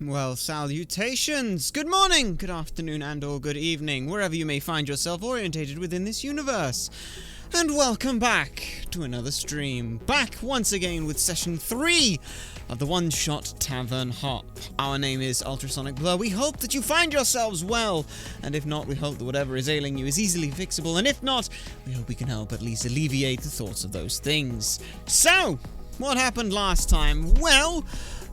Well, salutations! Good morning, good afternoon, and or good evening, wherever you may find yourself orientated within this universe. And welcome back to another stream. Back once again with session 3 of the one-shot Tavern Hop. Our name is Ultrasonic Blur. We hope that you find yourselves well, and if not, we hope that whatever is ailing you is easily fixable, and if not, we hope we can help at least alleviate the thoughts of those things. So, what happened last time? Well,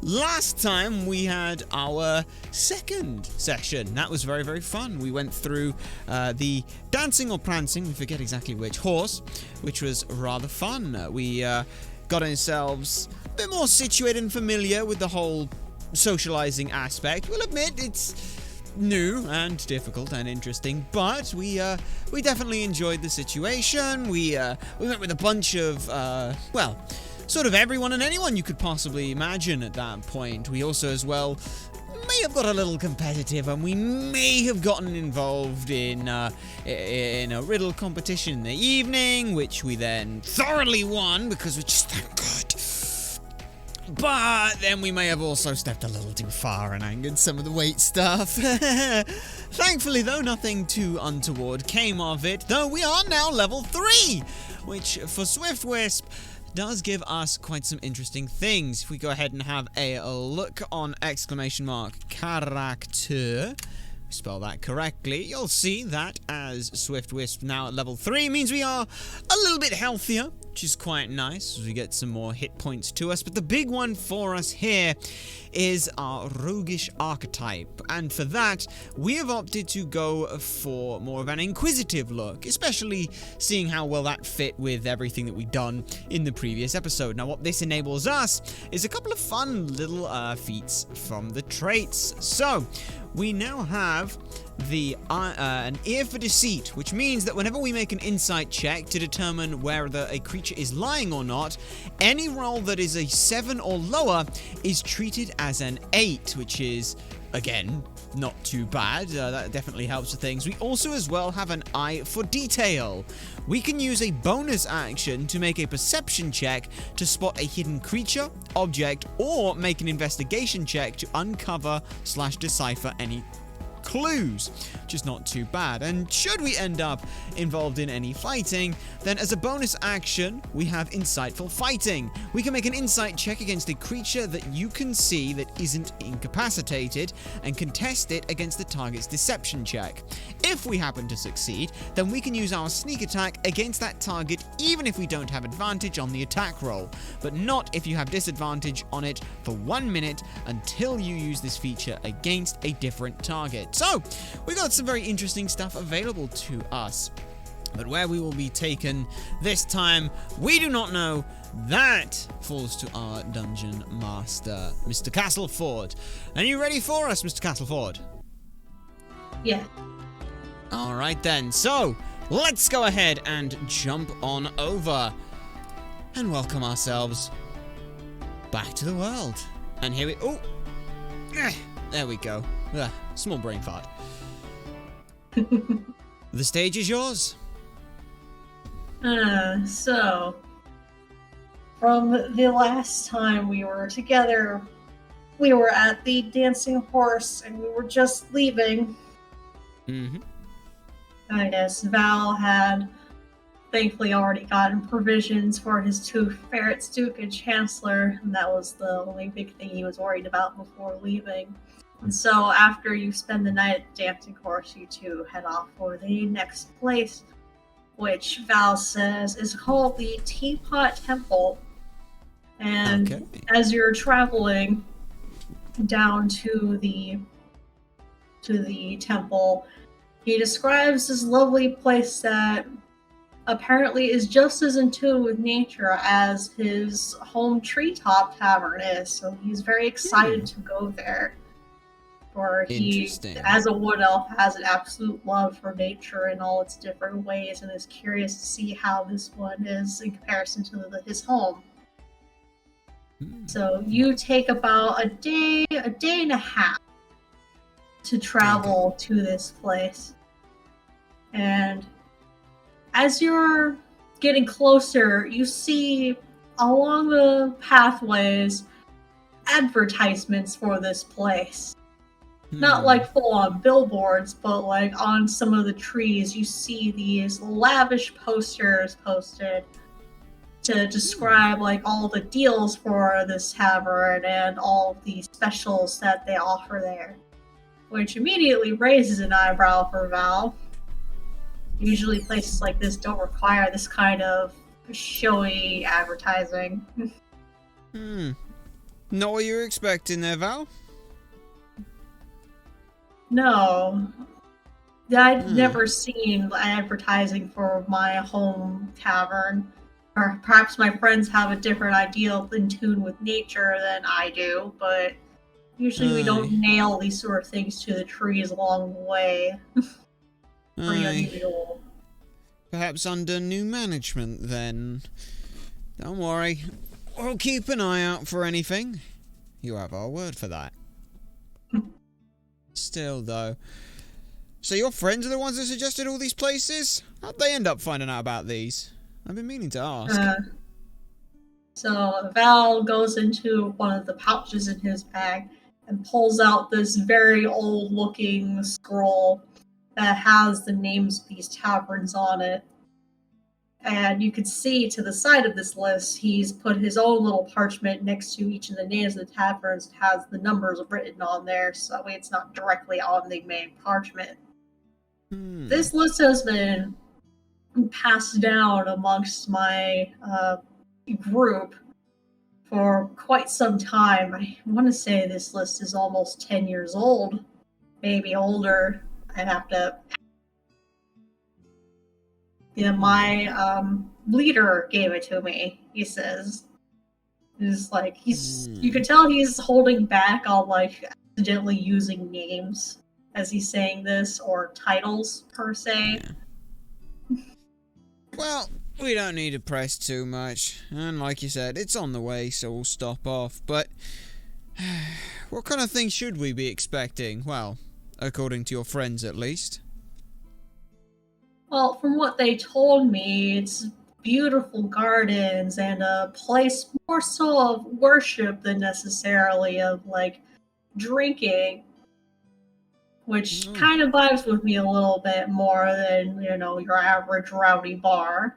last time we had our second session. That was very, very fun. We went through the dancing or prancing, we forget exactly which, horse, which was rather fun. We got ourselves a bit more situated and familiar with the whole socializing aspect. We'll admit it's new and difficult and interesting, but we definitely enjoyed the situation. We went with a bunch of, well, sort of everyone and anyone you could possibly imagine at that point. We also, as well, may have got a little competitive, and we may have gotten involved in a riddle competition in the evening, which we then thoroughly won because we're just that good. But then we may have also stepped a little too far and angered some of the wait staff. Thankfully, though, nothing too untoward came of it, though we are now level 3, which for Swift Wisp does give us quite some interesting things. If we go ahead and have a look on character, spell that correctly, you'll see that as Swift Wisp now at level 3 means we are a little bit healthier, which is quite nice as we get some more hit points to us. But the big one for us here is our roguish archetype, and for that we have opted to go for more of an inquisitive look, especially seeing how well that fit with everything that we've done in the previous episode. Now what this enables us is a couple of fun little feats from the traits. So we now have an ear for deceit, which means that whenever we make an insight check to determine whether a creature is lying or not, any roll that is a 7 or lower is treated as an 8, which is, again, not too bad. That definitely helps with things. We also as well have an eye for detail. We can use a bonus action to make a perception check to spot a hidden creature, object, or make an investigation check to uncover/decipher any clues, which is not too bad. And should we end up involved in any fighting, then as a bonus action we have insightful fighting. We can make an insight check against a creature that you can see that isn't incapacitated and contest it against the target's deception check. If we happen to succeed, then we can use our sneak attack against that target even if we don't have advantage on the attack roll, but not if you have disadvantage on it for 1 minute until you use this feature against a different target. So, we got some very interesting stuff available to us. But where we will be taken this time, we do not know. That falls to our dungeon master, Mr. Castleford. Are you ready for us, Mr. Castleford? Yeah. Alright then, so let's go ahead and jump on over and welcome ourselves back to the world. And here we... Oh! There we go. Small brain fart. The stage is yours. So, from the last time we were together, we were at the Dancing Horse, and we were just leaving. Mm-hmm. I guess Val had thankfully already gotten provisions for his 2 ferrets, Duke and Chancellor, and that was the only big thing he was worried about before leaving. And so after you spend the night at the Dancing Horse, you 2 head off for the next place, which Val says is called the Teapot Temple. And Okay. as you're traveling down to the temple, he describes this lovely place that apparently is just as in tune with nature as his home treetop tavern is. So he's very excited to go there. For he, as a wood elf, has an absolute love for nature in all its different ways, and is curious to see how this one is in comparison to his home. So you take about a day and a half to travel to this place. And as you're getting closer, you see along the pathways advertisements for this place. Not like full-on billboards, but like on some of the trees you see these lavish posters posted to describe like all the deals for this tavern and all the specials that they offer there. Which immediately raises an eyebrow for Val. Usually places like this don't require this kind of showy advertising. Not what you were expecting there, Val? No. I'd never seen advertising for my home tavern. Or perhaps my friends have a different ideal in tune with nature than I do, but usually we don't nail these sort of things to the trees along the way. Pretty unusual. Perhaps under new management, then. Don't worry. We'll keep an eye out for anything. You have our word for that. Still, though. So your friends are the ones that suggested all these places? How'd they end up finding out about these? I've been meaning to ask. So Val goes into one of the pouches in his bag and pulls out this very old-looking scroll that has the names of these taverns on it. And you can see to the side of this list, he's put his own little parchment next to each of the names of the taverns. It has the numbers written on there, so that way it's not directly on the main parchment. This list has been passed down amongst my group for quite some time. I want to say this list is almost 10 years old, maybe older. I'd have to... Yeah, my leader gave it to me, he says. It's like, you can tell he's holding back on, like, accidentally using names as he's saying this, or titles, per se. Yeah. Well, we don't need to press too much. And like you said, it's on the way, so we'll stop off. But what kind of things should we be expecting? Well, according to your friends, at least. Well, from what they told me, it's beautiful gardens and a place more so of worship than necessarily of, like, drinking. Which kind of vibes with me a little bit more than, you know, your average rowdy bar.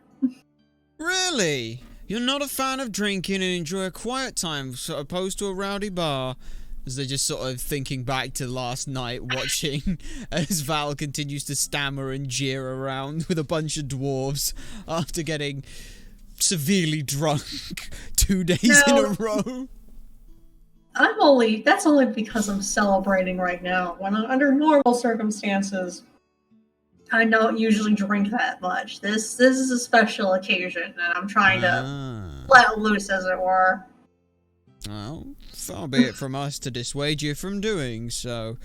Really? You're not a fan of drinking and enjoy a quiet time as opposed to a rowdy bar? As they're just sort of thinking back to last night, watching as Val continues to stammer and jeer around with a bunch of dwarves after getting severely drunk 2 days in a row. That's only because I'm celebrating right now. When under normal circumstances, I don't usually drink that much. This is a special occasion, and I'm trying to let loose, as it were. Well, far be it from us to dissuade you from doing so.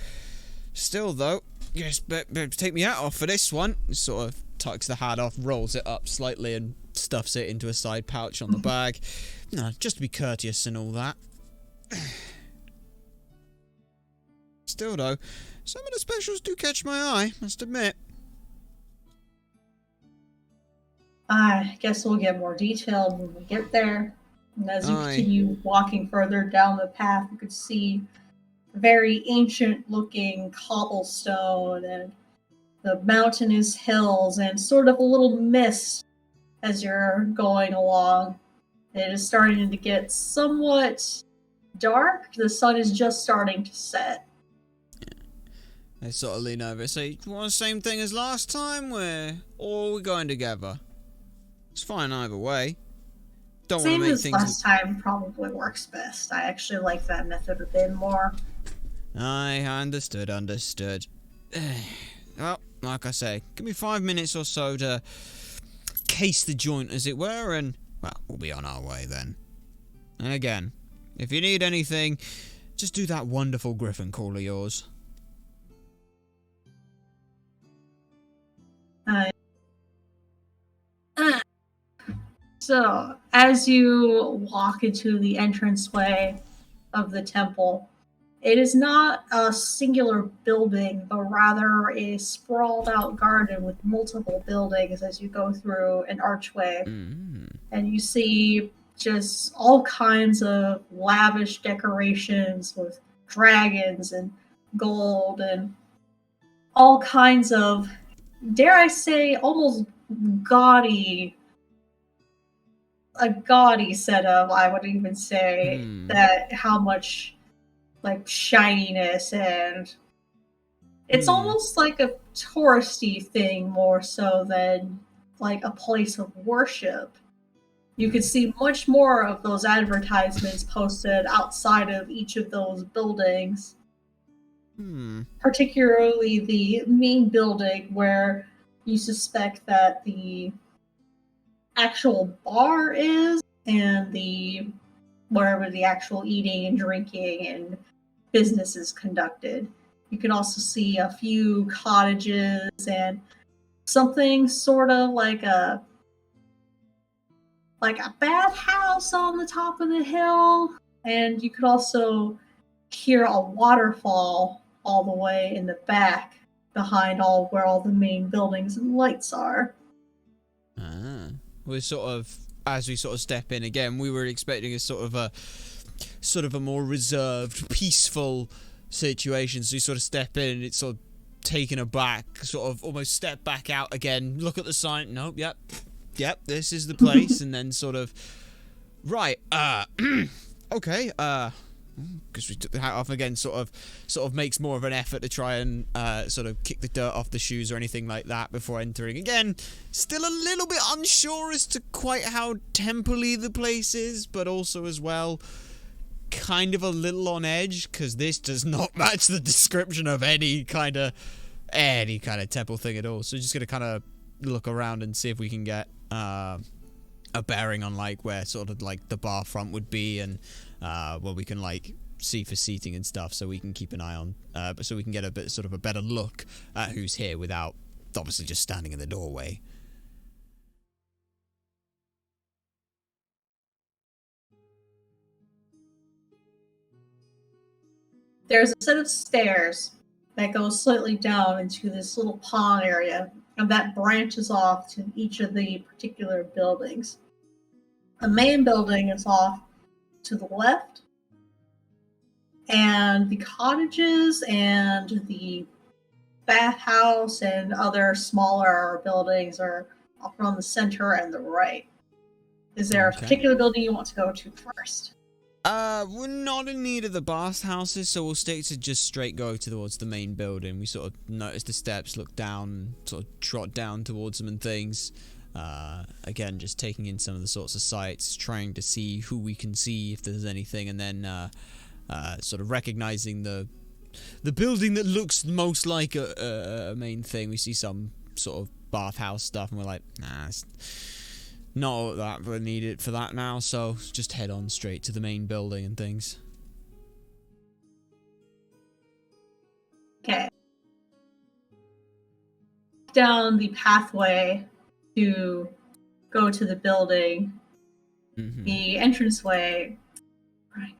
Still, though, yes, better take me hat off for this one. Sort of tucks the hat off, rolls it up slightly, and stuffs it into a side pouch on the bag. No, just to be courteous and all that. Still, though, some of the specials do catch my eye, must admit. I guess we'll get more detailed when we get there. And as you continue walking further down the path, you could see very ancient-looking cobblestone and the mountainous hills and sort of a little mist as you're going along. It is starting to get somewhat dark. The sun is just starting to set. I sort of lean over and say, "Want the same thing as last time? We're going together. It's fine either way. Don't want to make things... last time probably works best. I actually like that method a bit more." Aye, understood. Well, like I say, give me 5 minutes or so to case the joint, as it were, and, well, we'll be on our way then. And again, if you need anything, just do that wonderful griffin call of yours. So, as you walk into the entranceway of the temple, it is not a singular building, but rather a sprawled out garden with multiple buildings as you go through an archway. And you see just all kinds of lavish decorations with dragons and gold and all kinds of, dare I say, almost gaudy, a gaudy setup, I would even say, that how much like shininess, and it's almost like a touristy thing more so than like a place of worship. You could see much more of those advertisements posted outside of each of those buildings. Particularly the main building where you suspect that the actual bar is, and the wherever the actual eating and drinking and business is conducted. You can also see a few cottages and something sort of like a bathhouse on the top of the hill, and you could also hear a waterfall all the way in the back behind where all the main buildings and lights are. We're sort of, as we sort of step in again, we were expecting a sort of a more reserved, peaceful situation. So you sort of step in and it's sort of taken aback, sort of almost step back out again, look at the sign, nope, yep, this is the place, and then sort of, right, okay, because we took the hat off again, sort of makes more of an effort to try and sort of kick the dirt off the shoes or anything like that before entering. Again, still a little bit unsure as to quite how temple-y the place is, but also as well kind of a little on edge, because this does not match the description of any kind of temple thing at all. So just gonna kind of look around and see if we can get a bearing on like where sort of like the bar front would be, and where we can like see for seating and stuff, so we can keep an eye on, so we can get a bit sort of a better look at who's here without obviously just standing in the doorway. There's a set of stairs that goes slightly down into this little pond area, and that branches off to each of the particular buildings. The main building is off to the left, and the cottages and the bathhouse and other smaller buildings are up on the center and the right. Is there a particular building you want to go to first? We're not in need of the bathhouses, so we'll stick to just straight go towards the main building. We sort of notice the steps, look down, sort of trot down towards them and things. Again, just taking in some of the sorts of sights, trying to see who we can see, if there's anything, and then sort of recognizing the building that looks most like a main thing. We see some sort of bathhouse stuff, and we're like, nah, it's not that we need it for that now, so just head on straight to the main building and things. Okay. Down the pathway to go to the building, the entranceway. Right.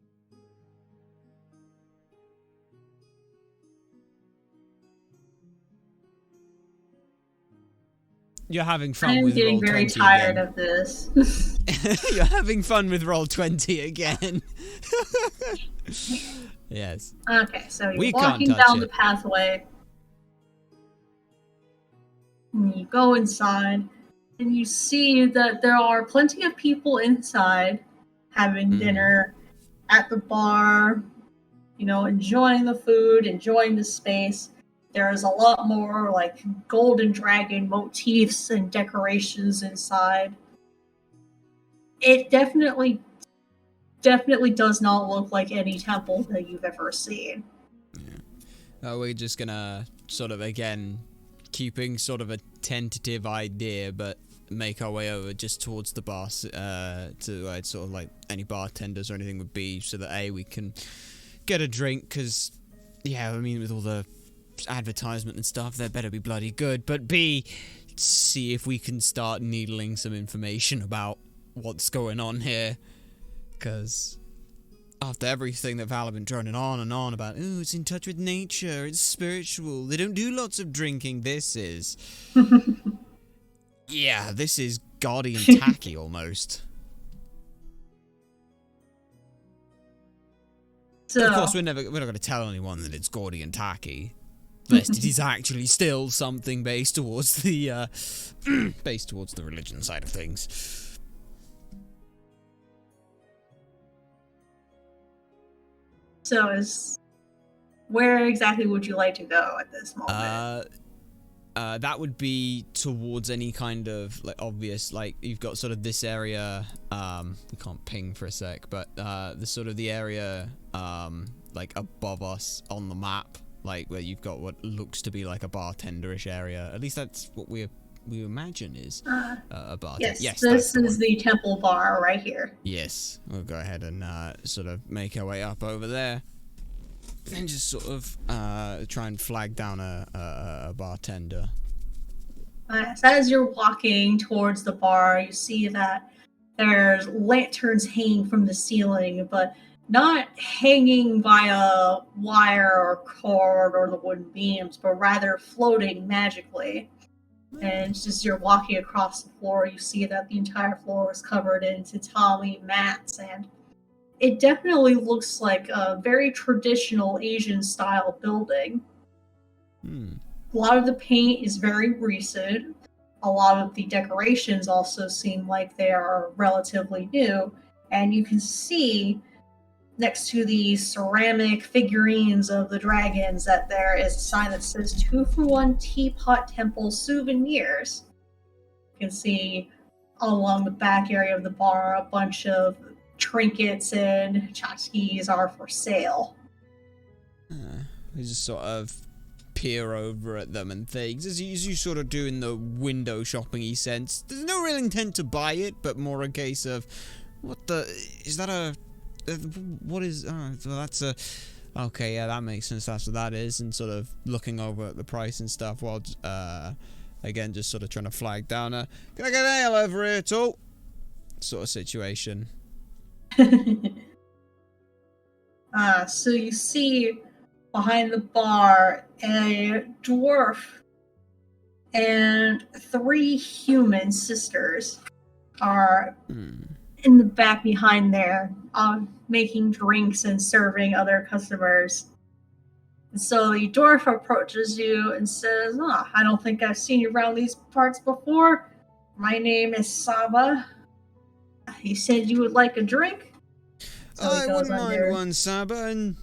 You're having fun with Roll20 I'm getting very tired of this. You're having fun with Roll20 again. Yes. Okay, so you're walking down the pathway. And you go inside, and you see that there are plenty of people inside having dinner at the bar, you know, enjoying the food, enjoying the space. There's a lot more like golden dragon motifs and decorations inside. It definitely does not look like any temple that you've ever seen. Yeah. We're just gonna sort of, again, keeping sort of a tentative idea, but make our way over just towards the bar, to sort of like any bartenders or anything would be, so that we can get a drink, because, yeah, I mean, with all the advertisement and stuff, they better be bloody good, but B, see if we can start needling some information about what's going on here, because after everything that Val have been droning on and on about, oh, it's in touch with nature, it's spiritual, they don't do lots of drinking, this is yeah, this is gaudy and tacky almost. So, of course, we're not going to tell anyone that it's Gordy and Taki, lest it is actually still something based towards the religion side of things. So where exactly would you like to go at this moment? That would be towards any kind of like obvious, like you've got sort of this area. We can't ping for a sec, but the sort of the area like above us on the map, like where you've got what looks to be like a bartenderish area. At least that's what we imagine is a bartender. Yes, this is the temple bar right here. Yes, we'll go ahead and sort of make our way up over there. And just sort of try and flag down a bartender. So as you're walking towards the bar, you see that there's lanterns hanging from the ceiling, but not hanging via wire or cord or the wooden beams, but rather floating magically. And just as you're walking across the floor, you see that the entire floor is covered in tatami mats, and it definitely looks like a very traditional Asian style building. A lot of the paint is very recent. A lot of the decorations also seem like they are relatively new. And you can see next to the ceramic figurines of the dragons that there is a sign that says 2-for-1 Teapot Temple Souvenirs. You can see along the back area of the bar a bunch of trinkets and tchotchkes are for sale. We just sort of peer over at them and things, as you sort of do in the window shopping-y sense. There's no real intent to buy it, but more a case of, is that a, what is, well that's a, okay, yeah, that makes sense, that's what that is, and sort of looking over at the price and stuff while, again, just sort of trying to flag down a, can I get an ale over here at all? Sort of situation. So you see behind the bar a dwarf and 3 human sisters are in the back behind there, making drinks and serving other customers. And so the dwarf approaches you and says, I don't think I've seen you around these parts before. My name is Saba. You said you would like a drink? So I wouldn't mind one, Saba, and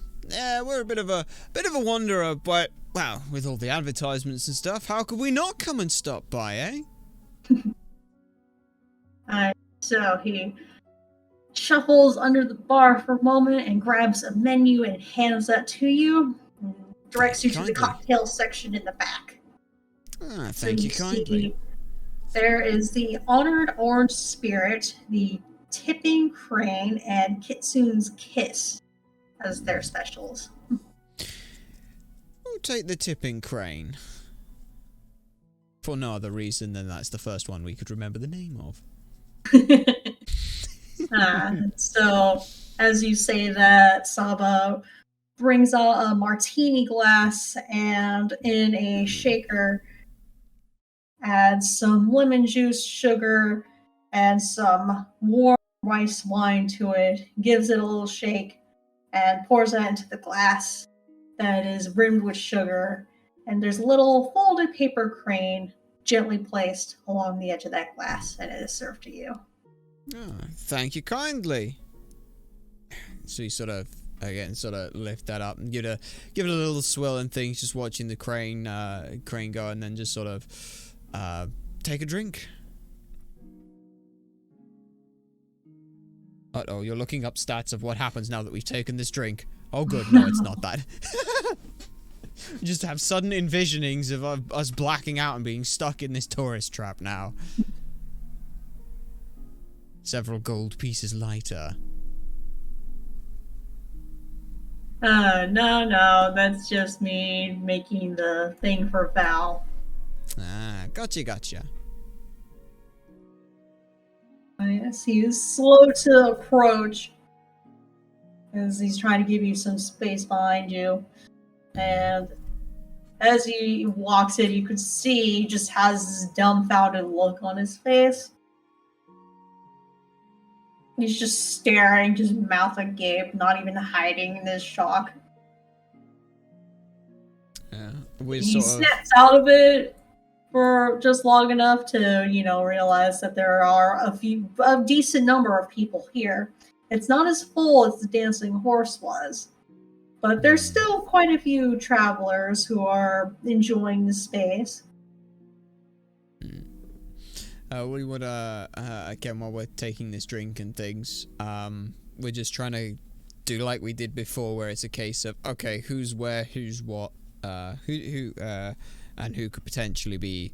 we're a bit of a wanderer, but wow, with all the advertisements and stuff, how could we not come and stop by, eh? So he shuffles under the bar for a moment and grabs a menu and hands that to you, and directs you to the cocktail section in the back. Thank you kindly. There is the Honored Orange Spirit, the Tipping Crane, and Kitsune's Kiss as their specials. We'll take the Tipping Crane. For no other reason than that's the first one we could remember the name of. So, as you say that, Saba brings out a martini glass and in a shaker adds some lemon juice, sugar, and some warm rice wine to it, gives it a little shake, and pours that into the glass that is rimmed with sugar. And there's a little folded paper crane gently placed along the edge of that glass, and it is served to you. Oh, thank you kindly. So you sort of, again, sort of lift that up and give it a little swirl and things, just watching the crane go, and then just sort of take a drink. Uh-oh, you're looking up stats of what happens now that we've taken this drink. Oh good, no, it's not that. We just have sudden envisionings of us blacking out and being stuck in this tourist trap now. Several gold pieces lighter. No, that's just me making the thing for Val. Ah, gotcha. Yes, he is slow to approach as he's trying to give you some space behind you. And as he walks in, you can see he just has this dumbfounded look on his face. He's just staring, just mouth agape, not even hiding in his shock. Yeah, He snaps out of it for just long enough to, realize that there are a decent number of people here. It's not as full as the Dancing Horse was, but there's still quite a few travelers who are enjoying the space. We would, again, while we're taking this drink and things, we're just trying to do like we did before, where it's a case of, okay, who's where, who's what, who, and who could potentially be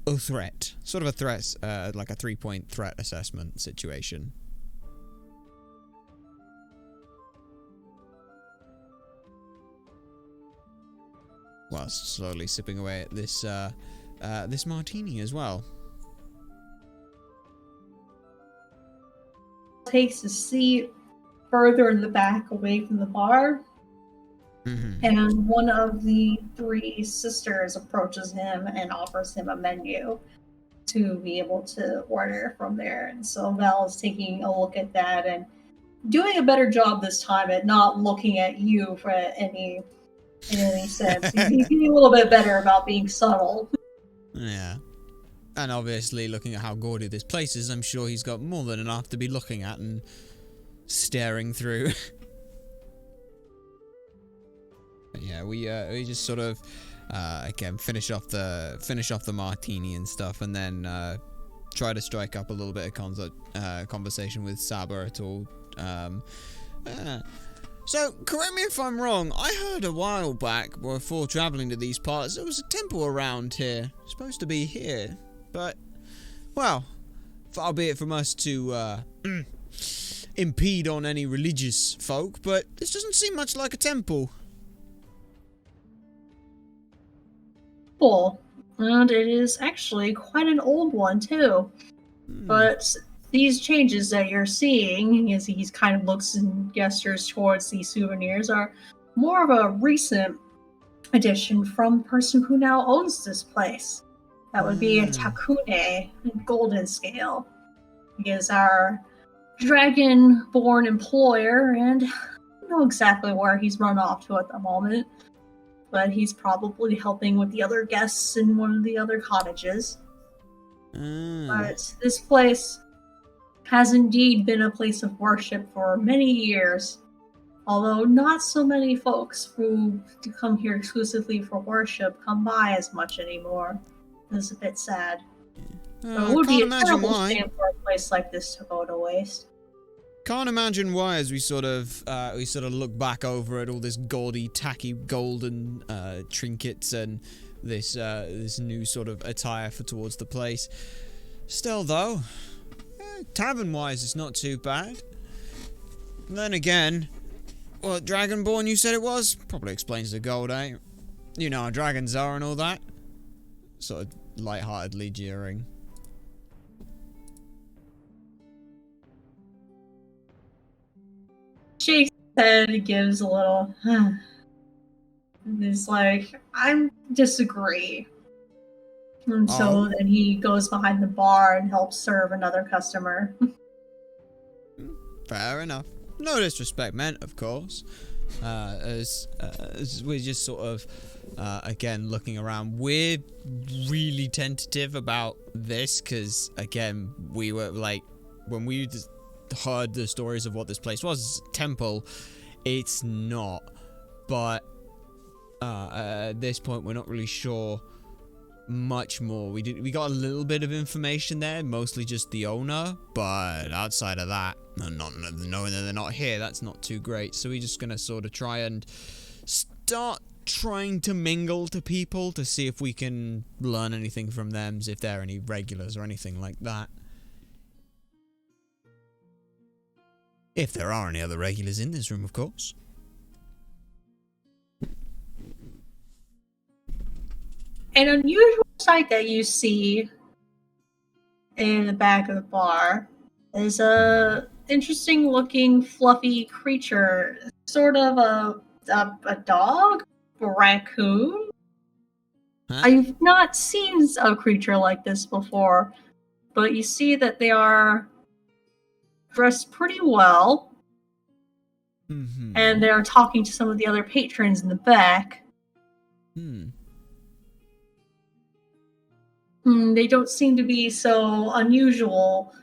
a threat. Sort of a threat, like a 3-point threat assessment situation. Whilst slowly sipping away at this, this martini as well. Takes a seat further in the back away from the bar. And one of the 3 sisters approaches him and offers him a menu to be able to order from there. And so Val is taking a look at that and doing a better job this time at not looking at you for any sense. He's getting a little bit better about being subtle. Yeah. And obviously, looking at how gaudy this place is, I'm sure he's got more than enough to be looking at and staring through. Yeah, we just sort of again finish off the martini and stuff, and then try to strike up a little bit of conversation with Saba at all. So correct me if I'm wrong. I heard a while back, before traveling to these parts, there was a temple around here, supposed to be here, but well, far be it from us to impede on any religious folk, but this doesn't seem much like a temple. Cool. And it is actually quite an old one, too. But these changes that you're seeing, as he kind of looks and gestures towards these souvenirs, are more of a recent addition from the person who now owns this place. That would be a Takune Golden Scale. He is our dragon-born employer, and I don't know exactly where he's run off to at the moment. But he's probably helping with the other guests in one of the other cottages. But this place has indeed been a place of worship for many years. Although not so many folks who come here exclusively for worship come by as much anymore. It's a bit sad. So it would be a terrible shame for a place like this to go to waste. Can't imagine why, as we sort of look back over at all this gaudy, tacky, golden trinkets and this new sort of attire for towards the place. Still, though, tavern-wise, it's not too bad. Then again, what Dragonborn you said it was? Probably explains the gold, eh? You know how dragons are and all that. Sort of lightheartedly jeering. Shakes his head, gives a little, He's like, I disagree. And so then he goes behind the bar and helps serve another customer. Fair enough. No disrespect meant, of course. As we're just sort of, again, looking around. We're really tentative about this because, again, we were like, when we heard the stories of what this place was, temple, it's not. But at this point, we're not really sure much more. We got a little bit of information there, mostly just the owner, but outside of that, not knowing that they're not here, that's not too great. So we're just gonna sort of try and start trying to mingle to people to see if we can learn anything from them, if they're any regulars or anything like that. If there are any other regulars in this room, of course. An unusual sight that you see in the back of the bar is a interesting looking fluffy creature, sort of a dog, a raccoon. Huh? I've not seen a creature like this before, but you see that they are dressed pretty well, Mm-hmm. and they're talking to some of the other patrons in the back. They don't seem to be so unusual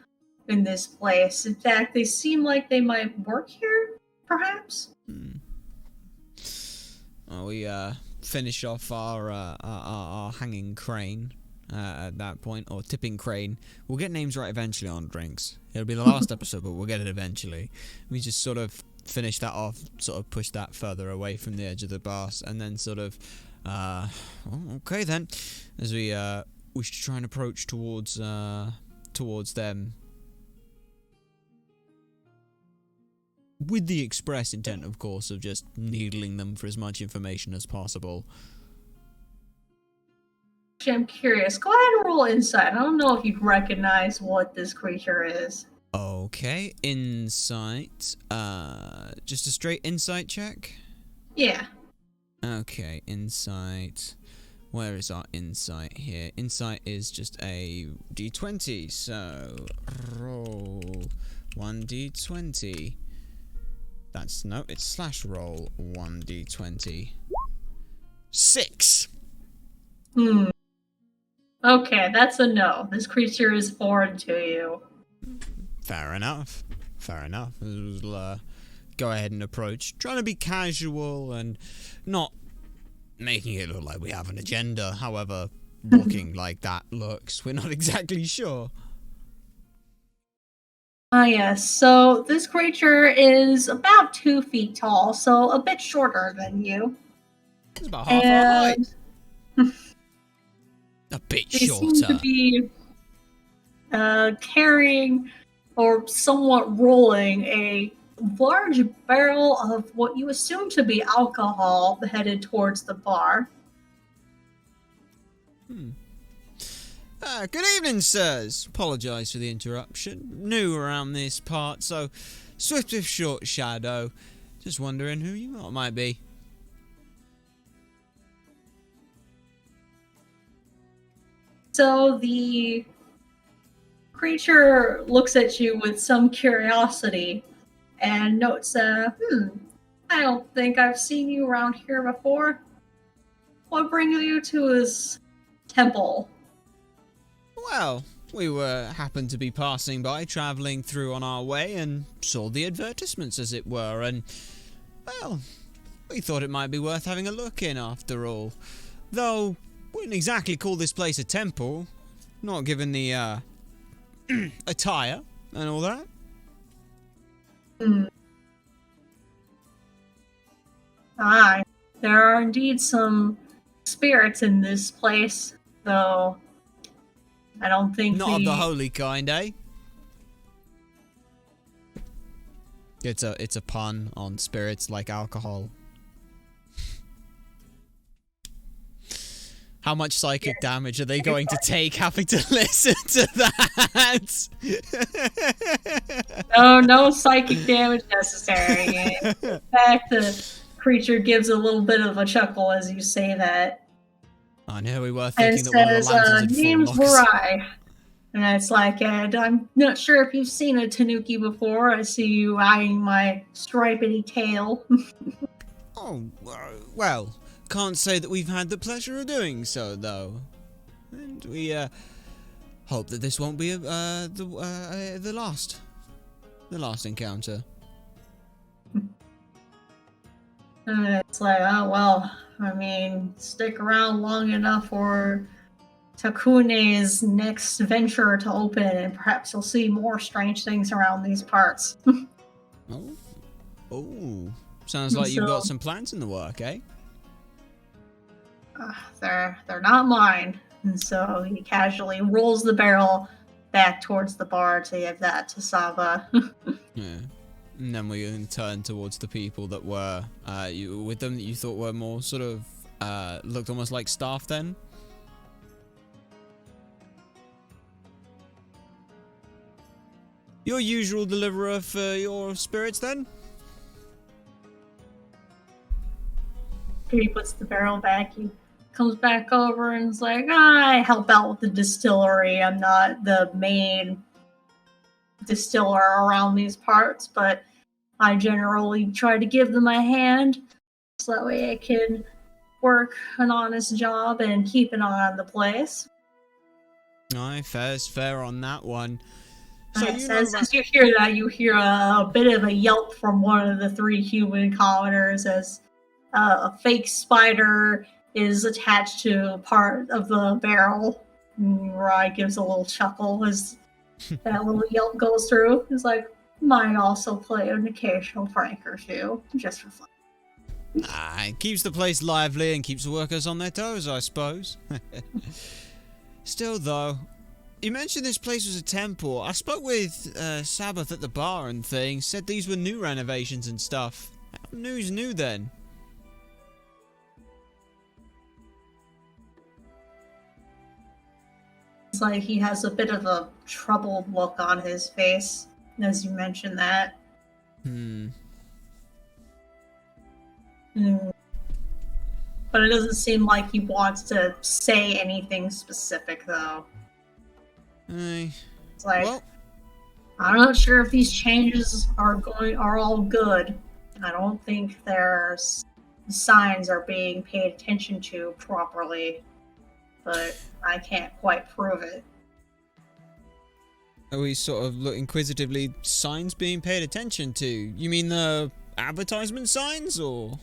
in this place. In fact, they seem like they might work here, perhaps? Well, we finish off our hanging crane at that point, or tipping crane. We'll get names right eventually on drinks. It'll be the last episode, but we'll get it eventually. We just sort of finish that off, sort of push that further away from the edge of the bar, and then sort of, okay then, as we should try and approach towards them, with the express intent, of course, of just needling them for as much information as possible. Actually, I'm curious. Go ahead and roll insight. I don't know if you recognize what this creature is. Okay, insight. Just a straight insight check? Yeah. Okay, insight. Where is our insight here? Insight is just a d20, so roll 1d20. It's slash roll 1d20. 6! Okay, that's a no. This creature is foreign to you. Fair enough. We'll go ahead and approach. Trying to be casual and not making it look like we have an agenda, however looking like that looks. We're not exactly sure. Yes. So this creature is about 2 feet tall, so a bit shorter than you. It's about half our height. A bit They shorter. seem to be carrying or somewhat rolling a large barrel of what you assume to be alcohol headed towards the bar. Good evening, sirs. Apologise for the interruption. New around this part, so swift with short shadow. Just wondering who you might be. So the creature looks at you with some curiosity and notes, I don't think I've seen you around here before. What brings you to his temple? Well, we happened to be passing by, travelling through on our way, and saw the advertisements, as it were, and, well, we thought it might be worth having a look in after all. Though, wouldn't exactly call this place a temple, not given the, attire and all that. Aye, there are indeed some spirits in this place, though I don't think Not of the holy kind, eh? It's a pun on spirits like alcohol. How much psychic damage are they going to take having to listen to that? Oh, no psychic damage necessary. In fact, the creature gives a little bit of a chuckle as you say that. I know we were And thinking that one of the says, lanterns had name's fallen off. Warai. And it's like, and I'm not sure if you've seen a tanuki before. I see you eyeing my stripedy tail. Oh, well, can't say that we've had the pleasure of doing so, though. And we hope that this won't be the last encounter. And it's like, oh, well, I mean, stick around long enough for Takune's next venture to open, and perhaps you'll see more strange things around these parts. Oh, sounds like you've got some plans in the work, eh? They're not mine. And so he casually rolls the barrel back towards the bar to give that to Saba. Yeah. And then we can turn towards the people that were with them that you thought were more sort of looked almost like staff then. Your usual deliverer for your spirits then? He puts the barrel back. He comes back over and is like, I help out with the distillery. I'm not the main distiller around these parts, but I generally try to give them a hand so that way I can work an honest job and keep an eye on the place. Aye, fair's fair on that one. So As you hear that, you hear a bit of a yelp from one of the 3 human commoners as a fake spider is attached to part of the barrel. Rye gives a little chuckle as that little yelp goes through. He's like, might also play an occasional prank or two, just for fun. It keeps the place lively and keeps the workers on their toes, I suppose. Still, though, you mentioned this place was a temple. I spoke with Sabbath at the bar and things, said these were new renovations and stuff. Who's new then? It's like he has a bit of a troubled look on his face as you mention that. But it doesn't seem like he wants to say anything specific, though. It's like, well, I'm not sure if these changes are all good. I don't think their signs are being paid attention to properly, but I can't quite prove it. Are we sort of look inquisitively signs being paid attention to? You mean the advertisement signs, or?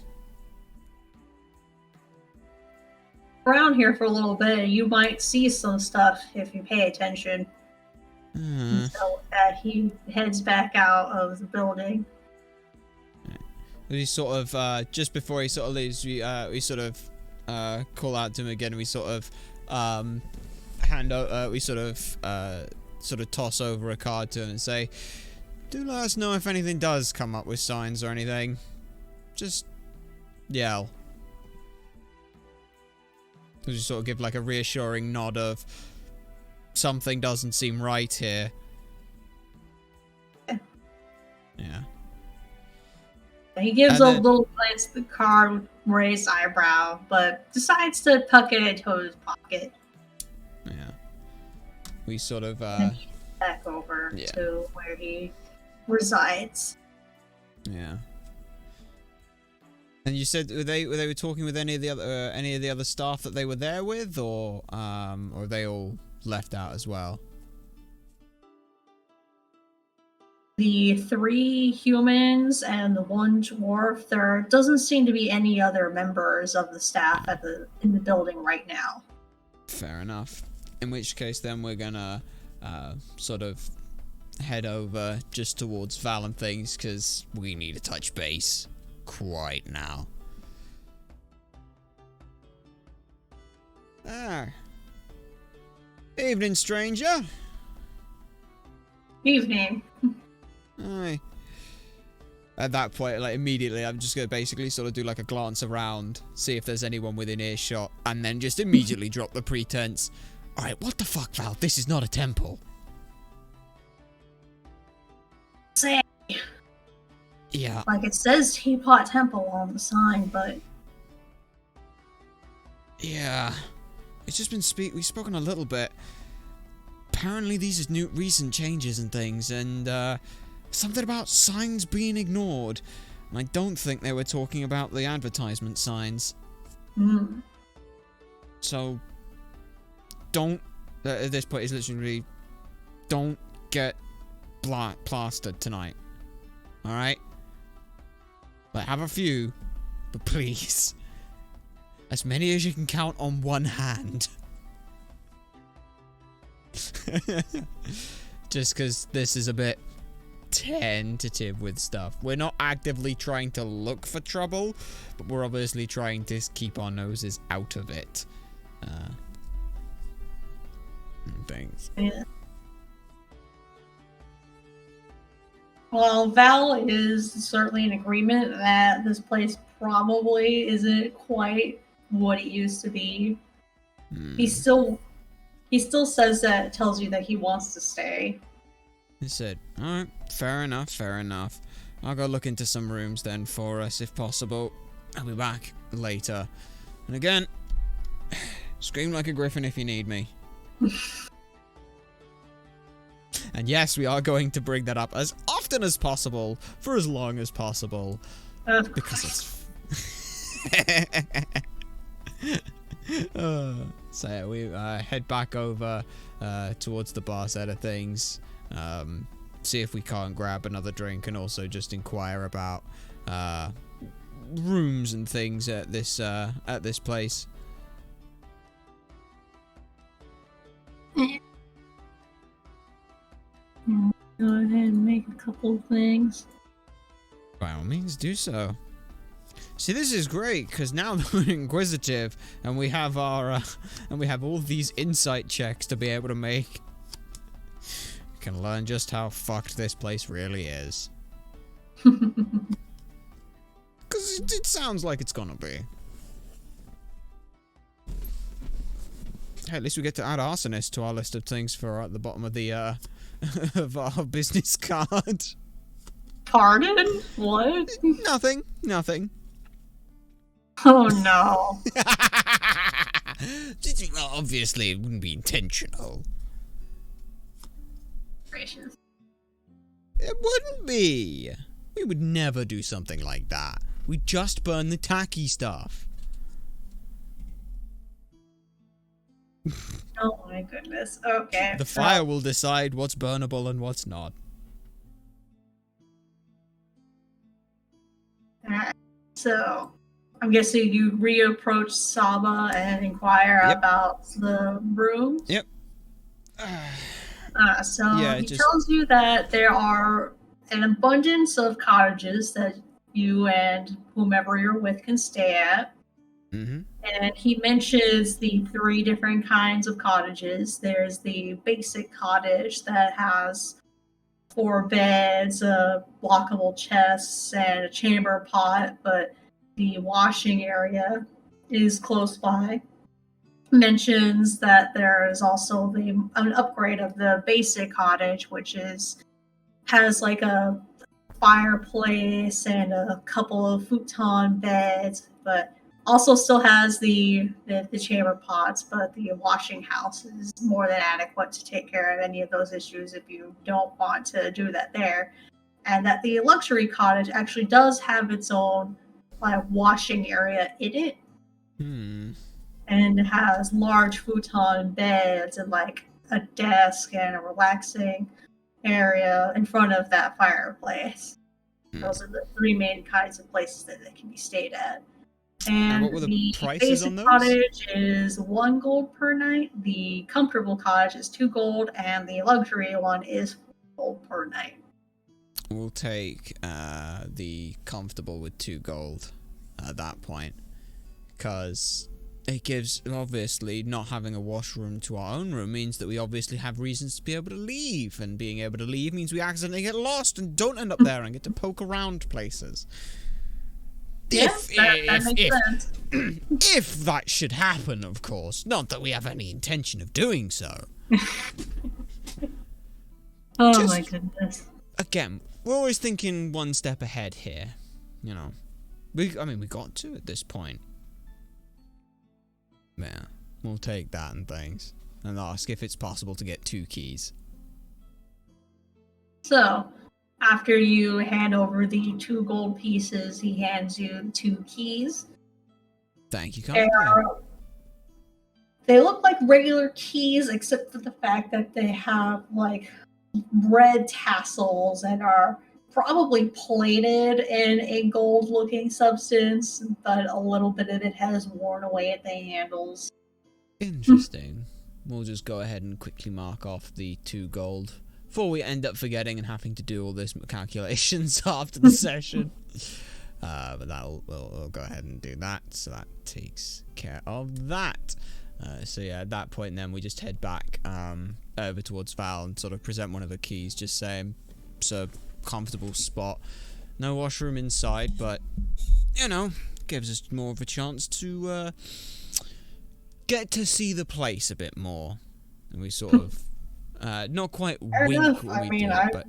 Around here for a little bit, you might see some stuff if you pay attention. So he heads back out of the building. We sort of, just before he sort of leaves, we sort of call out to him again, and we sort of sort of toss over a card to him and say, do let us know if anything does come up with signs or anything. Just yell. We just sort of give like a reassuring nod of something doesn't seem right here. Yeah. He gives a little glance at the card with raised eyebrow, but decides to tuck it into his pocket. Yeah. We sort of back over to where he resides. Yeah. And you said they were talking with any of the other staff that they were there with, or are they all left out as well? The 3 humans and the 1 dwarf. There doesn't seem to be any other members of the staff in the building right now. Fair enough. In which case, then we're gonna sort of head over just towards Val and things, because we need to touch base quite now. Evening, stranger. Evening. Aye. At that point, like, immediately, I'm just gonna basically sort of do like a glance around, see if there's anyone within earshot, and then just immediately drop the pretense. Alright, what the fuck, Val? This is not a temple. Say. Yeah. Like, it says Teapot Temple on the sign, but... Yeah. It's just been we've spoken a little bit. Apparently these are recent changes and things, and something about signs being ignored. And I don't think they were talking about the advertisement signs. So don't, at this point it's literally, don't get plastered tonight. Alright? Like, have a few, but please, as many as you can count on one hand. Just because this is a bit tentative with stuff. We're not actively trying to look for trouble, but we're obviously trying to keep our noses out of it. Thanks. Yeah. Well, Val is certainly in agreement that this place probably isn't quite what it used to be. He still says that, tells you that he wants to stay. He said, alright, fair enough, fair enough. I'll go look into some rooms then for us if possible. I'll be back later. And again, scream like a griffin if you need me. And yes, we are going to bring that up as often as possible, for as long as possible. Because it's... So yeah, we head back over towards the bar side of things. See if we can't grab another drink, and also just inquire about rooms and things at this place. Go ahead and make a couple of things. By all means, do so. See, this is great because now that we're inquisitive and we have our and we have all these insight checks to be able to make, we can learn just how fucked this place really is. Because it sounds like it's gonna be. Hey, at least we get to add arsonist to our list of things for at the bottom of the of our business card. Pardon? What? Nothing. Oh no. Well, obviously, it wouldn't be intentional. Gracious. It wouldn't be. We would never do something like that. We'd just burn the tacky stuff. Oh my goodness. Okay. The fire will decide what's burnable and what's not. Alright. So, I'm guessing you reapproach Saba and inquire about the rooms? Yep. So yeah, he tells you that there are an abundance of cottages that you and whomever you're with can stay at. Mm-hmm. And he mentions the 3 different kinds of cottages. There's the basic cottage that has 4 beds, lockable chests, and a chamber pot, but the washing area is close by. Mentions that there is also an upgrade of the basic cottage, which has like a fireplace and a couple of futon beds, but also still has the chamber pots, but the washing house is more than adequate to take care of any of those issues if you don't want to do that there. And that the luxury cottage actually does have its own washing area in it. And it has large futon beds and like a desk and a relaxing area in front of that fireplace. Those are the 3 main kinds of places that can be stayed at. And what were the prices basic on those? cottage is 1 gold per night. The comfortable cottage is 2 gold, and the luxury one is 4 gold per night. We'll take the comfortable with 2 gold at that point, because it gives, obviously, not having a washroom to our own room means that we obviously have reasons to be able to leave, and being able to leave means we accidentally get lost and don't end up there and get to poke around places. Yes, that makes sense. If that should happen, of course. Not that we have any intention of doing so. My goodness. Again, we're always thinking one step ahead here. You know. We got to at this point. Yeah, we'll take that and things. And ask if it's possible to get 2 keys. So, after you hand over the 2 gold pieces, he hands you 2 keys. Thank you, Colin. They look like regular keys, except for the fact that they have like red tassels and are probably plated in a gold-looking substance, but a little bit of it has worn away at the handles. Interesting. We'll just go ahead and quickly mark off the 2 gold before we end up forgetting and having to do all this calculations after the session. But we'll go ahead and do that, so that takes care of that. So yeah, at that point then we just head back over towards Val and sort of present one of the keys, just saying it's a comfortable spot. No washroom inside, but, you know, gives us more of a chance to get to see the place a bit more. And we sort of, not quite wink when we do it, but...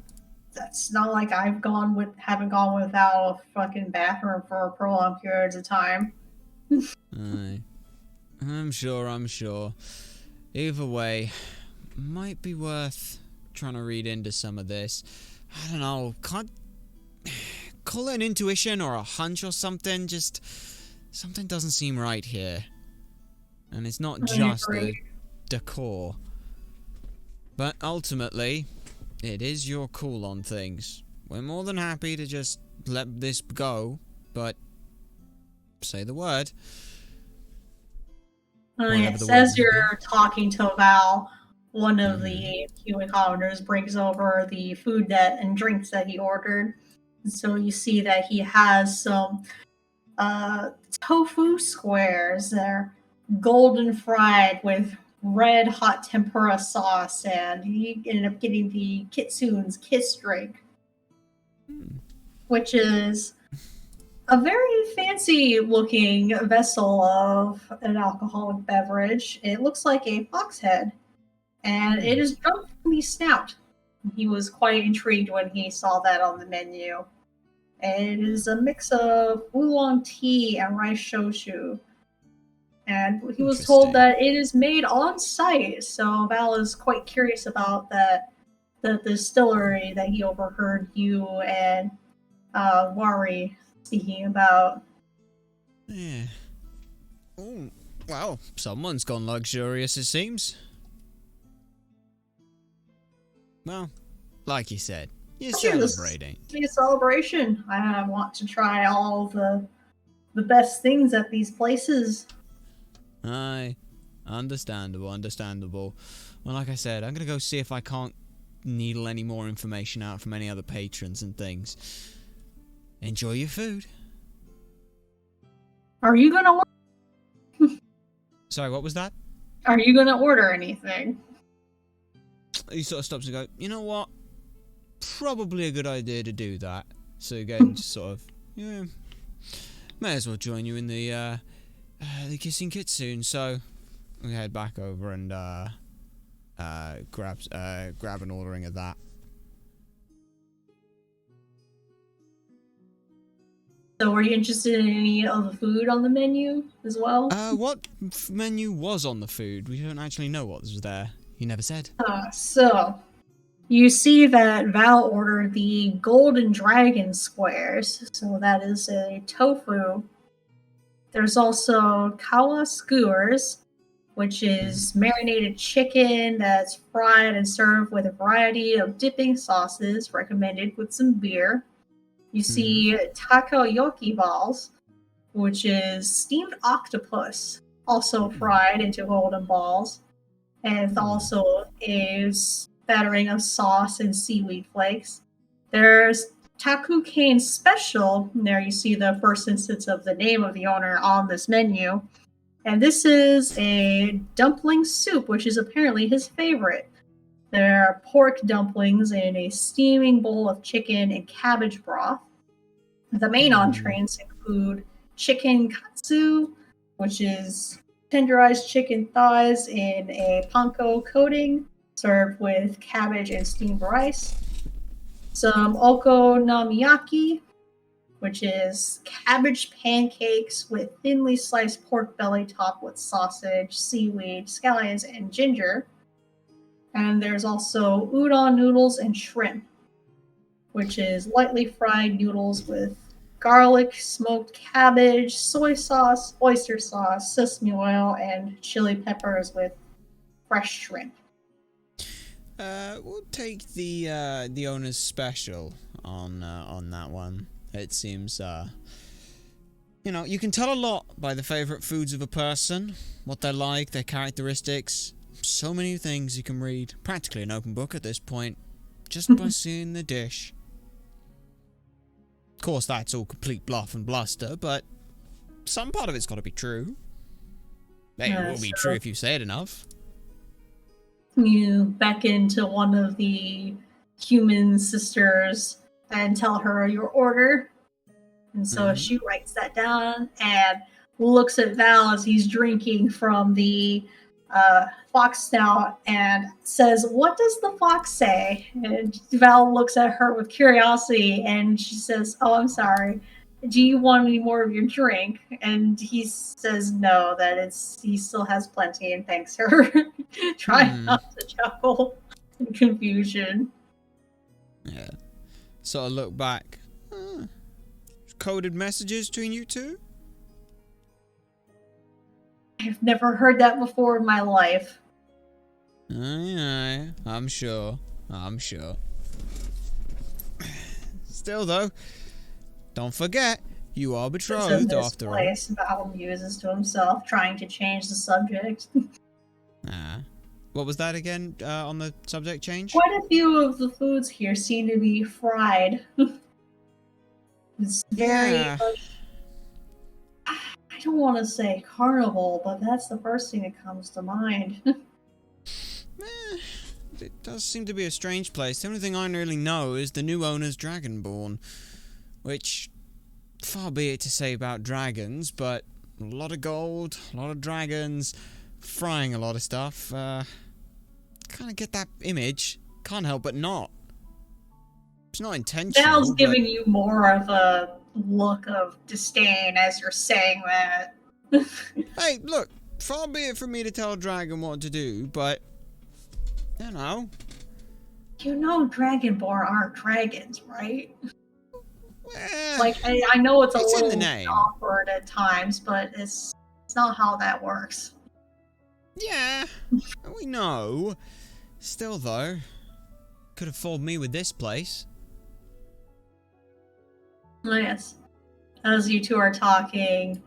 That's not like haven't gone without a fucking bathroom for prolonged periods of time. I'm sure. Either way, might be worth trying to read into some of this. I don't know. Can't call it an intuition or a hunch or something. Just something doesn't seem right here. And it's not just the decor. But ultimately, it is your call on things. We're more than happy to just let this go, but say the word. Yes, as you're talking to Val, one of the human commoners brings over the food and drinks that he ordered. So you see that he has some tofu squares. They're golden fried with red hot tempura sauce, and he ended up getting the Kitsune's Kiss drink, which is a very fancy looking vessel of an alcoholic beverage. It looks like a fox head, and it is drunk from the snout. He was quite intrigued when he saw that on the menu. It is a mix of oolong tea and rice shochu. And he was told that it is made on site, so Val is quite curious about the distillery that he overheard you and Wari speaking about. Yeah. Oh, well, someone's gone luxurious, it seems. Well, like you said, you're celebrating. It's a celebration. I want to try all the best things at these places. Aye, understandable. Well, like I said, I'm gonna go see if I can't needle any more information out from any other patrons and things. Enjoy your food. Are you gonna order? Sorry, what was that? Are you gonna order anything? He sort of stops and goes, you know what? Probably a good idea to do that. So again, just sort of, yeah, may as well join you in the kissing kitsune. So we head back over and grab an ordering of that. So were you interested in any of the food on the menu as well? What menu was on the food? We don't actually know what was there. He never said. So you see that Val ordered the golden dragon squares. So that is a tofu. There's also kawa skewers, which is marinated chicken that's fried and served with a variety of dipping sauces, recommended with some beer. You see takoyaki balls, which is steamed octopus, also fried into golden balls. And also a battering of sauce and seaweed flakes. There's Taku Cane Special. And there you see the first instance of the name of the owner on this menu. And this is a dumpling soup, which is apparently his favorite. There are pork dumplings in a steaming bowl of chicken and cabbage broth. The main entrees include chicken katsu, which is tenderized chicken thighs in a panko coating, served with cabbage and steamed rice. Some okonomiyaki, which is cabbage pancakes with thinly sliced pork belly topped with sausage, seaweed, scallions, and ginger. And there's also udon noodles and shrimp, which is lightly fried noodles with garlic, smoked cabbage, soy sauce, oyster sauce, sesame oil, and chili peppers with fresh shrimp. We'll take the owner's special on that one. It seems you can tell a lot by the favorite foods of a person, what they're like, their characteristics. So many things you can read, practically an open book at this point, just by seeing the dish. Of course, that's all complete bluff and bluster, but some part of it's got to be true. It will be true if you say it enough. You beckon to one of the human sisters and tell her your order. And so she writes that down and looks at Val as he's drinking from the fox snout and says, "What does the fox say?" And Val looks at her with curiosity and she says, "Oh, I'm sorry. Do you want any more of your drink?" And he says no, that he still has plenty, and thanks her. Try not to chuckle. Confusion. Yeah. So I look back. Coded messages between you two? I've never heard that before in my life. Aye, I'm sure. I'm sure. Still, though, don't forget, you are betrothed after all. Place, Val muses to himself, trying to change the subject. What was that again on the subject change? Quite a few of the foods here seem to be fried. It's very much, I don't want to say carnival, but that's the first thing that comes to mind. It does seem to be a strange place. The only thing I really know is the new owner's Dragonborn, which, far be it to say about dragons, but a lot of gold, a lot of dragons, frying a lot of stuff. Kind of get that image. Can't help but not. It's not intentional. Val's giving you more of a look of disdain as you're saying that. Hey, look, far be it from me to tell a dragon what to do, but, you know. You know Dragonborn aren't dragons, right? Well, like, I know it's a little in the name. awkward at times, but it's not how that works. Yeah, we know. Still, though, could have fooled me with this place. Oh, yes. As you two are talking,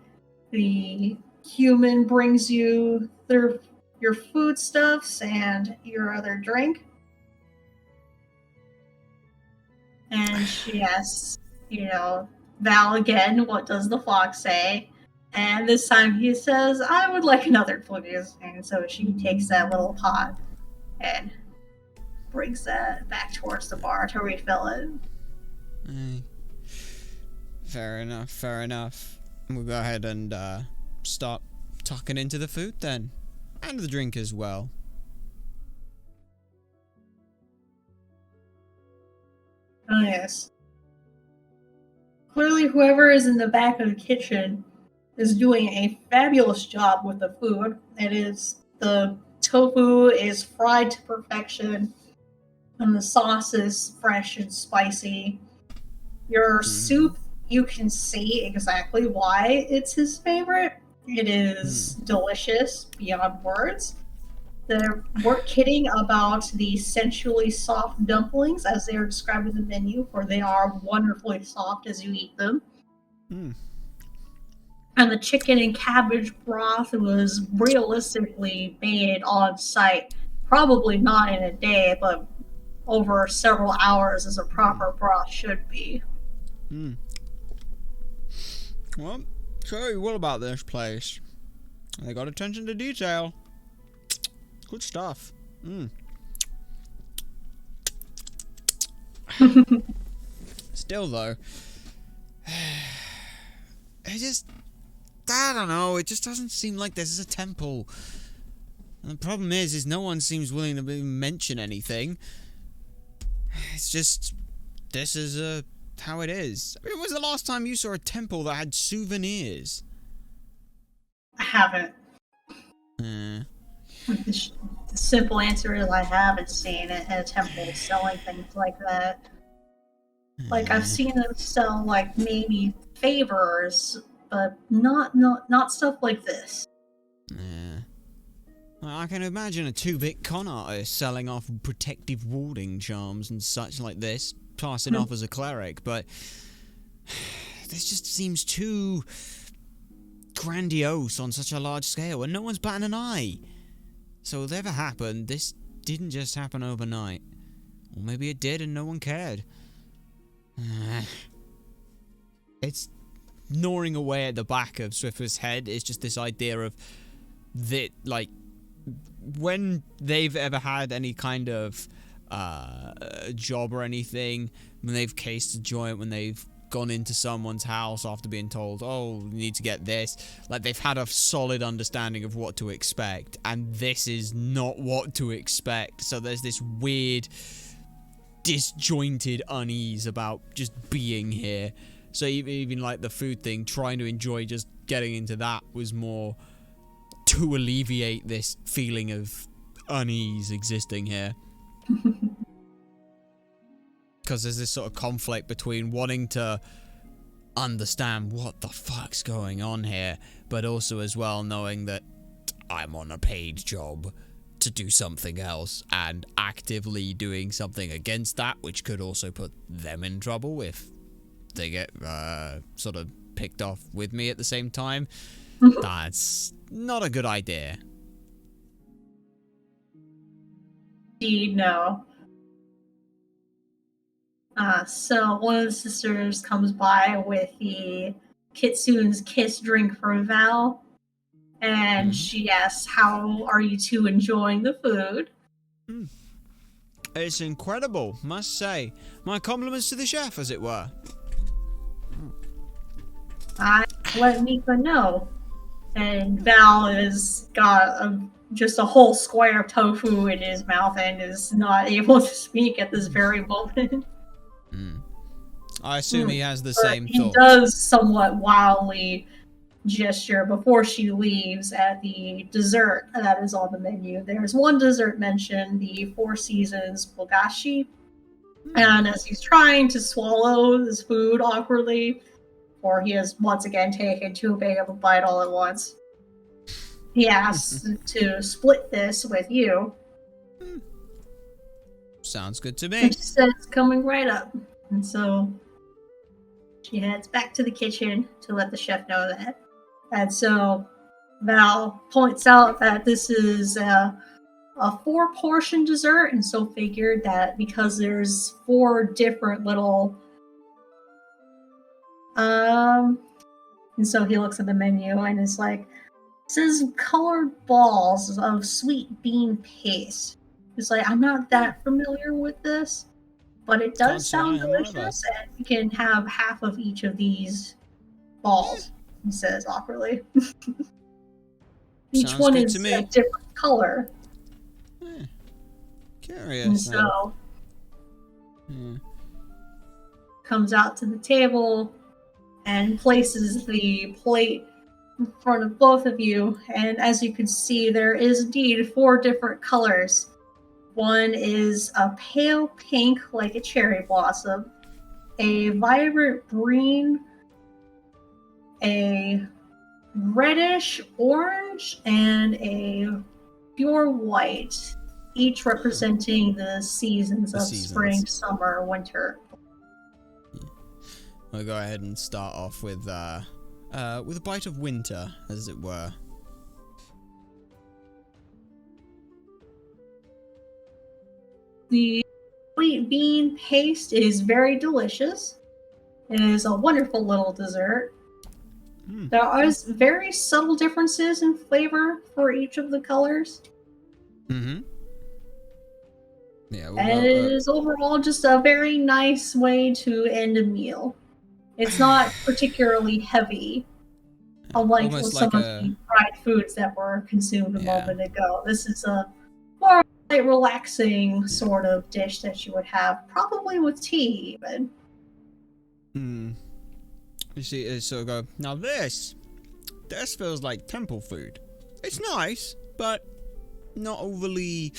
the human brings you your foodstuffs and your other drink. And she asks, Val again, what does the fox say? And this time he says, I would like another, please. And so she takes that little pot and brings that back towards the bar to refill it. Fair enough, fair enough. We'll go ahead and start tucking into the food then. And the drink as well. Oh, yes. Clearly, whoever is in the back of the kitchen is doing a fabulous job with the food. The tofu is fried to perfection, and the sauce is fresh and spicy. Your soup, you can see exactly why it's his favorite. It is delicious beyond words. We're kidding about the sensually soft dumplings as they are described in the menu, for they are wonderfully soft as you eat them. And the chicken and cabbage broth was realistically made on site. Probably not in a day, but over several hours as a proper broth should be. Well, tell you what about this place. They got attention to detail. Good stuff. Still, though, I don't know, it just doesn't seem like this is a temple. And the problem is no one seems willing to even mention anything. It's just, this is how it is. I mean, when was the last time you saw a temple that had souvenirs? I haven't. The simple answer is I haven't seen it in a temple selling things like that. Like, I've seen them sell, like, maybe favors, but not stuff like this. Well, I can imagine a 2-bit con artist selling off protective warding charms and such like this, passing off as a cleric, but this just seems too grandiose on such a large scale, and no one's batting an eye. So whatever happened, this didn't just happen overnight. Or maybe it did and no one cared. It's gnawing away at the back of Swiffer's head. It's just this idea of that, like, when they've ever had any kind of job or anything, when they've cased a joint, when they've gone into someone's house after being told, oh, you need to get this, like, they've had a solid understanding of what to expect, and this is not what to expect. So there's this weird disjointed unease about just being here. So even like the food thing, trying to enjoy just getting into that was more to alleviate this feeling of unease existing here. Because there's this sort of conflict between wanting to understand what the fuck's going on here, but also as well knowing that I'm on a paid job to do something else and actively doing something against that, which could also put them in trouble if they get sort of picked off with me at the same time. That's not a good idea. Indeed, no. So one of the sisters comes by with the Kitsune's Kiss drink for Val, and she asks, how are you two enjoying the food? It's incredible, must say. My compliments to the chef, as it were. I let Mika know. And Val has got just a whole square of tofu in his mouth and is not able to speak at this very moment. I assume he has the same thought. He does somewhat wildly gesture before she leaves at the dessert that is on the menu. There's one dessert mentioned, the Four Seasons bogashi. And as he's trying to swallow his food awkwardly, or he has once again taken too big of a bite all at once, he asks to split this with you. Sounds good to me. And she says, coming right up. And so she heads back to the kitchen to let the chef know that. And so Val points out that this is a 4-portion dessert, and so figured that because there's 4 different little and so he looks at the menu and is like, it says colored balls of sweet bean paste. He's like, I'm not that familiar with this, but it does sound delicious, and you can have half of each of these balls, he says awkwardly. Each one is a different color. Curious. And so comes out to the table and places the plate in front of both of you, and as you can see, there is indeed 4 different colors. One is a pale pink, like a cherry blossom, a vibrant green, a reddish orange, and a pure white, each representing the seasons of spring, summer, winter. I'll go ahead and start off with a bite of winter, as it were. The sweet bean paste is very delicious. It is a wonderful little dessert. There are very subtle differences in flavor for each of the colors. Yeah, and it is overall just a very nice way to end a meal. It's not particularly heavy, unlike some of the fried foods that were consumed a moment ago. This is a more relaxing sort of dish that you would have, probably with tea even. You see, so go, now this feels like temple food. It's nice, but not overly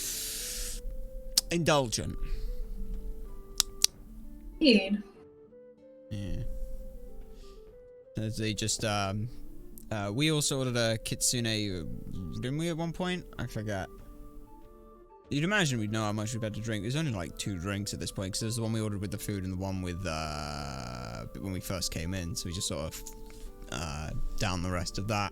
indulgent. Indeed. Yeah. They just, we also ordered a kitsune, didn't we, at one point? I forget. You'd imagine we'd know how much we've had to drink. There's only like 2 drinks at this point, because there's the one we ordered with the food and the one with, when we first came in, so we just sort of, down the rest of that.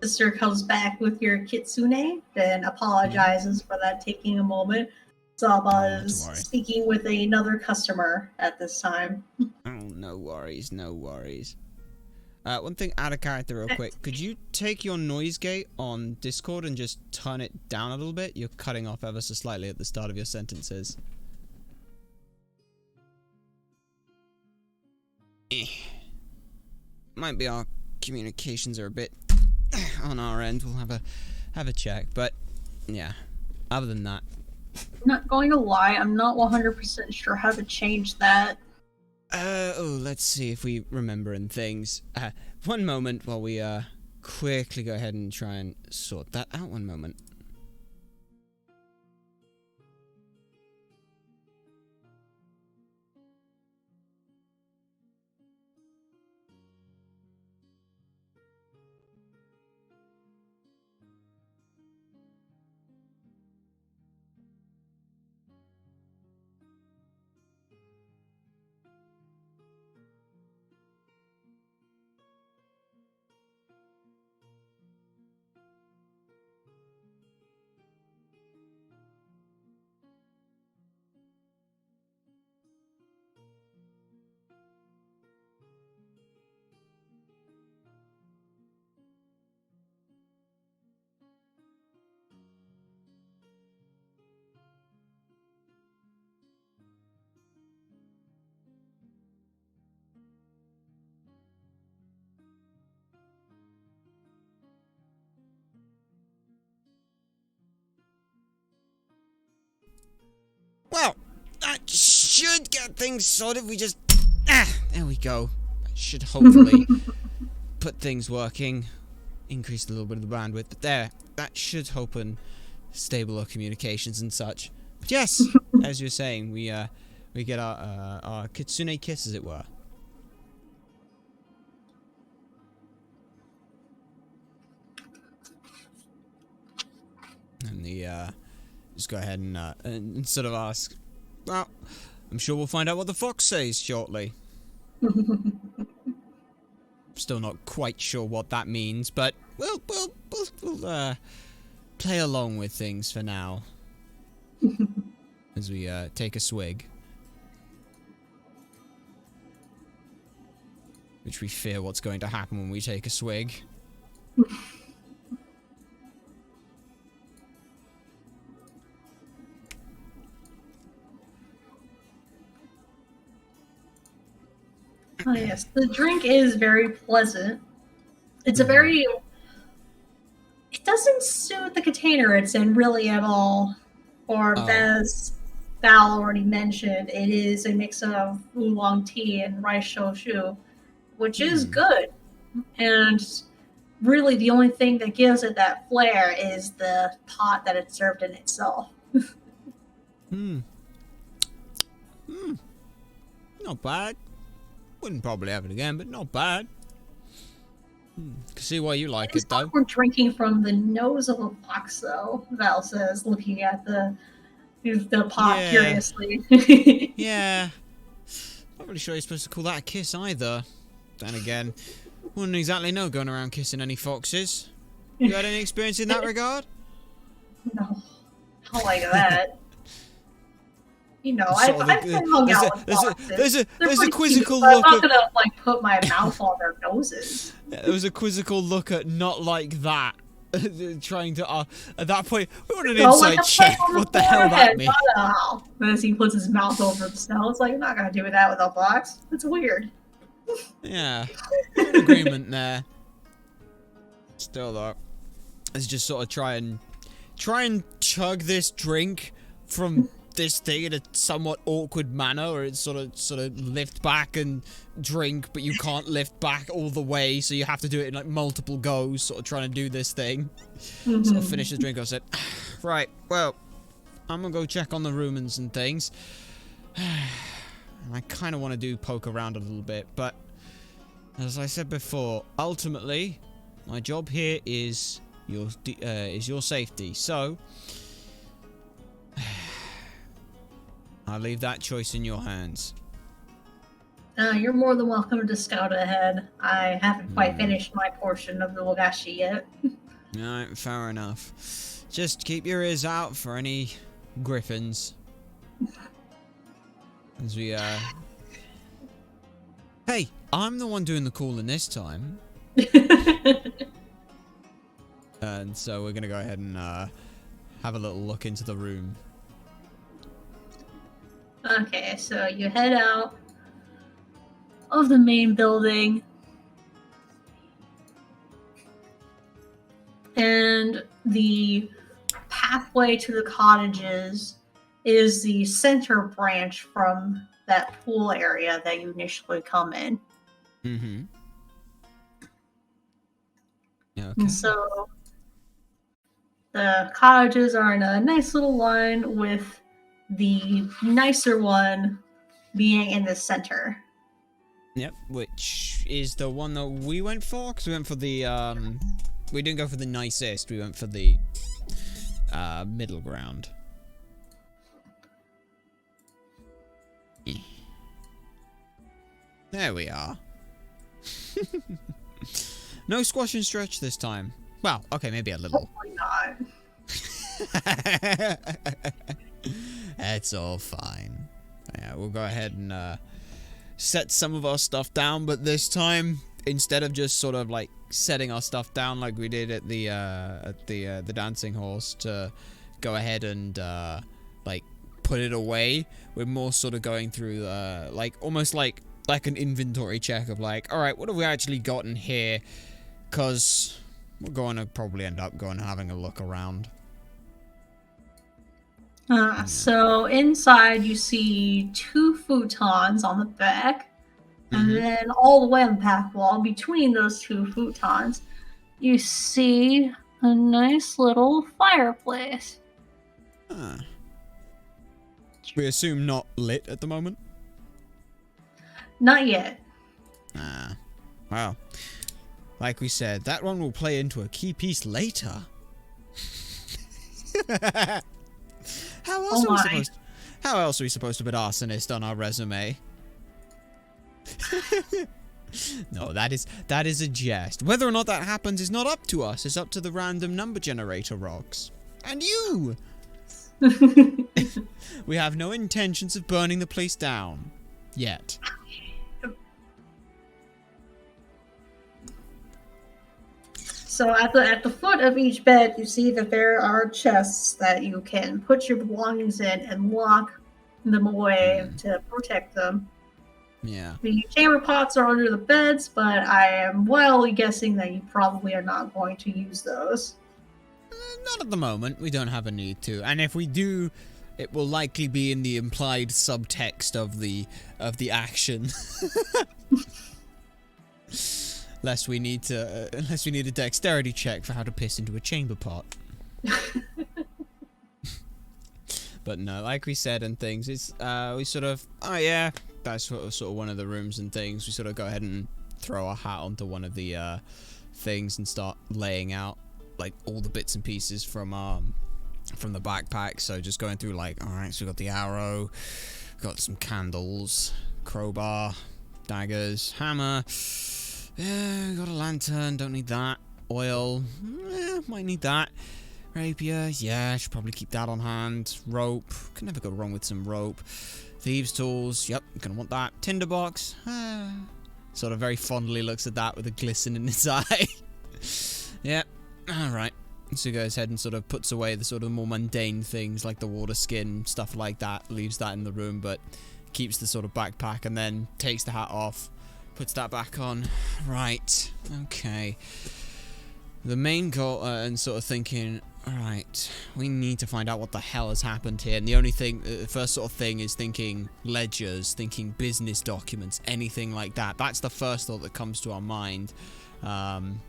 Sister comes back with your kitsune, then apologizes for that taking a moment. Saba is speaking with another customer at this time. Oh, no worries, no worries. One thing out of character real quick. Could you take your noise gate on Discord and just turn it down a little bit? You're cutting off ever so slightly at the start of your sentences. Might be our communications are a bit on our end. We'll have a check, but yeah, other than that, I'm not going to lie, I'm not 100% sure how to change that. let's see if we remembering things. One moment while we, quickly go ahead and try and sort that out. One moment. Well, that should get things sorted. We just... there we go. That should hopefully put things working. Increase a little bit of the bandwidth. But there, that should hope and stable our communications and such. But yes, as you're saying, we get our kitsune kiss, as it were. And just go ahead and sort of ask, well, I'm sure we'll find out what the fox says shortly. Still not quite sure what that means, but we'll play along with things for now. As we take a swig. Which we fear what's going to happen when we take a swig. Oh yes, the drink is very pleasant. It's a very... It doesn't suit the container it's in really at all. Or as Val already mentioned, it is a mix of oolong tea and rice shochu, which is good. And really the only thing that gives it that flair is the pot that it's served in itself. Not bad. Wouldn't probably have it again, but not bad. Can see why you like it, though. We're drinking from the nose of a fox, though, Val says, looking at the pot curiously. Yeah. Not really sure you're supposed to call that a kiss either. Then again, wouldn't exactly know going around kissing any foxes. You had any experience in that regard? No. Not like that. You know, I've been hung out with foxes. There's a quizzical cute, look I'm not gonna, like, put my mouth on their noses. There was a quizzical look at not like that. Trying to, at that point, we want an inside check. What the hell that means? As he puts his mouth over the snow, it's like, I'm not gonna do that with a fox. It's weird. Yeah. Agreement there. Still though, let's just sort of try and chug this drink from this thing in a somewhat awkward manner, or it's sort of lift back and drink, but you can't lift back all the way, so you have to do it in like multiple goes, sort of trying to do this thing. So I finished the drink. I said, right, well, I'm gonna go check on the rumors and things. I kind of want to poke around a little bit, but as I said before, ultimately, my job here is your safety. So I'll leave that choice in your hands. You're more than welcome to scout ahead. I haven't quite finished my portion of the wagashi yet. Alright, fair enough. Just keep your ears out for any griffins. As we, Hey, I'm the one doing the calling this time. And so we're gonna go ahead and, have a little look into the room. Okay, so you head out of the main building, and the pathway to the cottages is the center branch from that pool area that you initially come in. Mm-hmm. Okay. And so the cottages are in a nice little line with the nicer one being in the center. Yep, which is the one that we went for, because we went for the, we didn't go for the nicest, we went for the, middle ground. There we are. No squash and stretch this time. Well, okay, maybe a little. Hopefully not. It's all fine. Yeah, we'll go ahead and, set some of our stuff down, but this time, instead of just sort of like setting our stuff down like we did at the dancing horse to go ahead and like put it away, we're more sort of going through like almost like an inventory check of like, all right, what have we actually gotten here? Because we're going to probably end up going and having a look around. So inside you see 2 futons on the back, and then all the way on the back wall, between those 2 futons, you see a nice little fireplace. We assume not lit at the moment? Not yet. Well, like we said, that one will play into a key piece later. How else are we supposed to put arsonist on our resume? No, that is a jest. Whether or not that happens is not up to us. It's up to the random number generator rocks. And you! We have no intentions of burning the place down. Yet. So at the foot of each bed, you see that there are chests that you can put your belongings in and lock them away to protect them. Yeah. The chamber pots are under the beds, but I am wildly guessing that you probably are not going to use those. Not at the moment. We don't have a need to. And if we do, it will likely be in the implied subtext of the action. Unless we need a dexterity check for how to piss into a chamber pot. But no, like we said and things, it's we sort of, oh yeah, that's sort of one of the rooms and things. We sort of go ahead and throw our hat onto one of the things and start laying out like all the bits and pieces from the backpack. So just going through like, all right, so we got the arrow, got some candles, crowbar, daggers, hammer. Yeah, got a lantern, don't need that. Oil, might need that. Rapier, yeah, should probably keep that on hand. Rope, can never go wrong with some rope. Thieves' tools, yep, gonna want that. Tinderbox, sort of very fondly looks at that with a glisten in his eye. Yep, alright. So he goes ahead and sort of puts away the sort of more mundane things like the water skin, stuff like that, leaves that in the room, but keeps the sort of backpack and then takes the hat off. Puts that back on. Right. Okay. The main goal, and sort of thinking, alright, we need to find out what the hell has happened here. And the only thing, the first sort of thing is thinking ledgers, thinking business documents, anything like that. That's the first thought that comes to our mind. And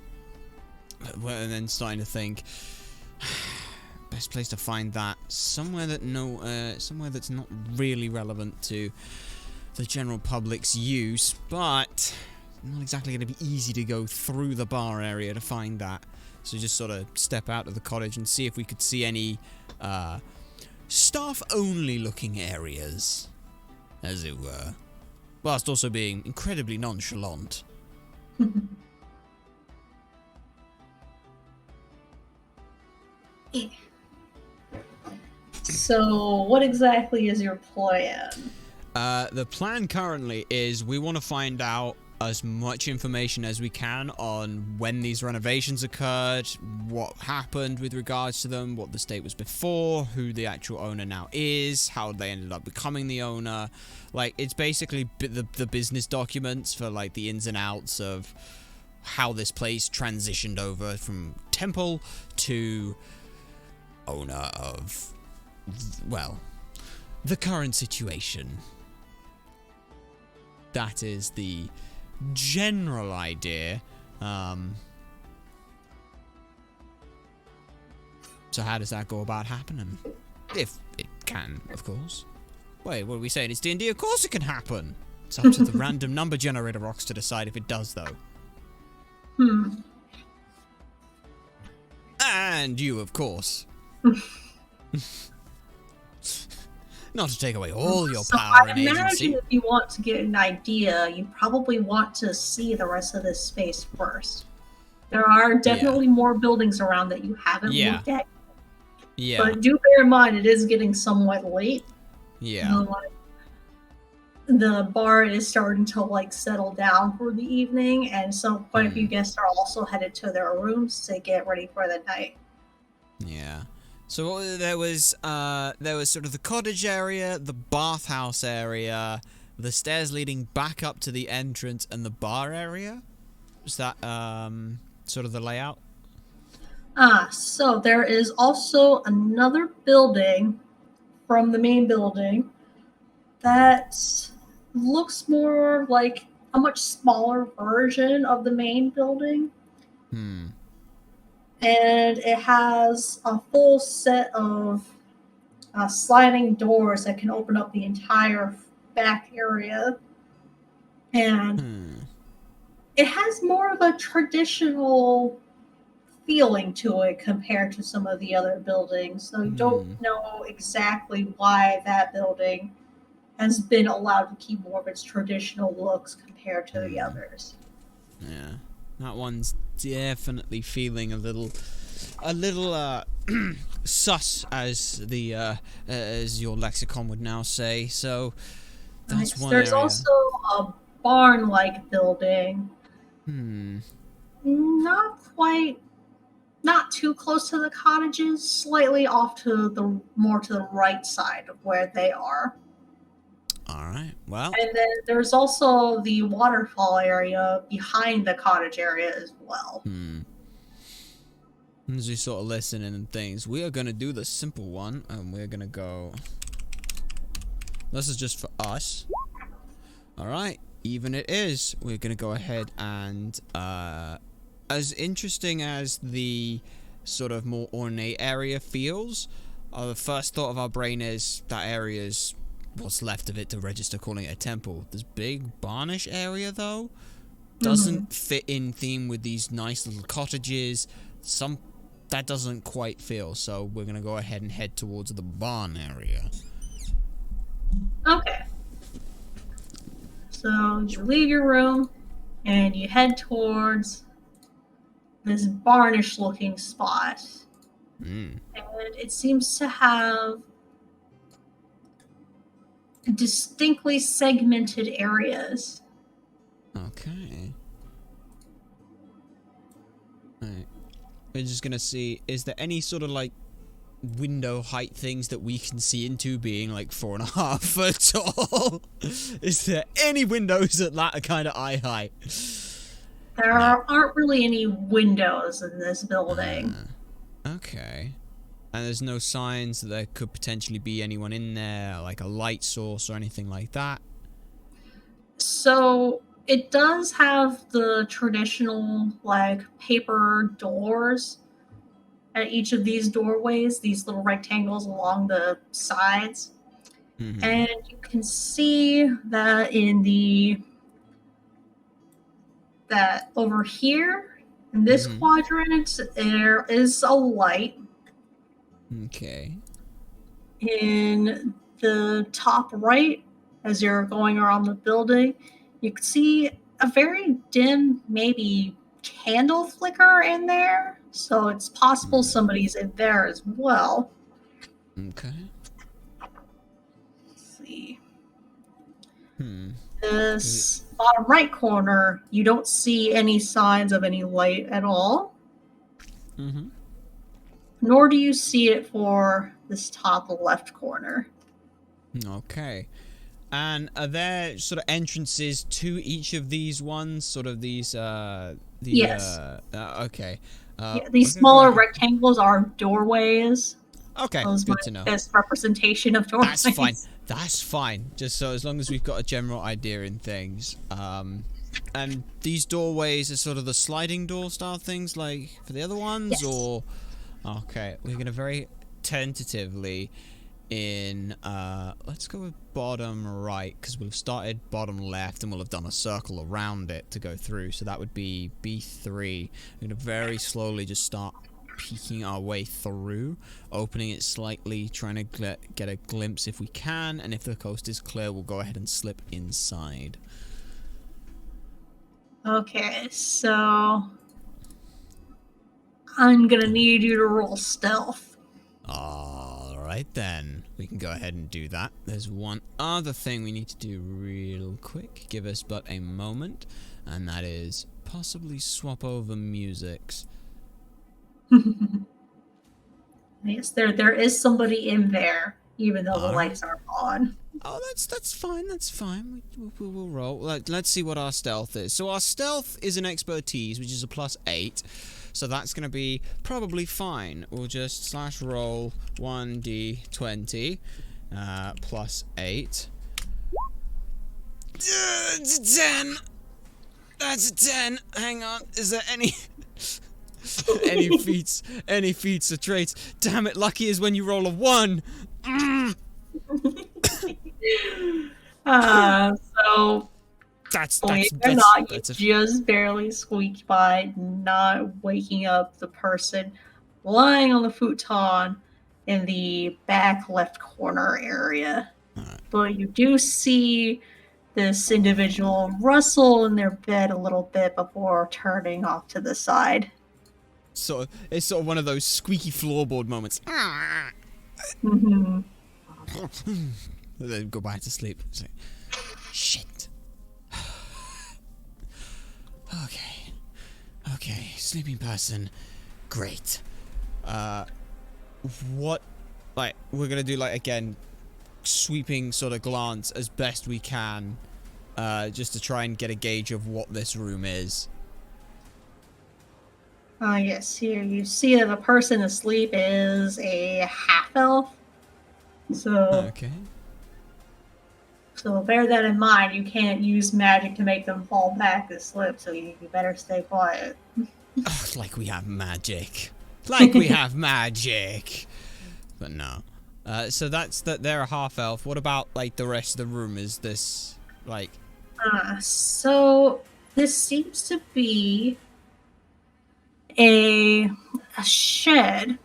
then starting to think, best place to find that. Somewhere that's not really relevant to the general public's use, but not exactly going to be easy to go through the bar area to find that. So just sort of step out of the cottage and see if we could see any staff-only looking areas, as it were, whilst also being incredibly nonchalant. So what exactly is your plan? The plan currently is we want to find out as much information as we can on when these renovations occurred, what happened with regards to them, what the state was before, who the actual owner now is, how they ended up becoming the owner. Like, it's basically the business documents for, like, the ins and outs of how this place transitioned over from temple to owner of, well, the current situation. that is the general idea. So how does that go about happening? If it can, of course. Wait, what are we saying? It's D&D? Of course it can happen. It's up to the random number generator rocks to decide if it does, though. And you, of course. Not to take away all your power and agency. I imagine if you want to get an idea, you probably want to see the rest of this space first. There are definitely more buildings around that you haven't looked at. Yeah. But do bear in mind, it is getting somewhat late. Yeah. The bar is starting to settle down for the evening, and so quite a few guests are also headed to their rooms to get ready for the night. Yeah. So there was sort of the cottage area, the bathhouse area, the stairs leading back up to the entrance, and the bar area. Is that sort of the layout? So there is also another building from the main building that looks more like a much smaller version of the main building. And it has a full set of sliding doors that can open up the entire back area. And it has more of a traditional feeling to it compared to some of the other buildings. So you don't know exactly why that building has been allowed to keep more of its traditional looks compared to the others. Yeah. That one's definitely feeling a little sus, as your lexicon would now say. So that's one There's area. also a barn-like building. Not too close to the cottages, slightly off to the right side of where they are. All right. Well. And then there's also the waterfall area behind the cottage area as well. As we sort of listen and things, we are going to do the simple one, and we're going to go... This is just for us. All right. Even it is. We're going to go ahead and... as interesting as the sort of more ornate area feels, the first thought of our brain is that area is what's left of it to register calling it a temple. This big barnish area, though, doesn't fit in theme with these nice little cottages. That doesn't quite feel, so we're going to go ahead and head towards the barn area. Okay. So you leave your room, and you head towards this barnish looking spot. And it seems to have distinctly segmented areas. Okay. Alright. We're just gonna see, is there any sort of window height things that we can see into being 4.5 foot tall? Is there any windows at that kind of eye height? There aren't really any windows in this building. Okay. And there's no signs that there could potentially be anyone in there, like a light source or anything like that? So it does have the traditional paper doors at each of these doorways, these little rectangles along the sides. And you can see that that over here in this quadrant there is a light. Okay. In the top right, as you're going around the building, you can see a very dim, maybe candle flicker in there. So it's possible somebody's in there as well. Okay. Let's see. This bottom right corner, you don't see any signs of any light at all. Nor do you see it for this top left corner. Okay. And are there sort of entrances to each of these ones? Sort of these, Yes. okay. These smaller rectangles are doorways. Okay, That was good my to know. best representation of doorways. That's fine. That's fine. Just so as long as we've got a general idea in things. And these doorways are sort of the sliding door style things, like for the other ones, Yes. or okay, we're gonna very tentatively in let's go with bottom right, because we'll have started bottom left and we'll have done a circle around it to go through, so that would be B3. We're gonna very slowly just start peeking our way through, opening it slightly, trying to get a glimpse if we can, and if the coast is clear we'll go ahead and slip inside. Okay, so I'm gonna need you to roll stealth. Alright then, we can go ahead and do that. There's one other thing we need to do real quick. Give us but a moment, and that is possibly swap over musics. Yes, there is somebody in there, even though the Alright. lights aren't on. Oh, that's fine. That's fine. We'll roll. Let's see what our stealth is. So our stealth is an expertise, which is a +8. So that's gonna be probably fine. We'll just /roll 1d20 +8. It's a 10. That's a 10. Hang on. Is there any any feats or traits? Damn it! Lucky is when you roll a 1. So believe it or not, you just barely squeaked by, not waking up the person lying on the futon in the back left corner area. Right. But you do see this individual rustle in their bed a little bit before turning off to the side. So it's sort of one of those squeaky floorboard moments. Mm-hmm. Then go back to sleep. It's like, shit. Okay, sleeping person. Great. What? Like, we're gonna do, like, again, sweeping sort of glance as best we can, just to try and get a gauge of what this room is. Yes, here you see that the person asleep is a half-elf. So bear that in mind. You can't use magic to make them fall back to sleep, so you better stay quiet. Oh, like we have magic. Like we have magic. But no. So that's that. They're a half elf. What about like the rest of the room? Is this like? So this seems to be a shed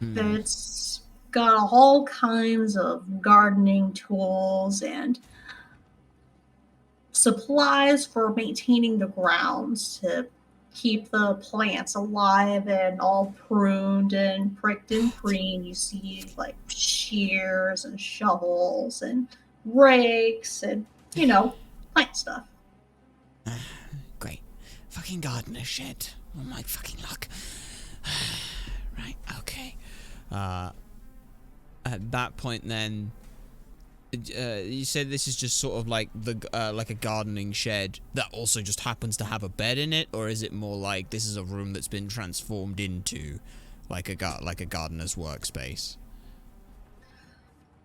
that's got all kinds of gardening tools and supplies for maintaining the grounds to keep the plants alive and all pruned and pricked and preened. You see like shears and shovels and rakes and, plant stuff. Great. Fucking gardener shed. Oh my fucking luck. Right, okay. At that point then, you said this is just sort of like like a gardening shed that also just happens to have a bed in it, or is it more like this is a room that's been transformed into like a gardener's workspace?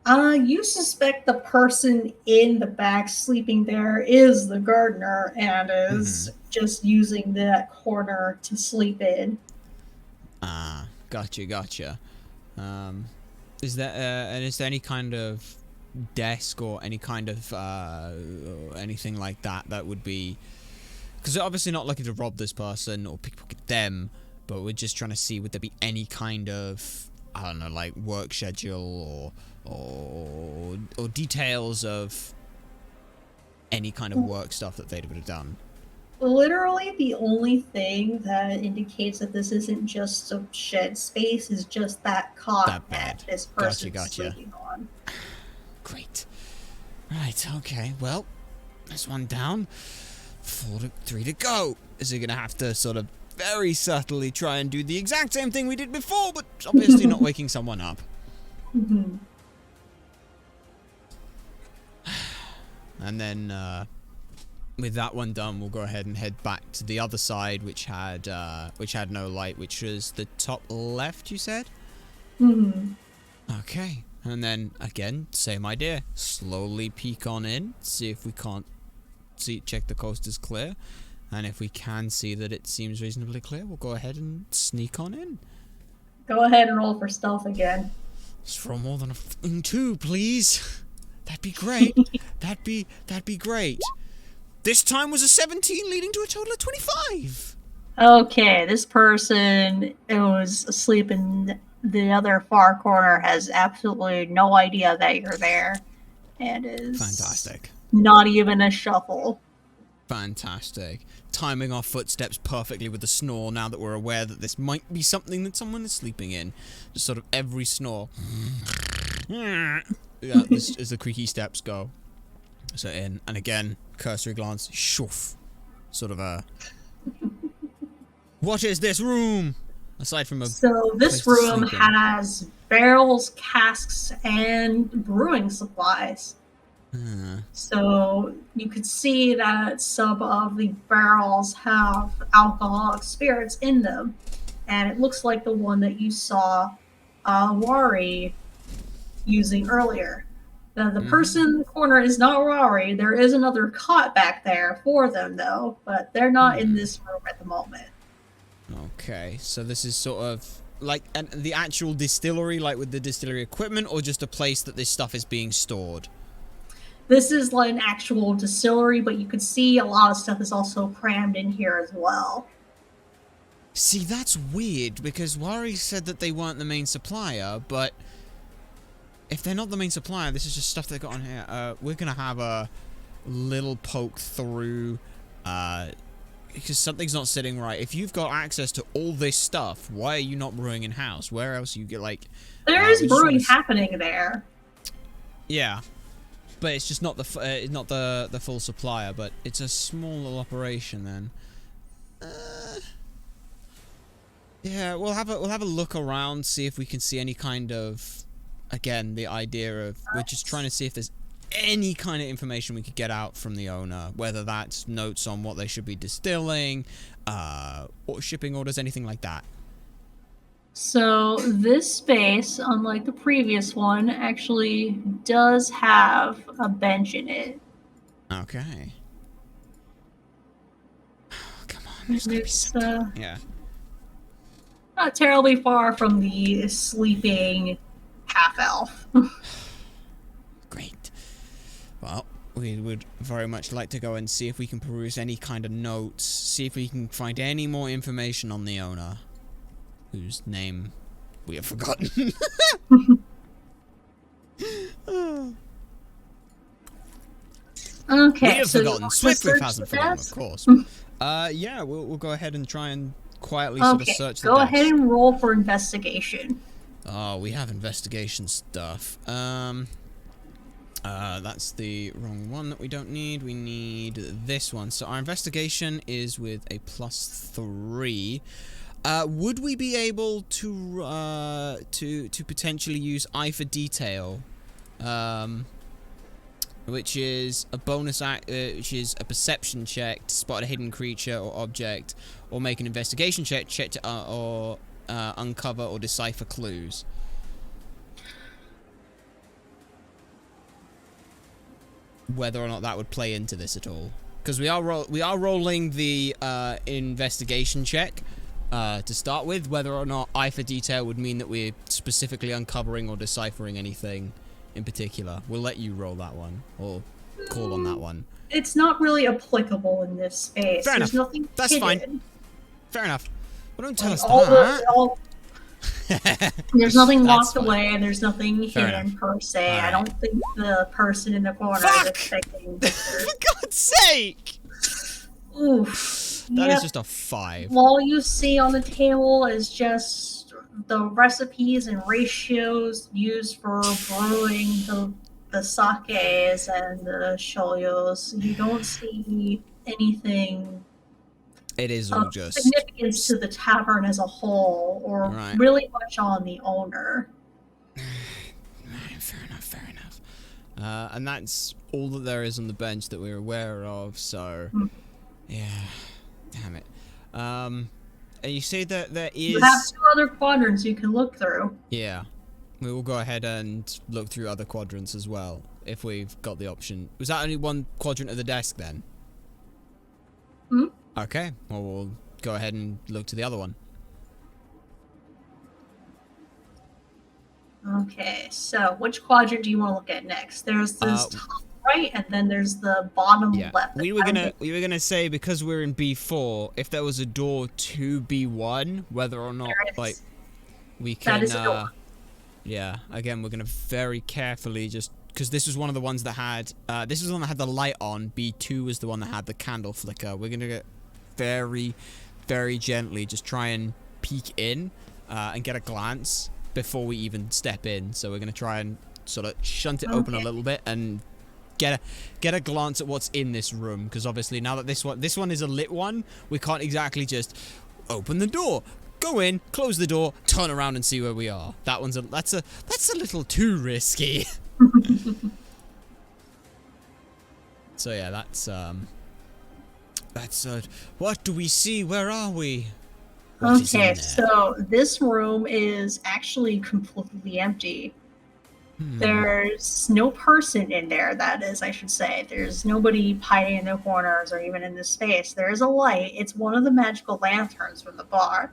You suspect the person in the back sleeping there is the gardener and is just using that corner to sleep in. Ah, gotcha. Is there any kind of desk or any kind of anything like that would be, because we're obviously not looking to rob this person or pickpocket them, but we're just trying to see would there be any kind of, I don't know, like work schedule or details of any kind of work stuff that they would have done. Literally the only thing that indicates that this isn't just a shed space is just that cot that this person is sleeping on. Great. Right, okay, well, there's one down. 3 to go. Is he gonna have to sort of very subtly try and do the exact same thing we did before, but obviously not waking someone up? And then, with that one done, we'll go ahead and head back to the other side, which had no light, which was the top left, you said? Hmm. Okay. And then, again, same idea. Slowly peek on in, see if we can't check the coast is clear. And if we can see that it seems reasonably clear, we'll go ahead and sneak on in. Go ahead and roll for stealth again. Just roll more than a 2, please. That'd be great. that'd be great. This time was a 17, leading to a total of 25. Okay, this person who's asleep in the other far corner has absolutely no idea that you're there, and is Fantastic. Not even a shuffle. Fantastic. Timing our footsteps perfectly with the snore now that we're aware that this might be something that someone is sleeping in. Just sort of every snore. Yeah, as the creaky steps go. So in, and again, cursory glance, shoof. Sort of a... What is this room? Aside from a... So this room has barrels, casks, and brewing supplies. So you could see that some of the barrels have alcoholic spirits in them. And it looks like the one that you saw Wari using earlier. The person in the corner is not Wari. There is another cot back there for them, though. But they're not in this room at the moment. Okay, so this is sort of like the actual distillery, like with the distillery equipment, or just a place that this stuff is being stored? This is like an actual distillery, but you could see a lot of stuff is also crammed in here as well. See, that's weird, because Wari said that they weren't the main supplier, but if they're not the main supplier, this is just stuff they got on here. We're gonna have a little poke through, because something's not sitting right. If you've got access to all this stuff, why are you not brewing in-house? Where else you get, like... There is brewing happening there. Yeah. But it's just not the full supplier, but it's a small little operation then. Yeah, we'll have a look around, see if we can see any kind of, again, the idea of, we're just trying to see if there's any kind of information we could get out from the owner, whether that's notes on what they should be distilling, or shipping orders, anything like that. So this space, unlike the previous one, actually does have a bench in it. Okay. Come on, there's yeah. Not terribly far from the sleeping half-elf. Great. Well, we would very much like to go and see if we can peruse any kind of notes, see if we can find any more information on the owner, whose name we have forgotten. Okay, we have so forgotten. Swiftwith hasn't forgotten, of course. Yeah, we'll go ahead and try and quietly sort of search the go desk. ahead and roll for investigation. Oh, we have investigation stuff. That's the wrong one that we don't need. We need this one. So our investigation is with a +3. Would we be able to potentially use eye for detail, which is a bonus which is a perception check to spot a hidden creature or object, or make an investigation check to uncover or decipher clues? Whether or not that would play into this at all, because we are rolling the investigation check. To start with, whether or not eye for detail would mean that we're specifically uncovering or deciphering anything in particular. We'll let you roll that one, or call on that one. It's not really applicable in this space. Fair enough. There's nothing That's hidden. fine. Fair enough. Well, don't tell us that. There's nothing locked away, and there's nothing Fair hidden enough. per se. Right. I don't think the person in the corner is expecting For God's sake! Oof. That is just a 5. All you see on the table is just the recipes and ratios used for brewing the sakes and the shoyos. You don't see anything It is all of just significance to the tavern as a whole, or really much on the owner. Fair enough. And that's all that there is on the bench that we're aware of, so... Yeah. Damn it. and you say that there You have is... 2 other quadrants you can look through. Yeah. We will go ahead and look through other quadrants as well, if we've got the option. Was that only one quadrant of the desk then? Hmm? Okay, well, we'll go ahead and look to the other one. Okay, so which quadrant do you want to look at next? There's this top right, and then there's the bottom left. We were gonna say, because we're in B4, if there was a door to B1, whether or not like we can. That is a door. Yeah, again, we're gonna very carefully just, because this was one of the ones that had this was the one that had the light on. B2 was the one that had the candle flicker. We're gonna get very, very gently just try and peek in and get a glance before we even step in. So we're gonna try and sort of shunt it open a little bit and get a glance at what's in this room, because obviously now that this one is a lit one, we can't exactly just open the door, go in, close the door, turn around and see where we are. That's a little too risky. So yeah, that's what do we see? Where are we? What is in Okay, there? so this room is actually completely empty. There's no person in there, that is, I should say. There's nobody hiding in the corners or even in this space. There is a light. It's one of the magical lanterns from the bar,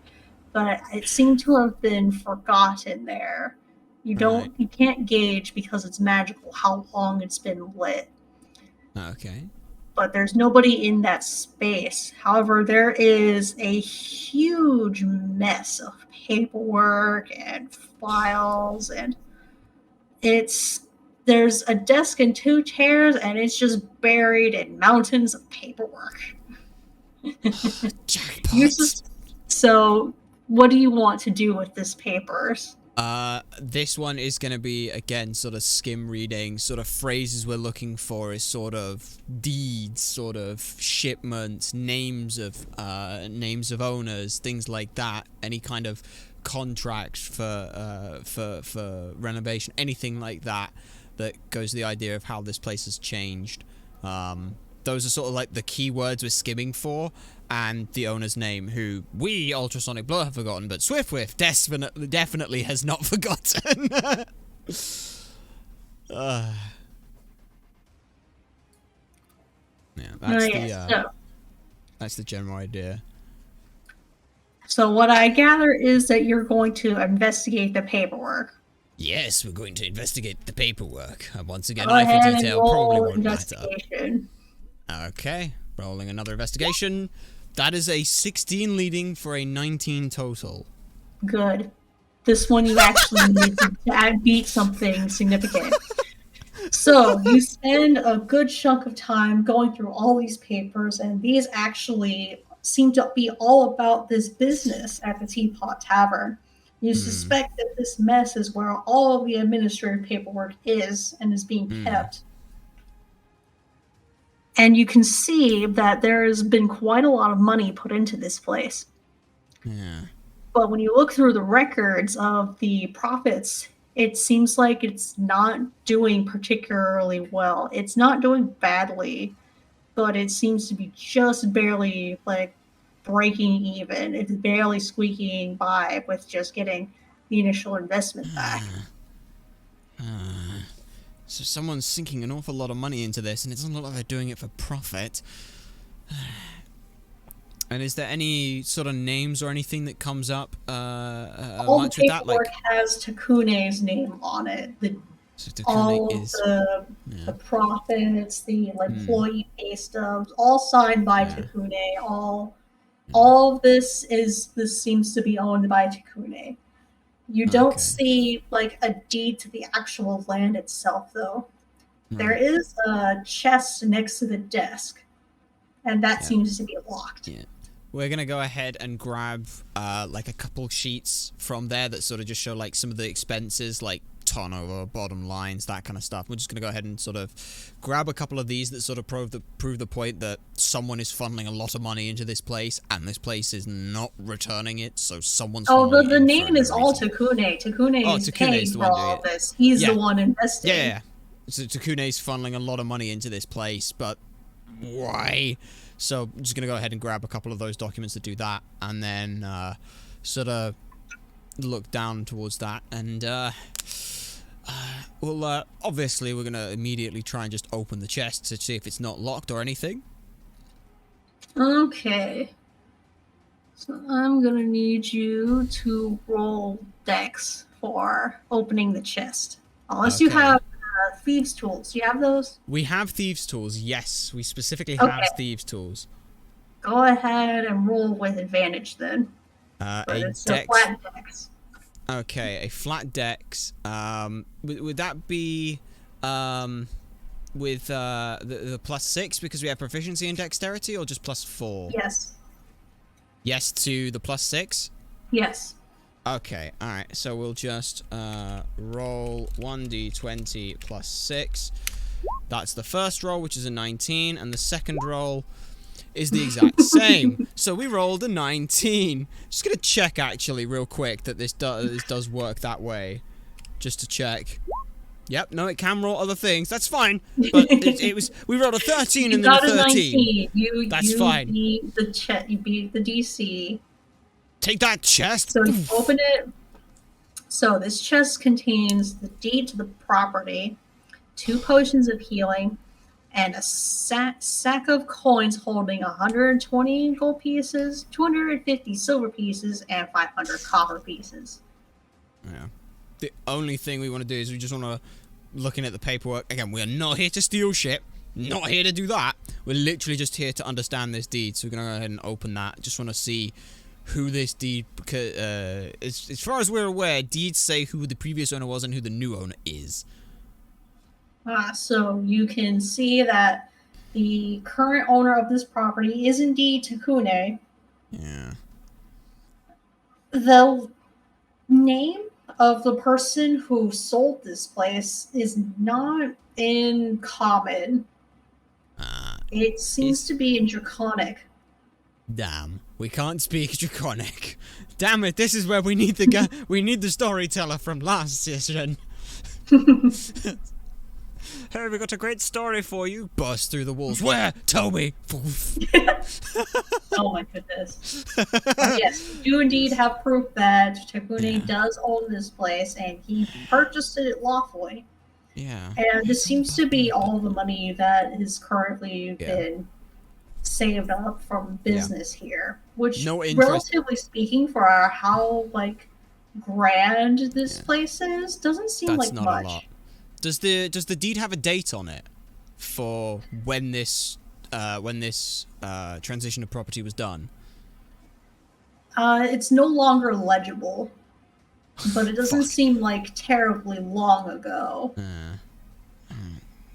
but it seemed to have been forgotten there. You can't gauge, because it's magical, how long it's been lit. Okay. But there's nobody in that space. However, there is a huge mess of paperwork and files, and there's a desk and 2 chairs, and it's just buried in mountains of paperwork. Jackpot. So, what do you want to do with this papers? This one is going to be, again, sort of skim reading. Sort of phrases we're looking for is sort of deeds, sort of shipments, names of owners, things like that. Any kind of contract for renovation, anything like that goes to the idea of how this place has changed. Those are sort of like the keywords we're skimming for, and the owner's name, who we, Ultrasonic Blur, have forgotten, but Swiftwift definitely has not forgotten. Yeah, that's the general idea. So what I gather is that you're going to investigate the paperwork. Yes, we're going to investigate the paperwork. Once again, eye for detail probably won't matter. Okay, rolling another investigation. That is a 16 leading for a 19 total. Good. This one you actually need to beat something significant. So you spend a good chunk of time going through all these papers, and these actually seem to be all about this business at the Teapot Tavern. You suspect that this mess is where all of the administrative paperwork is and is being kept. And you can see that there has been quite a lot of money put into this place. Yeah. But when you look through the records of the profits, it seems like it's not doing particularly well. It's not doing badly, but it seems to be just barely, like, breaking even. It's barely squeaking by with just getting the initial investment back. So someone's sinking an awful lot of money into this, and it doesn't look like they're doing it for profit. And is there any sort of names or anything that comes up All the paperwork has Takune's name on it. All the profits, the employee pay stubs, all signed by Takune. All of this seems to be owned by Takune. You don't see like a deed to the actual land itself, though. There is a chest next to the desk, and that seems to be locked. Yeah. We're gonna go ahead and grab like a couple sheets from there that sort of just show like some of the expenses, like turnover, bottom lines, that kind of stuff. We're just gonna go ahead and sort of grab a couple of these that sort of prove the point that someone is funneling a lot of money into this place, and this place is not returning it. So someone's. The name is all Takune. Takune is paying for all this. He's the one investing. Yeah. So Takune's funneling a lot of money into this place, but why? So I'm just gonna go ahead and grab a couple of those documents to do that, and then sort of look down towards that, and well, obviously we're gonna immediately try and just open the chest to see if it's not locked or anything. Okay. So I'm gonna need you to roll dex for opening the chest. Unless you Okay. have thieves' tools. Do you have those? We have thieves' tools, yes. We specifically Okay. have thieves' tools. Go ahead and roll with advantage then. A It's a dex. flat dex. Okay, a flat dex. Would that be with the +6 because we have proficiency in dexterity, or just +4? Yes. Yes to the +6. Yes. Okay, all right. So we'll just roll 1d20 +6. That's the first roll, which is a 19, and the second roll is the exact same. So we rolled a 19. Just gonna check actually real quick that this does work that way, just to check. Yep, no, it can roll other things. That's fine. But it was, we rolled a 13 You and then a got 13. 19. That's fine. Beat the you beat the DC. Take that chest. So you open it. So this chest contains the deed to the property, 2 potions of healing, and a sack of coins holding 120 gold pieces, 250 silver pieces, and 500 copper pieces. Yeah. The only thing we want to do is we just want to, looking at the paperwork, again, we are not here to steal shit. Not here to do that. We're literally just here to understand this deed. So we're going to go ahead and open that. Just want to see who this deed, because as far as we're aware, deeds say who the previous owner was and who the new owner is. So you can see that the current owner of this property is indeed Takune. Yeah. The name of the person who sold this place is not in common. It seems to be in Draconic. Damn, we can't speak Draconic. Damn it! This is where we need the we need the storyteller from last session. Hey, we got a great story for you. Burst through the walls. Where? Tell me. Oh my goodness. Yes, you do indeed have proof that Takune does own this place and he purchased it lawfully. Yeah. And this seems to be all the money that has currently been saved up from business here. Which, no interest. Relatively speaking, for how grand this place is, doesn't seem like not much. A lot. Does the deed have a date on it for when this transition of property was done? It's no longer legible, but it doesn't seem like terribly long ago.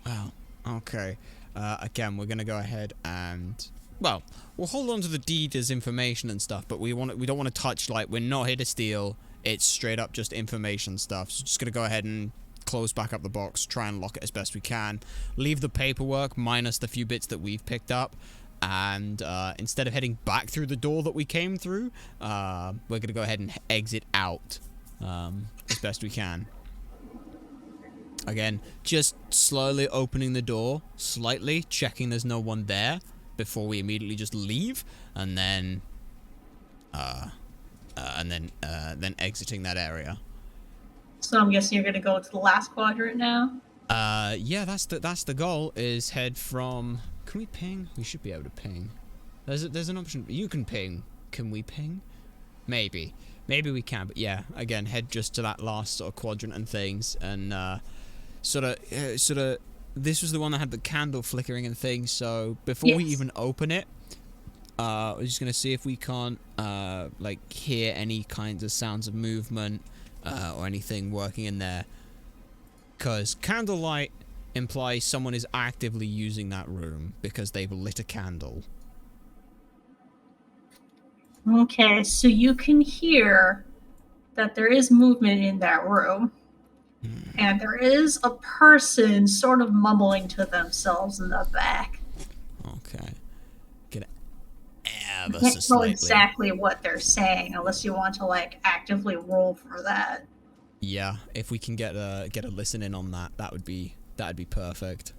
Well, okay. Again, we're gonna go ahead and we'll hold on to the deed as information and stuff, but we don't want to touch, like, we're not here to steal. It's straight up just information stuff. So just gonna go ahead and close back up the box, try and lock it as best we can, leave the paperwork minus the few bits that we've picked up, and instead of heading back through the door that we came through, we're gonna go ahead and exit out as best we can. Again, just slowly opening the door slightly, checking there's no one there before we immediately just leave, and then exiting that area. So I'm guessing you're going to go to the last quadrant now? Yeah, that's the goal, is head from... Can we ping? We should be able to ping. There's an option. You can ping. Can we ping? Maybe. Maybe we can, but yeah, again, head just to that last sort of quadrant and things, and sort of, this was the one that had the candle flickering and things, so before we even open it, we're just going to see if we can't, like, hear any kinds of sounds of movement, or anything working in there, because candlelight implies someone is actively using that room because they've lit a candle. Okay, so you can hear that there is movement in that room, and there is a person sort of mumbling to themselves in the back. Okay. I can't know exactly what they're saying unless you want to, like, actively roll for that. Yeah, if we can get a listen in on that, that'd be perfect.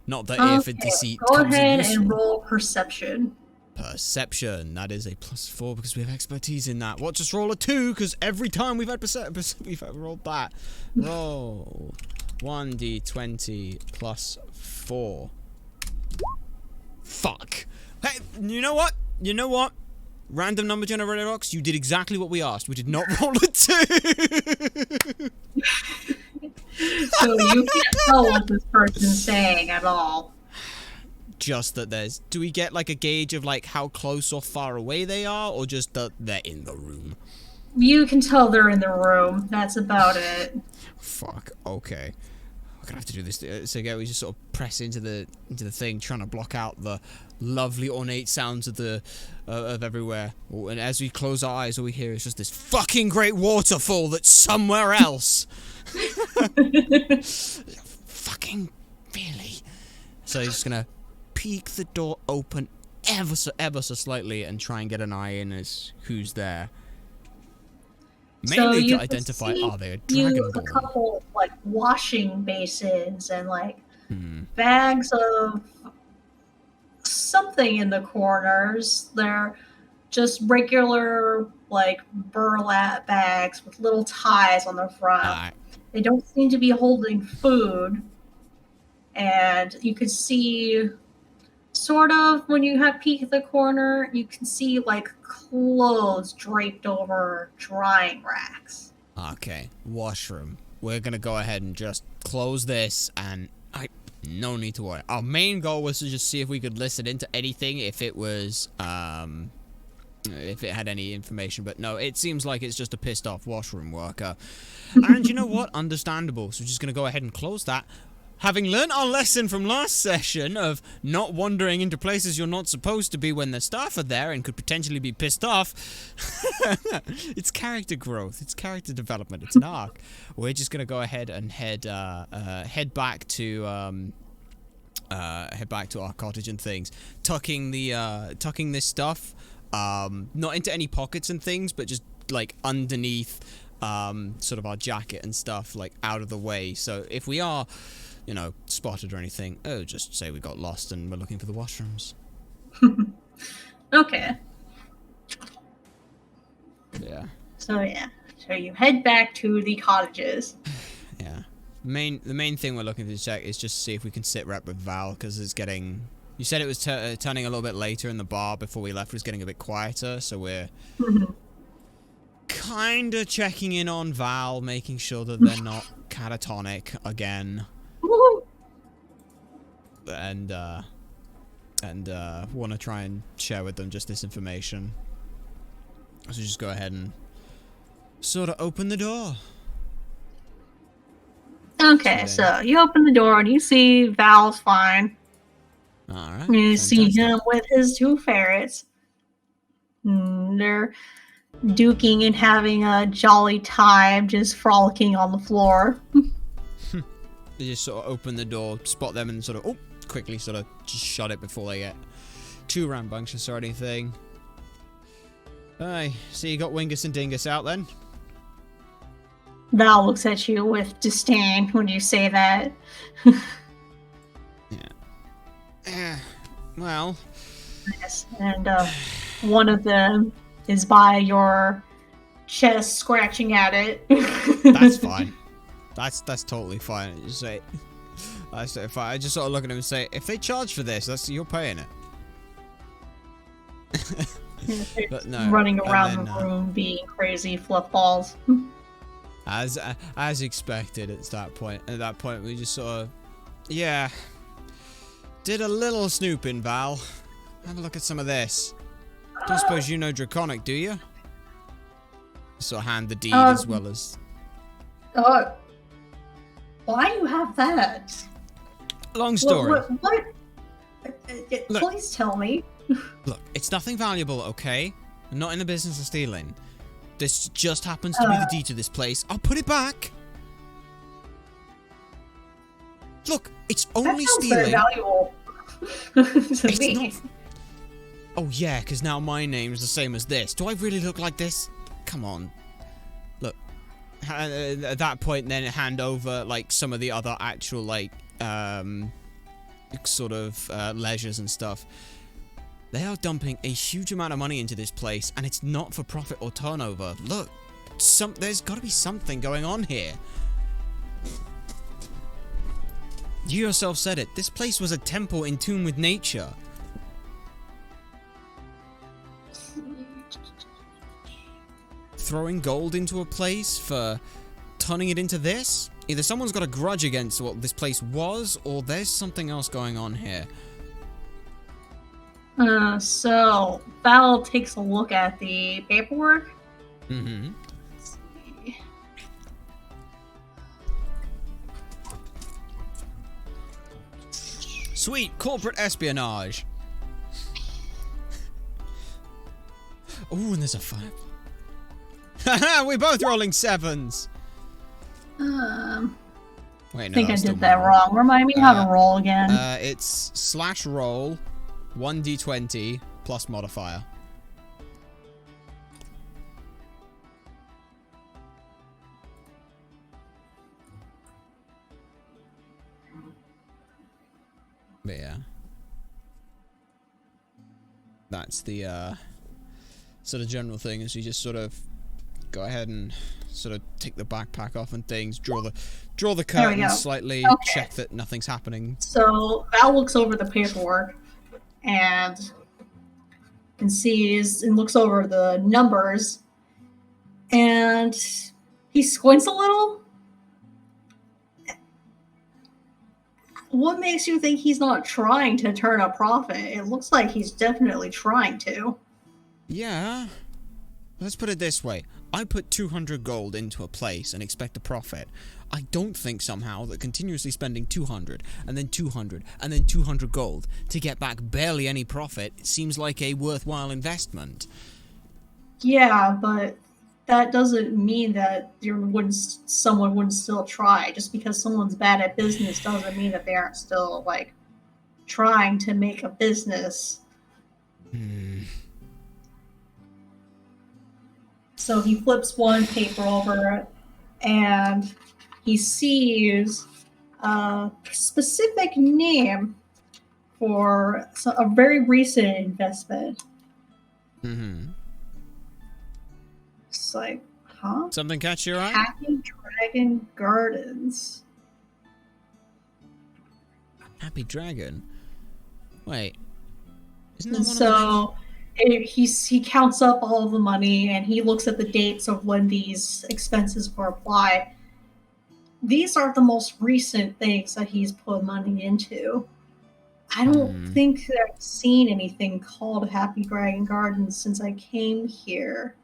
Not the ear for deceit Go comes in ahead useful. and roll perception. Perception. That is a +4 because we have expertise in that. What? Just roll a 2 because every time we've had we've rolled that. Roll 1d20 +4. Fuck. Hey, you know what? You know what? Random number generator box. You did exactly what we asked. We did not roll a 2. So you can't tell what this person's saying at all. Just that there's... Do we get, like, a gauge of, like, how close or far away they are? Or just that they're in the room? You can tell they're in the room. That's about it. Fuck. Okay. We're gonna have to do this. So again, we just sort of press into the thing, trying to block out the lovely ornate sounds of the of everywhere. And as we close our eyes, all we hear is just this fucking great waterfall that's somewhere else. Fucking really. So he's just gonna peek the door open ever so slightly and try and get an eye in as who's there. Mainly to identify, are they a dragonborn? A couple, like, washing basins and, like, bags of something in the corners. They're just regular, like, burlap bags with little ties on the front. They don't seem to be holding food. And you could see, sort of, when you have peek at the corner, you can see, like, clothes draped over drying racks. Okay, washroom. We're gonna go ahead and just close this, and no need to worry. Our main goal was to just see if we could listen into anything, if it was, if it had any information, but no, it seems like it's just a pissed off washroom worker. And you know what? Understandable. So we're just gonna go ahead and close that. Having learned our lesson from last session of not wandering into places you're not supposed to be when the staff are there and could potentially be pissed off, it's character growth, it's character development, it's an arc. We're just gonna go ahead and head back to our cottage and things, tucking this stuff not into any pockets and things, but just like underneath sort of our jacket and stuff, like out of the way. So if we are, you know, spotted or anything, just say we got lost and we're looking for the washrooms. Okay. Yeah. So you head back to the cottages. Yeah. The main thing we're looking to check is just see if we can sit rep with Val, because it's getting... You said it was turning a little bit later in the bar before we left. It was getting a bit quieter, so we're kind of checking in on Val, making sure that they're not catatonic again. And want to try and share with them just this information. So just go ahead and sort of open the door. Okay, so you open the door and you see Val's fine. Alright. You see him with his 2 ferrets. They're duking and having a jolly time, just frolicking on the floor. They just sort of open the door, spot them, and sort of, quickly sort of just shut it before they get too rambunctious or anything. Aye, so you got Wingus and Dingus out then? Val looks at you with disdain when you say that. Yeah. Well. Yes, and one of them is by your chest, scratching at it. That's fine. That's totally fine. Just say, if I just sort of look at him and say, if they charge for this, you're paying it. But no, running around the room being crazy fluff balls. As expected at that point. At that point, we just sort of, did a little snooping, Val. Have a look at some of this. Don't suppose you know Draconic, do you? Sort of hand the deed as well as. Why do you have that? Long story. What? Please tell me. Look, it's nothing valuable, okay? I'm not in the business of stealing. This just happens to be the deed to this place. I'll put it back. Look, it's only stealing. Very valuable to me. Not... Oh yeah, because now my name's the same as this. Do I really look like this? Come on. Look, at that point, then hand over like some of the other actual like sort of leisures and stuff. They are dumping a huge amount of money into this place, and it's not for profit or turnover. Look, there's got to be something going on here. You yourself said it. This place was a temple in tune with nature. Throwing gold into a place for turning it into this? Either someone's got a grudge against what this place was, or there's something else going on here. So Val takes a look at the paperwork. Mm-hmm. Let's see. Sweet corporate espionage. Ooh, and there's a 5. Haha, we're both rolling 7s. Wait, no, I think I did that wrong. Remind me how to roll again. It's /roll 1d20 plus modifier. But yeah. That's the sort of general thing, is you just sort of go ahead and sort of take the backpack off and things, draw the curtain slightly, check that nothing's happening. So Val looks over the paperwork and sees and looks over the numbers, and he squints a little. What makes you think he's not trying to turn a profit? It looks like he's definitely trying to. Yeah. Let's put it this way. I put 200 gold into a place and expect a profit. I don't think somehow that continuously spending 200, and then 200, and then 200 gold to get back barely any profit seems like a worthwhile investment. Yeah, but that doesn't mean that someone wouldn't still try. Just because someone's bad at business doesn't mean that they aren't still, like, trying to make a business. So he flips one paper over, and he sees a specific name for a very recent investment. Mm-hmm. It's like, huh? Something catch your eye? Happy Dragon Gardens. Happy Dragon? Wait. Isn't that one So he counts up all of the money, and he looks at the dates of when these expenses were applied. These are the most recent things that he's put money into. I don't think that I've seen anything called Happy Dragon Gardens since I came here.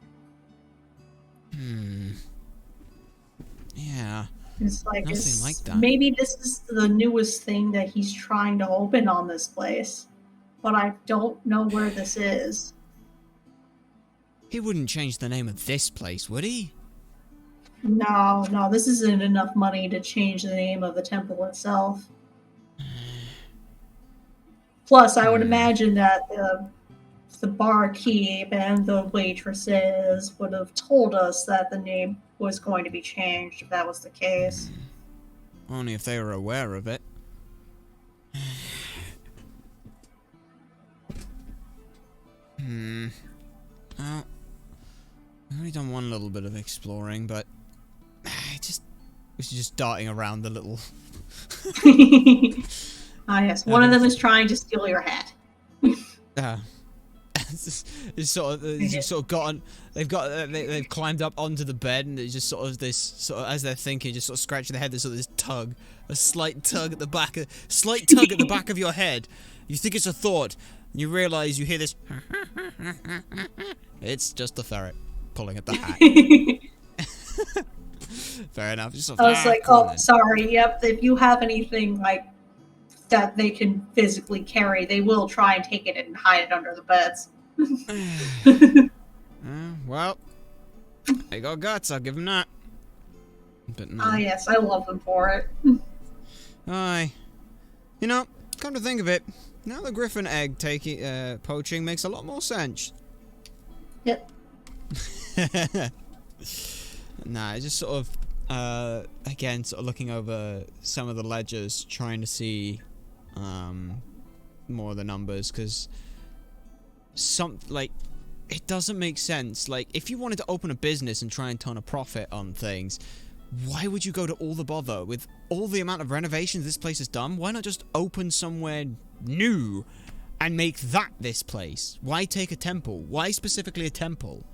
Yeah. It's like, nothing like that. Maybe this is the newest thing that he's trying to open on this place, but I don't know where this is. He wouldn't change the name of this place, would he? No, this isn't enough money to change the name of the temple itself. Plus, I would imagine that the barkeep and the waitresses would have told us that the name was going to be changed if that was the case. Only if they were aware of it. Well, we've only done one little bit of exploring, but we're just darting around the little... Ah, yes. One of them is trying to steal your hat. It's sort of, just sort of got on. They've climbed up onto the bed, and it's just sort of this sort of, as they're thinking, just sort of scratching their head. There's sort of this tug, a slight tug at the back of your head. You think it's a thought, and you realise you hear this. It's just a ferret pulling at the hat. Fair enough. Just sort of, I was like, oh, sorry. Yep. If you have anything like that they can physically carry, they will try and take it and hide it under the beds. Well, they got guts, I'll give them that. But no. Ah, yes, I love them for it. Aye. You know, come to think of it, now the griffin egg poaching makes a lot more sense. Yep. Nah, it's just sort of, again, sort of looking over some of the ledgers, trying to see, more of the numbers, because it doesn't make sense. Like, if you wanted to open a business and try and turn a profit on things, why would you go to all the bother with all the amount of renovations this place has done? Why not just open somewhere new and make that this place? Why take a temple? Why specifically a temple?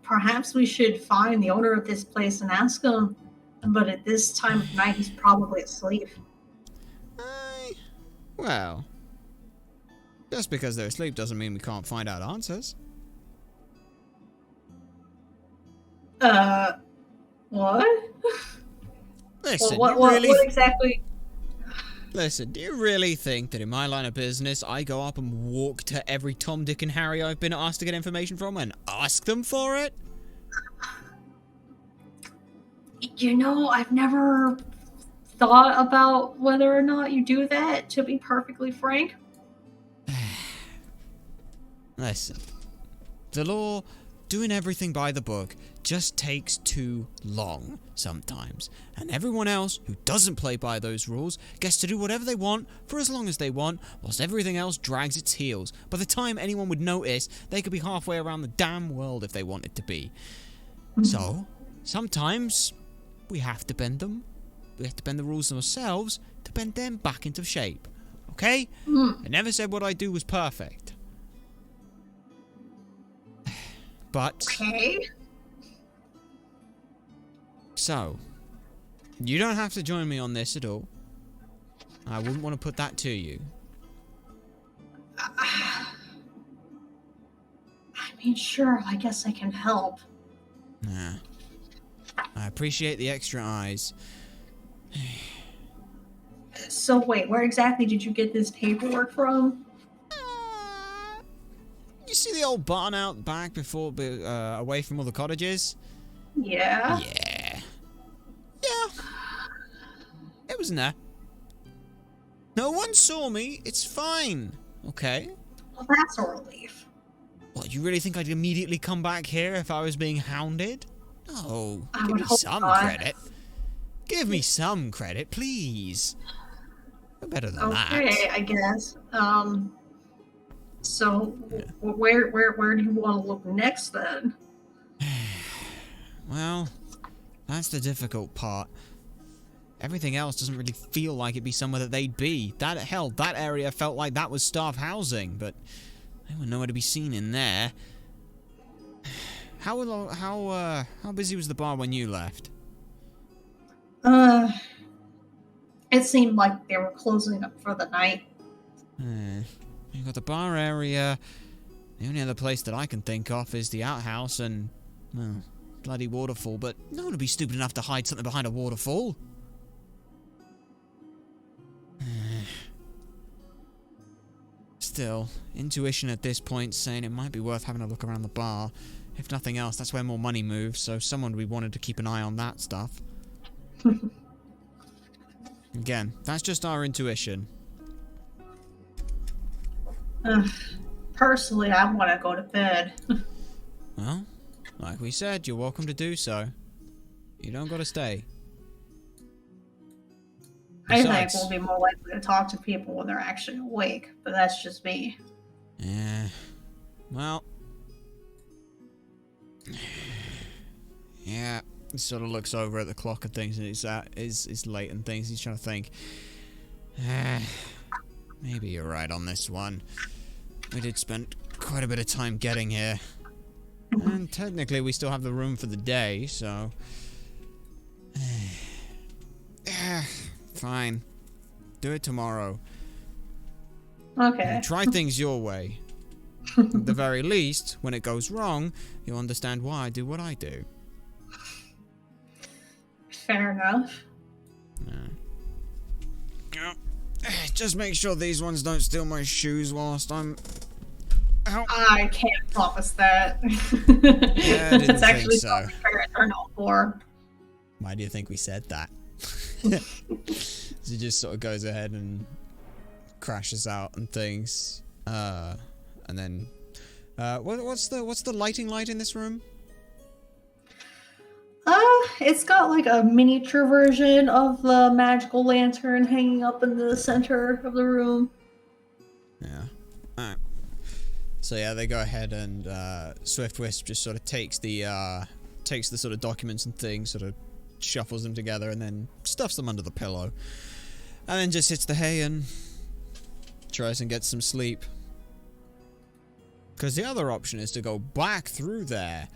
Perhaps we should find the owner of this place and ask him, but at this time of night he's probably asleep. Well, just because they're asleep doesn't mean we can't find out answers. What? Listen, well, what exactly? Listen, do you really think that in my line of business I go up and walk to every Tom, Dick and Harry I've been asked to get information from and ask them for it? You know, I've never thought about whether or not you do that, to be perfectly frank. Listen, the law, doing everything by the book, just takes too long sometimes. And everyone else who doesn't play by those rules gets to do whatever they want for as long as they want, whilst everything else drags its heels. By the time anyone would notice, they could be halfway around the damn world if they wanted to be. So, sometimes we have to bend them. We have to bend the rules ourselves to bend them back into shape. Okay? I never said what I do was perfect. But... Okay. So, you don't have to join me on this at all. I wouldn't want to put that to you. I mean, sure, I guess I can help. Nah. I appreciate the extra eyes. So wait, where exactly did you get this paperwork from? You see the old barn out back before, away from all the cottages? Yeah. Yeah. It was in there. No one saw me. It's fine. Okay? Well, that's a relief. What, you really think I'd immediately come back here if I was being hounded? No. I Give would me hope some not. credit. Give me some credit, please. No better than that. Okay, I guess. So where do you want to look next then? Well, that's the difficult part. Everything else doesn't really feel like it'd be somewhere that they'd be. That area felt like that was staff housing, but they were nowhere to be seen in there. How busy was the bar when you left? It seemed like they were closing up for the night. You got the bar area. The only other place that I can think of is the outhouse and, well, bloody waterfall, but no one would be stupid enough to hide something behind a waterfall. Still, intuition at this point saying it might be worth having a look around the bar. If nothing else, that's where more money moves, so someone would be wanting to keep an eye on that stuff. Again, that's just our intuition. Personally, I want to go to bed. Well, like we said, you're welcome to do so. You don't gotta stay. I think we'll be more likely to talk to people when they're actually awake, but that's just me. Yeah. Well. Yeah. He sort of looks over at the clock and things, and it's late and things. He's trying to think. Maybe you're right on this one. We did spend quite a bit of time getting here. And technically we still have the room for the day, so... Fine. Do it tomorrow. Okay. And try things your way. At the very least, when it goes wrong, you'll understand why I do what I do. Fair enough. Just make sure these ones don't steal my shoes whilst I'm out. I can't promise that. Yeah, I didn't It's actually think so. something parents are known for. Why do you think we said that? He just sort of goes ahead and crashes out and things. And then, what's the lighting light in this room? It's got like a miniature version of the magical lantern hanging up in the center of the room. Yeah. Alright. So yeah, they go ahead and Swift Wisp just sort of takes the sort of documents and things, sort of shuffles them together, and then stuffs them under the pillow, and then just hits the hay and tries and gets some sleep. Because the other option is to go back through there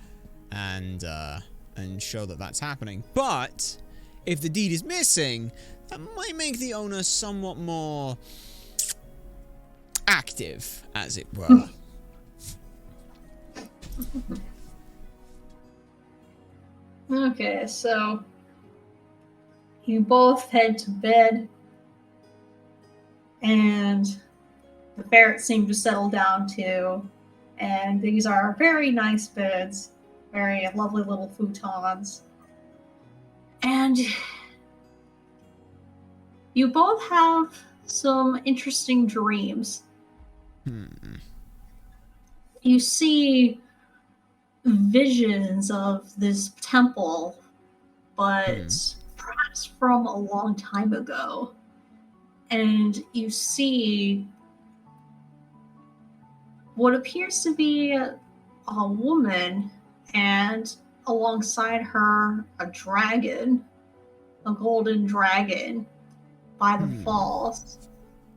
and show that that's happening. But if the deed is missing, that might make the owner somewhat more active, as it were. Okay, so you both head to bed, and the ferrets seem to settle down too. And these are very nice beds, very lovely little futons. And you both have some interesting dreams. You see visions of this temple, but perhaps from a long time ago. And you see what appears to be a woman, and alongside her a dragon, a golden dragon by the falls.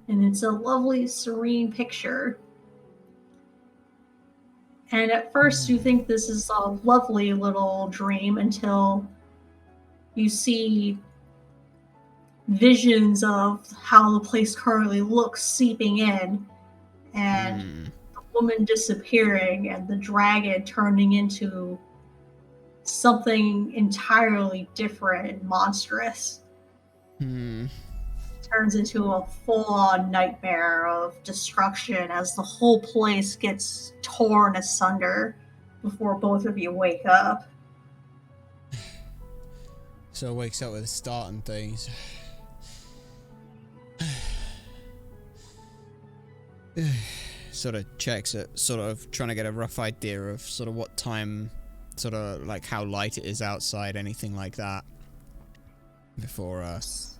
And it's a lovely, serene picture. And at first you think this is a lovely little dream until you see visions of how the place currently looks seeping in, and the woman disappearing and the dragon turning into something entirely different and monstrous. Turns into a full-on nightmare of destruction as the whole place gets torn asunder before both of you wake up. So wakes up with a start and things. Sort of checks it, sort of trying to get a rough idea of sort of what time, sort of like how light it is outside, anything like that. Before us.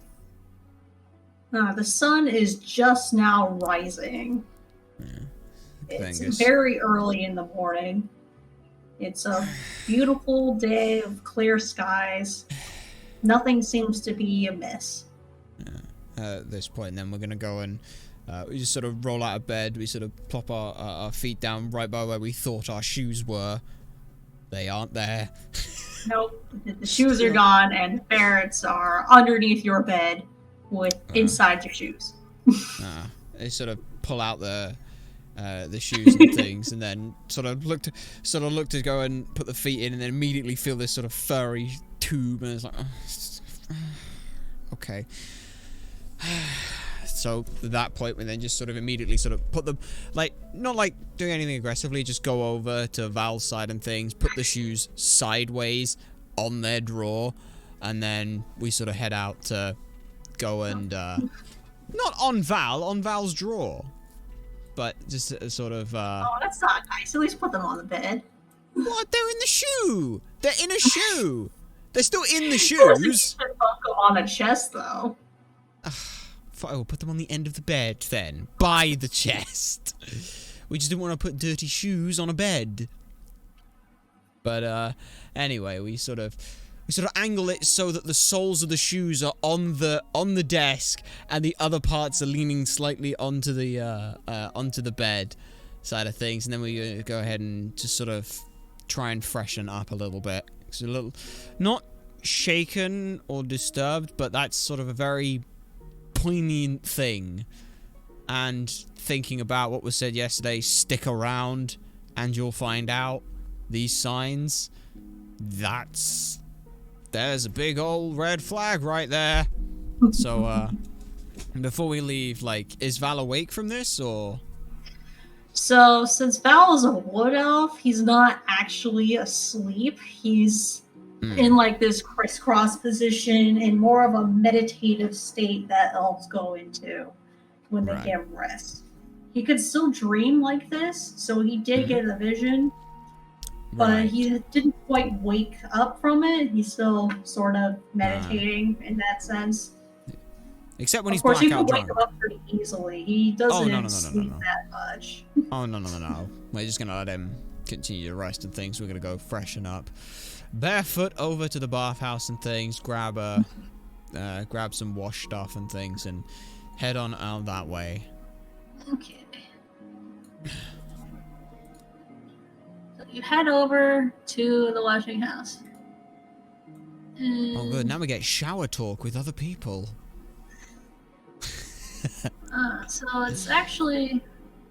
The sun is just now rising. It's very early in the morning. It's a beautiful day of clear skies. Nothing seems to be amiss. At this point, then we're going to go and we just sort of roll out of bed. We sort of plop our feet down right by where we thought our shoes were. They aren't there. Nope. The shoes are gone, and ferrets are underneath your bed with inside your shoes. They sort of pull out the shoes and things, and then sort of look to go and put the feet in, and then immediately feel this sort of furry tube, and it's like, okay. So at that point, we then just sort of immediately sort of put them, like, not like doing anything aggressively, just go over to Val's side and things, put the shoes sideways on their drawer, and then we sort of head out to go and not on Val's drawer, but just sort of oh, that's not nice. At least put them on the bed. What? They're in the shoe. They're in a shoe. They're still in the shoes. Put them on a chest, though. We'll put them on the end of the bed then, by the chest. We just didn't want to put dirty shoes on a bed. But anyway, we sort of angle it so that the soles of the shoes are on the desk, and the other parts are leaning slightly onto the bed side of things, and then we go ahead and just sort of try and freshen up a little bit. It's a little not shaken or disturbed, but that's sort of a very poignant thing. And thinking about what was said yesterday, stick around and you'll find out these signs. There's a big old red flag right there. So, before we leave, like, is Val awake from this, or? So, since Val is a wood elf, he's not actually asleep. He's in, like, this crisscross position in more of a meditative state that elves go into when they get rest. He could still dream like this, so he did get a vision. but he didn't quite wake up from it. He's still sort of meditating in that sense. Except when Of he's course, you can blackout wake drunk. him up pretty easily. He doesn't no. sleep that much. Oh, no. We're just gonna let him continue to rest and things. We're gonna go freshen up. Barefoot over to the bathhouse and things, grab some wash stuff and things, and head on out that way. Okay. So you head over to the washing house. Oh, good. Now we get shower talk with other people. So it's actually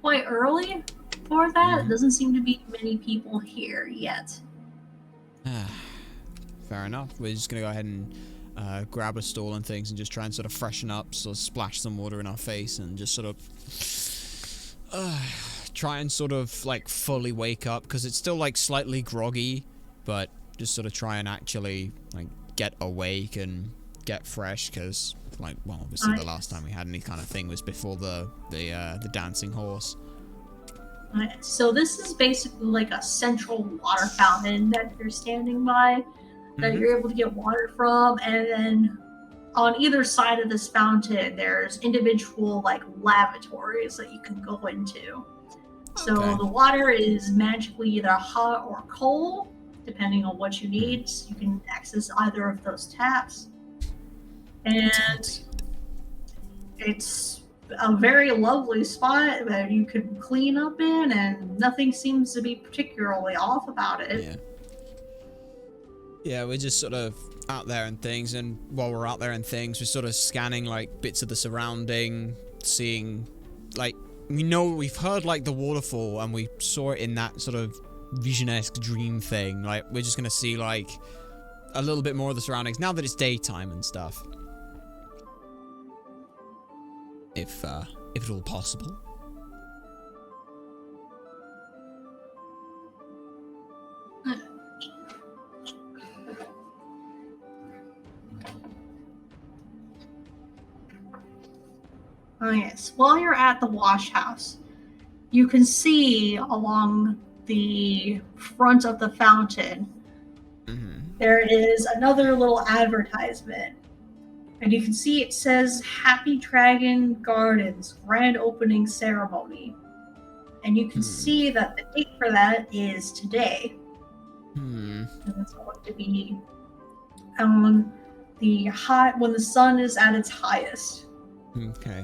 quite early for that. Doesn't seem to be many people here yet. Fair enough. We're just gonna go ahead and grab a stool and things and just try and sort of freshen up, sort of splash some water in our face and just sort of try and sort of like fully wake up, because it's still like slightly groggy, but just sort of try and actually like get awake and get fresh, because like, well, obviously the last time we had any kind of thing was before the dancing horse. So this is basically like a central water fountain that you're standing by, that you're able to get water from, and then on either side of this fountain there's individual like lavatories that you can go into. So the water is magically either hot or cold, depending on what you need. So you can access either of those taps. And it's a very lovely spot that you could clean up in, and nothing seems to be particularly off about it. Yeah, we're just sort of out there and things, and while we're out there and things, we're sort of scanning like bits of the surrounding, seeing like, we know we've heard like the waterfall and we saw it in that sort of vision-esque dream thing. Like, we're just gonna see like a little bit more of the surroundings now that it's daytime and stuff. If at all possible. Oh yes. While you're at the wash house, you can see along the front of the fountain, there is another little advertisement. And you can see it says Happy Dragon Gardens Grand Opening Ceremony. And you can see that the date for that is today. And it's going to be on when the sun is at its highest. Okay.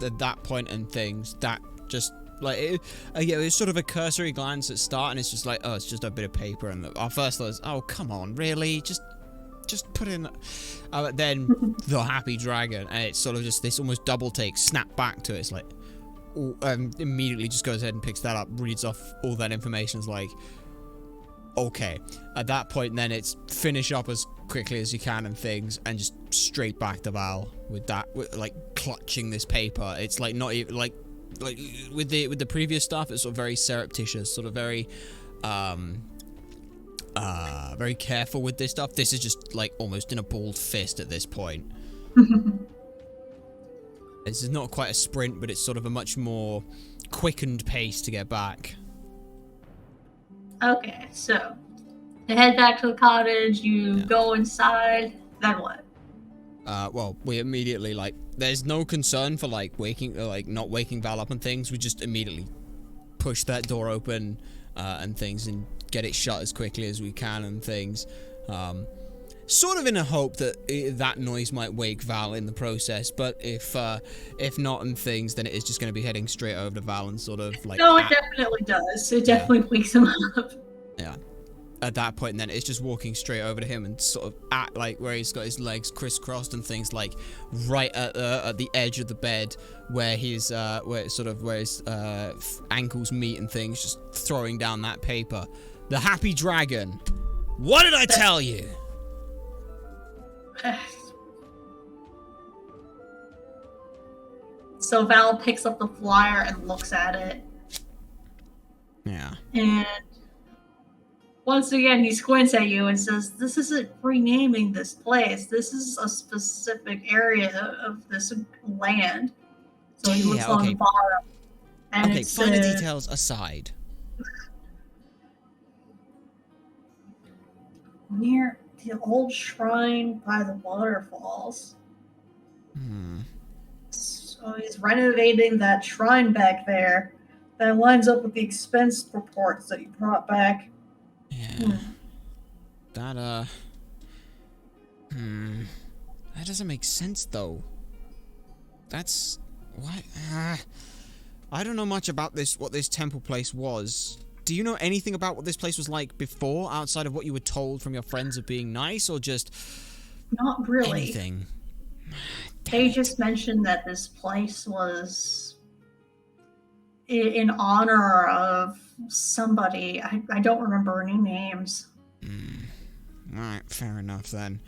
At that point and things, that just like it was sort of a cursory glance at start, and it's just like, oh, it's just a bit of paper, and our first thought is, oh, come on, really, just put in. Then the Happy Dragon, and it's sort of just this almost double take, snap back to it. It's like, immediately just goes ahead and picks that up, reads off all that information. Is like, okay. At that point, then it's finish up as quickly as you can and things, and just straight back to Val with that, like clutching this paper. It's like not even like with the previous stuff. It's sort of very surreptitious, sort of very very careful with this stuff. This is just like almost in a balled fist at this point. This is not quite a sprint, but it's sort of a much more quickened pace to get back. Okay, so you head back to the cottage, you go inside, then what? Well, we immediately, like, there's no concern for, like, not waking Val up and things. We just immediately push that door open, and things, and get it shut as quickly as we can and things. Sort of in a hope that that noise might wake Val in the process, but if not and things, then it is just going to be heading straight over to Val and sort of, like... No, it definitely does. It definitely wakes him up. Yeah. At that point, then it's just walking straight over to him and sort of at like where he's got his legs crisscrossed and things, like right at the edge of the bed where his ankles meet and things, just throwing down that paper. The Happy Dragon. What did I tell you? So Val picks up the flyer and looks at it. Yeah. And once again, he squints at you and says, "This isn't renaming this place. This is a specific area of this land." So he looks on the bottom. And okay, finer details aside. near the old shrine by the waterfalls. Hmm. So he's renovating that shrine back there. That lines up with the expense reports that you brought back. Yeah. That, that doesn't make sense, though. That's... what? I don't know much about what this temple place was. Do you know anything about what this place was like before, outside of what you were told from your friends of being nice, or just... Not really. anything? They just mentioned that this place was in honor of somebody. I don't remember any names. Alright, fair enough then.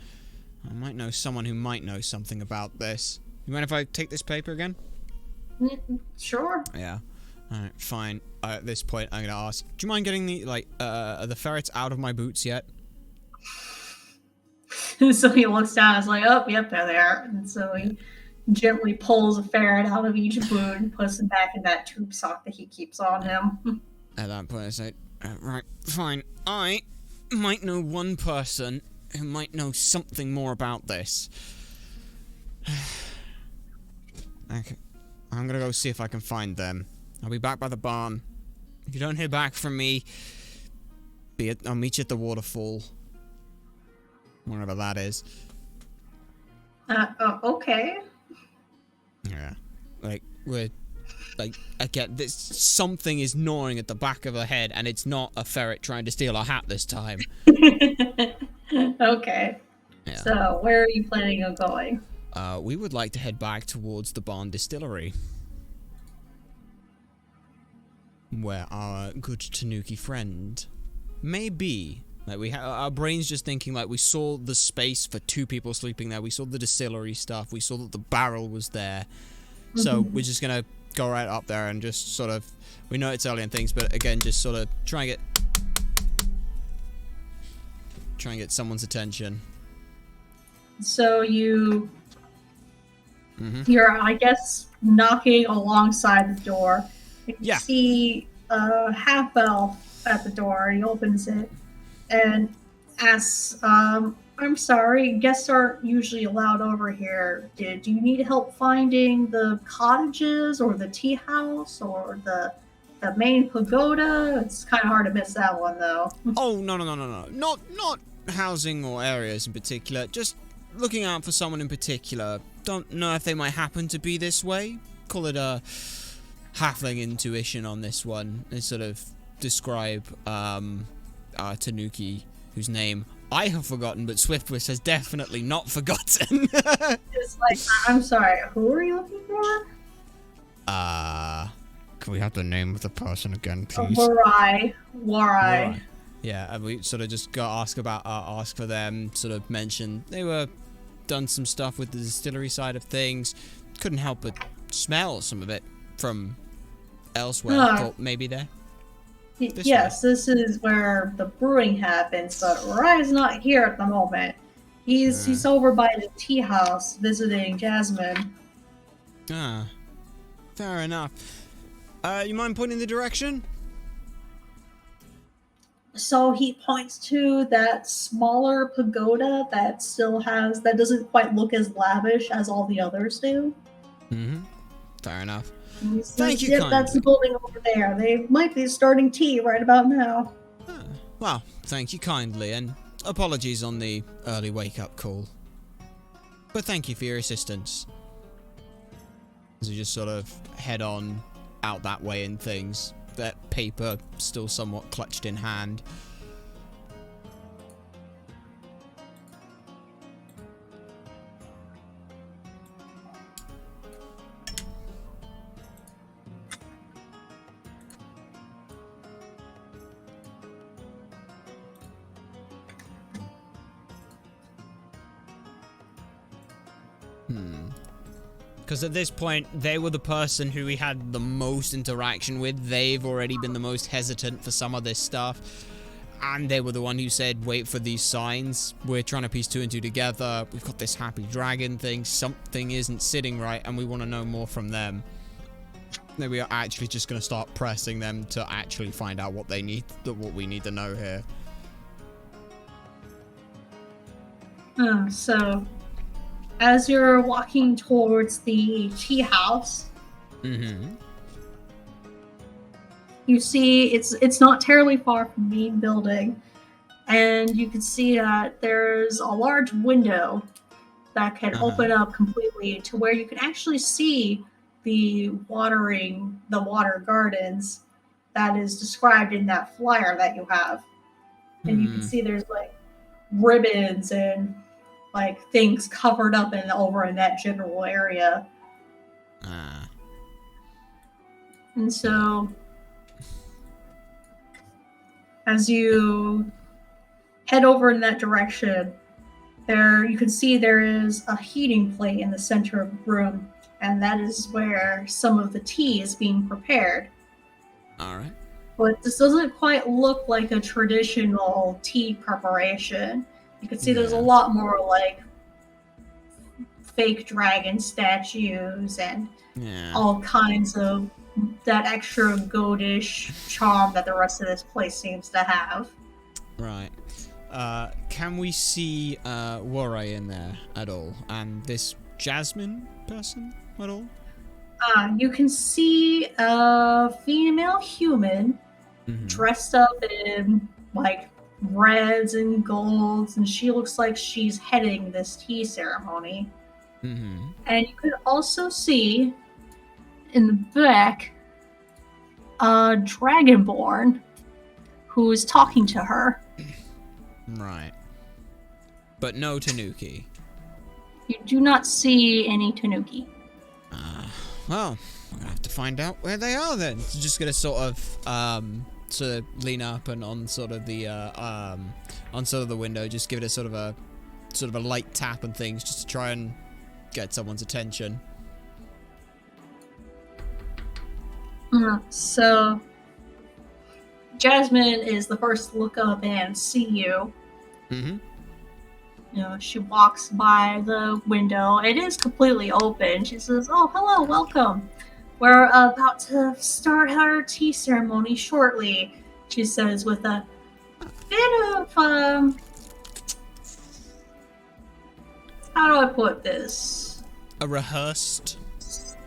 I might know someone who might know something about this. You mind if I take this paper again? Sure. Yeah. Alright, fine. At this point, I'm gonna ask, do you mind getting are the ferrets out of my boots yet? So he looks down and is like, oh, yep, they're there. And so he gently pulls a ferret out of each boot and puts it back in that tube sock that he keeps on him. At that point, I say, right, fine. I might know one person who might know something more about this. Okay. I'm gonna go see if I can find them. I'll be back by the barn. If you don't hear back from me, I'll meet you at the waterfall. Wherever that is. Okay. Yeah. I get this. Something is gnawing at the back of her head, and it's not a ferret trying to steal her hat this time. Okay. Yeah. So, where are you planning on going? We would like to head back towards the barn distillery, where our good Tanuki friend may be. Like our brains just thinking like we saw the space for 2 people sleeping there. We saw the distillery stuff. We saw that the barrel was there. So we're just gonna go right up there and just sort of. We know it's early and things, but again, just sort of try and get someone's attention. So you're, I guess, knocking alongside the door. You see a half elf at the door. He opens it and asks, I'm sorry, guests aren't usually allowed over here. Do you need help finding the cottages or the tea house or the main pagoda? It's kind of hard to miss that one, though. Oh, no. Not housing or areas in particular. Just looking out for someone in particular. Don't know if they might happen to be this way. Call it a halfling intuition on this one. They sort of describe Tanuki, whose name I have forgotten, but Swiftwish has definitely not forgotten. It's like, I'm sorry, who are you looking for? Can we have the name of the person again, please? Warai. Yeah, and we sort of just ask for them, sort of mention they were done some stuff with the distillery side of things. Couldn't help but smell some of it from elsewhere. Thought maybe there. Yes, this is where the brewing happens, but Rai's not here at the moment. He's over by the tea house visiting Jasmine. Ah, fair enough. You mind pointing the direction? So he points to that smaller pagoda that doesn't quite look as lavish as all the others do. Fair enough. Thank you, kindly. That's the building over there. They might be starting tea right about now. Well, thank you kindly, and apologies on the early wake-up call. But thank you for your assistance. As we just sort of head on out that way and things. That paper still somewhat clutched in hand. Because at this point, they were the person who we had the most interaction with. They've already been the most hesitant for some of this stuff. And they were the one who said, wait for these signs. We're trying to piece 2 and 2 together. We've got this happy dragon thing. Something isn't sitting right, and we want to know more from them. Then we are actually just going to start pressing them to actually find out what they need, what we need to know here. So, as you're walking towards the tea house, Mm-hmm. you see it's not terribly far from the main building, and you can see that there's a large window that can Uh-huh. open up completely to where you can actually see the water gardens that is described in that flyer that you have. And you can Hmm. see there's like ribbons and like things covered up and over in that general area. Ah. And Yeah. so as you head over in that direction, there you can see there is a heating plate in the center of the room, and that is where some of the tea is being prepared. All right. But this doesn't quite look like a traditional tea preparation. You can see there's a Yeah. lot more like fake dragon statues and Yeah. all kinds of that extra goatish charm that the rest of this place seems to have. Right. Can we see Waray in there at all? And this Jasmine person at all? You can see a female human Mm-hmm. dressed up in like reds and golds, and she looks like she's heading this tea ceremony. Mm-hmm. And you can also see in the back a dragonborn who is talking to her. Right. But no Tanuki. You do not see any Tanuki. Well, I'm gonna have to find out where they are then. So just gonna sort of lean up and on sort of the window, just give it a sort of a light tap and things, just to try and get someone's attention. So Jasmine is the first to look up and see you. Mm-hmm. You know, she walks by the window. It is completely open. She says, "Oh, hello, welcome. We're about to start our tea ceremony shortly," she says with a bit of, how do I put this? A rehearsed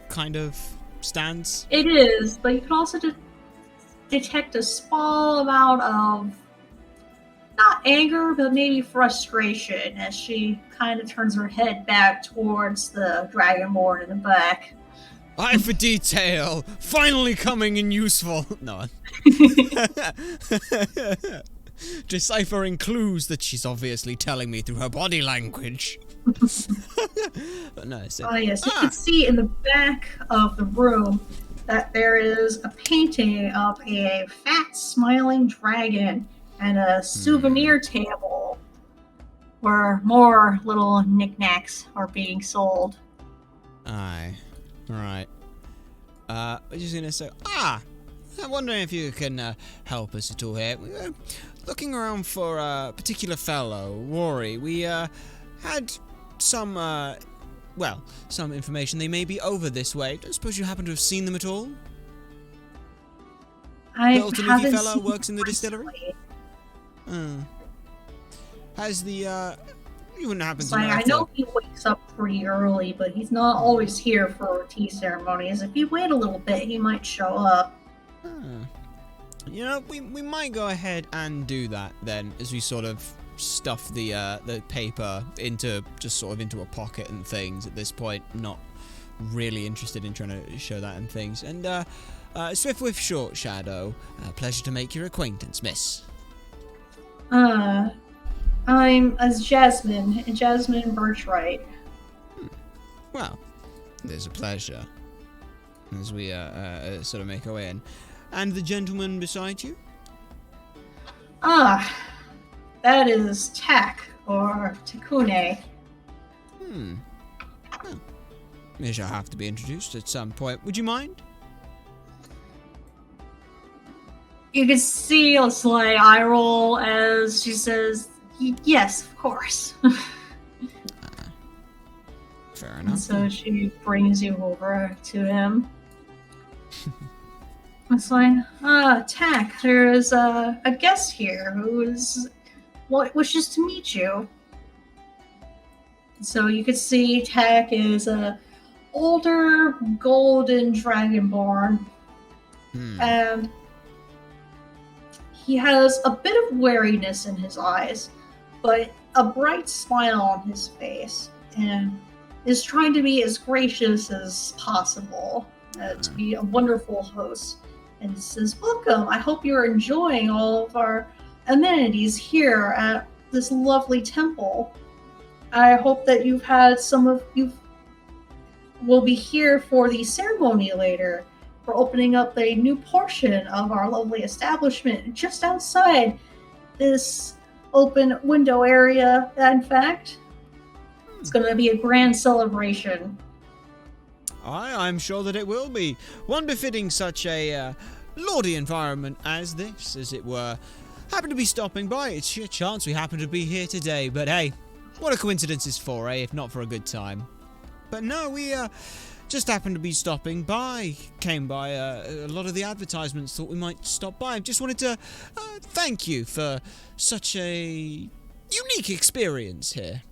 kind of stance. It is, but you can also detect a small amount of, not anger, but maybe frustration as she kind of turns her head back towards the dragonborn in the back. Eye for detail, finally coming in useful. No. Deciphering clues that she's obviously telling me through her body language. But no, so, Yes, you can see in the back of the room that there is a painting of a fat, smiling dragon and a souvenir table where more little knickknacks are being sold. Aye. Right. I'm just gonna say, I'm wondering if you can help us at all here. We were looking around for a particular fellow, Rory. We had some, some information. They may be over this way. Don't suppose you happen to have seen them at all? I Little Tanuki haven't fella seen works in the recently. distillery? Has the, you wouldn't happen It's to know like, I if know he wakes up pretty early, but he's not always here for tea ceremonies. If you wait a little bit, he might show up. You know, we might go ahead and do that then, as we sort of stuff the paper into a pocket and things at this point. Not really interested in trying to show that and things. And Swift with Short Shadow, pleasure to make your acquaintance, miss. I'm as Jasmine Birchright. Well, there's a pleasure. As we sort of make our way in. And the gentleman beside you? That is Tak, or Takune. Well, we shall have to be introduced at some point. Would you mind? You can see a slight eye roll as she says, "Yes, of course." Fair And enough. so she brings you over to him. It's like, Tak, there's a guest here who wishes to meet you. So you could see Tech is a older golden dragonborn, Hmm. and he has a bit of wariness in his eyes, but a bright smile on his face, and is trying to be as gracious as possible, to be a wonderful host. And he says, "Welcome. I hope you're enjoying all of our amenities here at this lovely temple. I hope that you will be here for the ceremony later. We're opening up a new portion of our lovely establishment just outside this open window area. In fact, it's going to be a grand celebration." I'm sure that it will be. One befitting such a lordy environment as this, as it were. Happen to be stopping by. It's sheer chance we happen to be here today. But hey, what a coincidence is for, eh? If not for a good time. But no, we just happened to be stopping by. Came by a lot of the advertisements. Thought we might stop by. Just wanted to thank you for such a unique experience here.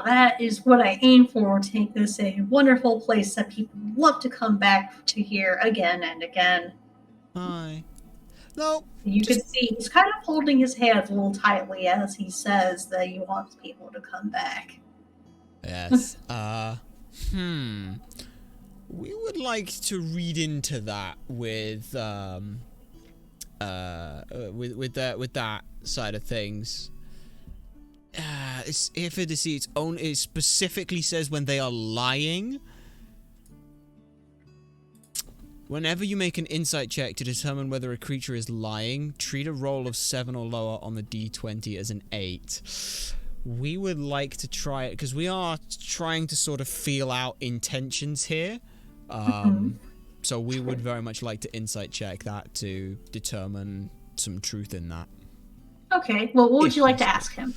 That is what I aim for, to make this a wonderful place that people love to come back to here again and again. Aye. No. You can see he's kind of holding his hands a little tightly as he says that he wants people to come back. Yes. We would like to read into that with that side of things. If a deceit's own, it specifically says when they are lying. Whenever you make an insight check to determine whether a creature is lying, treat a roll of 7 or lower on the d20 as an 8. We would like to try it, because we are trying to sort of feel out intentions here. So we would very much like to insight check that to determine some truth in that. Okay, well, what would you like to ask him?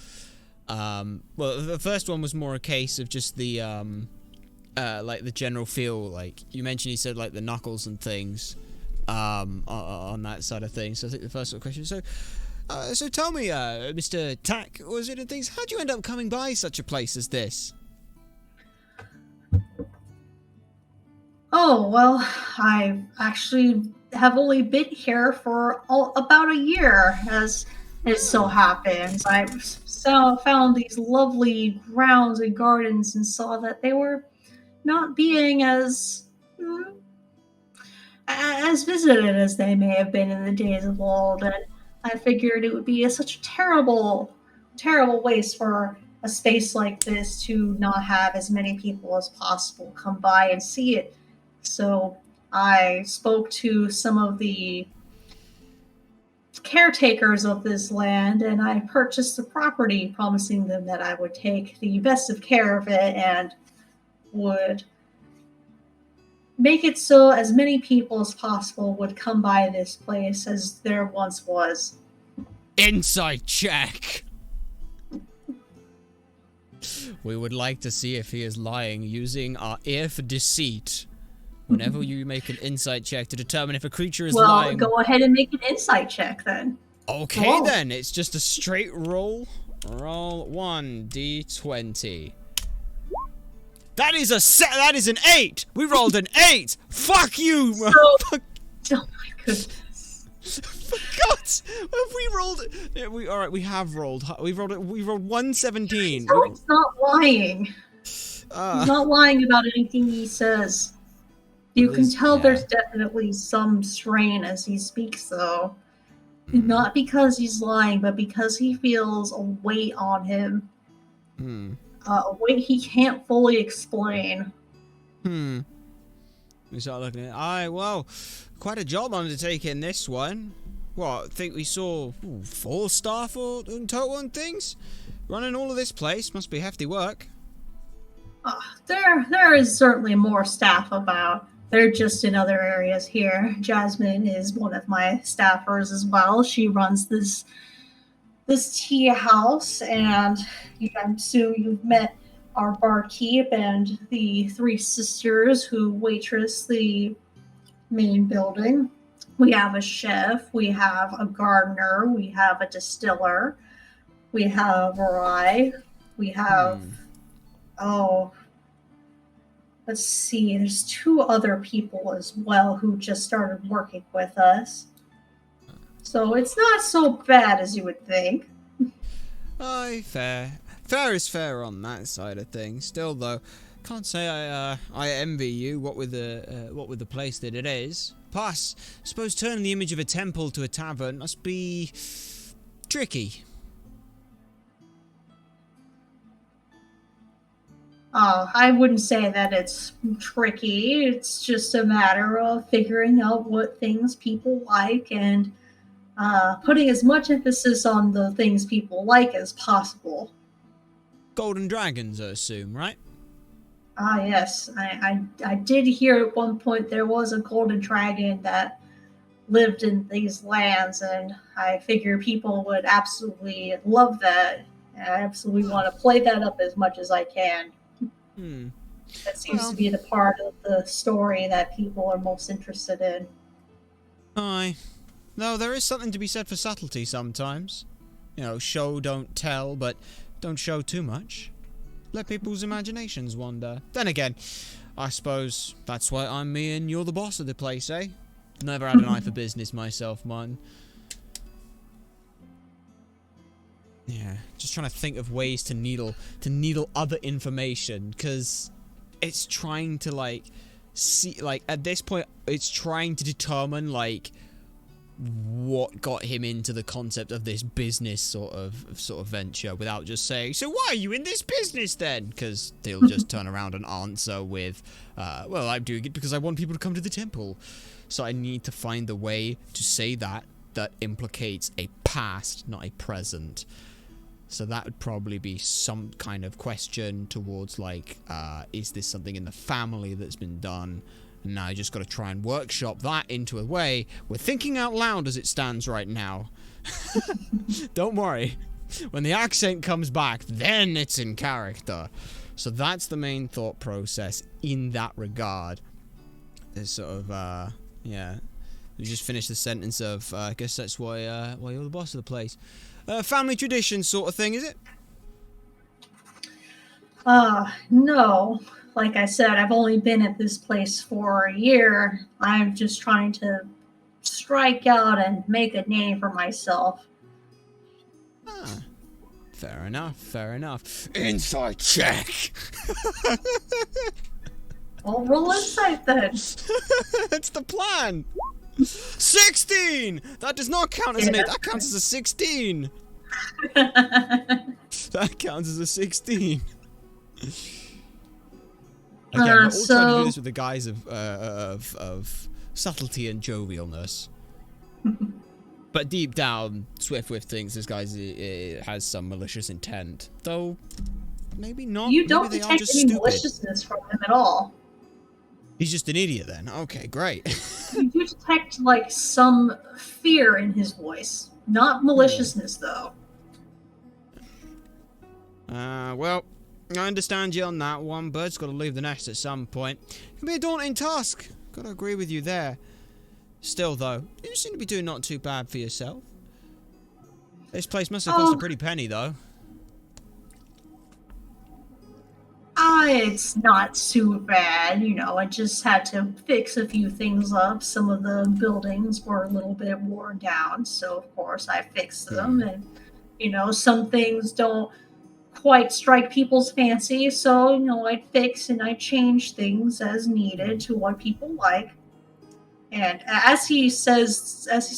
Well, the first one was more a case of just the, like the general feel, like you mentioned he said like the knuckles and things, on that side of things. So I think the first question, so tell me, Mr. Tack, was it and things, how'd you end up coming by such a place as this? Oh, well, I actually have only been here for about a year, as it so happens. I found these lovely grounds and gardens and saw that they were not being as visited as they may have been in the days of old, and I figured it would be such a terrible waste for a space like this to not have as many people as possible come by and see it. So I spoke to some of the caretakers of this land, and I purchased the property, promising them that I would take the best of care of it and would make it so as many people as possible would come by this place as there once was. Insight check! We would like to see if he is lying using our ear for deceit. Whenever you make an insight check to determine if a creature is lying... Well, go ahead and make an insight check then. Okay then, it's just a straight roll. Roll 1d20. That is an 8! We rolled an 8! Fuck you! So, oh my goodness. For God's... We rolled... Alright, we have rolled. We rolled 117. So he's not lying. He's not lying about anything he says. You can tell there's definitely some strain as he speaks, though. Not because he's lying, but because he feels a weight on him. A weight he can't fully explain. We start looking at... well, quite a job undertaking this one. What, I think we saw 4 staff in total and things? Running all of this place must be hefty work. There is certainly more staff about. They're just in other areas here. Jasmine is one of my staffers as well. She runs this tea house, and I'm assuming you've met our barkeep and the 3 sisters who waitress the main building. We have a chef, we have a gardener, we have a distiller, We have Rye. We have, oh, let's see, there's 2 other people as well who just started working with us. So it's not so bad as you would think. Aye, fair. Fair is fair on that side of things. Still, though, can't say I envy you. What with the place that it is. Plus, suppose turning the image of a temple to a tavern must be tricky. I wouldn't say that it's tricky. It's just a matter of figuring out what things people like and putting as much emphasis on the things people like as possible. Golden dragons, I assume, right? Yes. I did hear at one point there was a golden dragon that lived in these lands, and I figure people would absolutely love that. I absolutely want to play that up as much as I can. That seems to be the part of the story that people are most interested in. Aye. No, there is something to be said for subtlety sometimes. You know, show, don't tell, but don't show too much. Let people's imaginations wander. Then again, I suppose that's why I'm me and you're the boss of the place, eh? Never had an eye for business myself, man. Yeah, just trying to think of ways to needle other information, because it's trying to, like, see, like, at this point, it's trying to determine, like, what got him into the concept of this business sort of venture, without just saying, so why are you in this business then? Because they'll just turn around and answer with, well, I'm doing it because I want people to come to the temple. So I need to find a way to say that implicates a past, not a present. So that would probably be some kind of question towards, like, is this something in the family that's been done? And now I just got to try and workshop that into a way. We're thinking out loud as it stands right now. Don't worry. When the accent comes back, then it's in character. So that's the main thought process in that regard. There's sort of, yeah. You just finished the sentence of, I guess that's why you're the boss of the place. Family tradition sort of thing, is it? No. Like I said, I've only been at this place for a year. I'm just trying to strike out and make a name for myself. Fair enough, fair enough. Insight check! Well, roll insight then. That's the plan! 16! That does not count as an 8, that counts as a 16! That counts as a 16. Again, we're all trying to do this with the guise of subtlety and jovialness. But deep down, Swiftwift thinks this guy has some malicious intent. Though, maybe not. You don't maybe detect any maliciousness from him at all. He's just an idiot then. Okay, great. You do detect, like, some fear in his voice. Not maliciousness, though. Well, I understand you on that one. Bird's got to leave the nest at some point. It can be a daunting task. Gotta agree with you there. Still, though, you seem to be doing not too bad for yourself. This place must have cost a pretty penny, though. It's not too bad, you know, I just had to fix a few things up. Some of the buildings were a little bit worn down, so of course I fixed them, and, you know, some things don't quite strike people's fancy, so, you know, I fix and I change things as needed to what people like. And as he's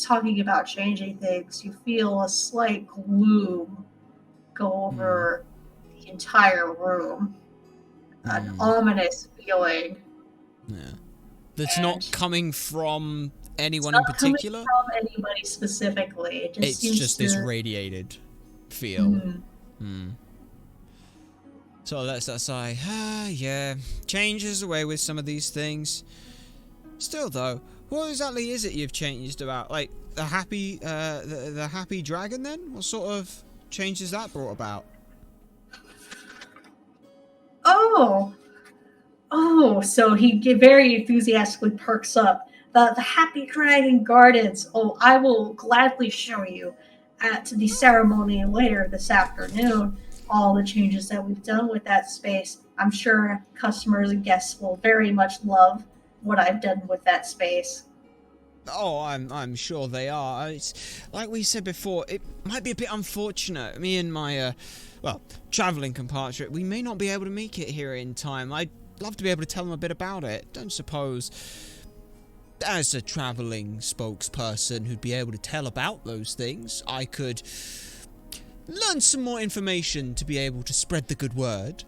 talking about changing things, you feel a slight gloom go over the entire room. An ominous feeling. Yeah. That's not coming from anyone in particular? It's not coming from anybody specifically. It's just this radiated feel. So that's that sigh. Yeah. Change is the way with some of these things. Still, though, what exactly is it you've changed about? Like, the happy dragon, then? What sort of change has that brought about? So he very enthusiastically perks up. The Happy Dragon Gardens. Oh, I will gladly show you. at the ceremony later this afternoon, all the changes that we've done with that space, I'm sure customers and guests will very much love what I've done with that space. Oh, I'm sure they are. It's like we said before, it might be a bit unfortunate. Me and my traveling compatriot, we may not be able to make it here in time. I'd love to be able to tell them a bit about it. Don't suppose, as a traveling spokesperson who'd be able to tell about those things, I could learn some more information to be able to spread the good word.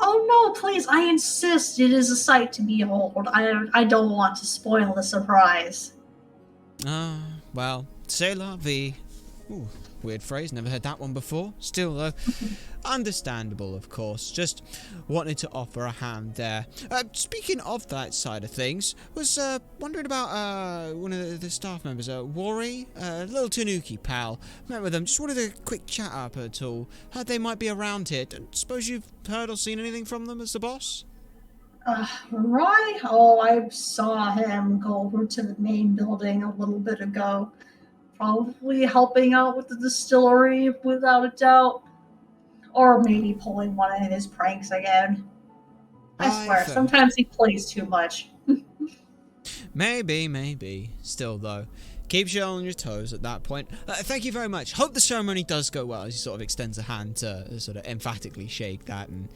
Oh no, please, I insist. It is a sight to behold. I don't want to spoil the surprise. Well, c'est la vie. Ooh, weird phrase, never heard that one before. Still, though, understandable, of course. Just wanted to offer a hand there. Speaking of that side of things, was wondering about one of the staff members, Wari, little Tanuki pal. Met with them, just wanted a quick chat up at all. Heard they might be around here. Don't suppose you've heard or seen anything from them as the boss? Right? Oh, I saw him go over to the main building a little bit ago. Probably helping out with the distillery, without a doubt. Or maybe pulling one of his pranks again. I swear, sometimes he plays too much. Maybe. Still, though, keeps you on your toes at that point. Thank you very much. Hope the ceremony does go well. As he sort of extends a hand to sort of emphatically shake that and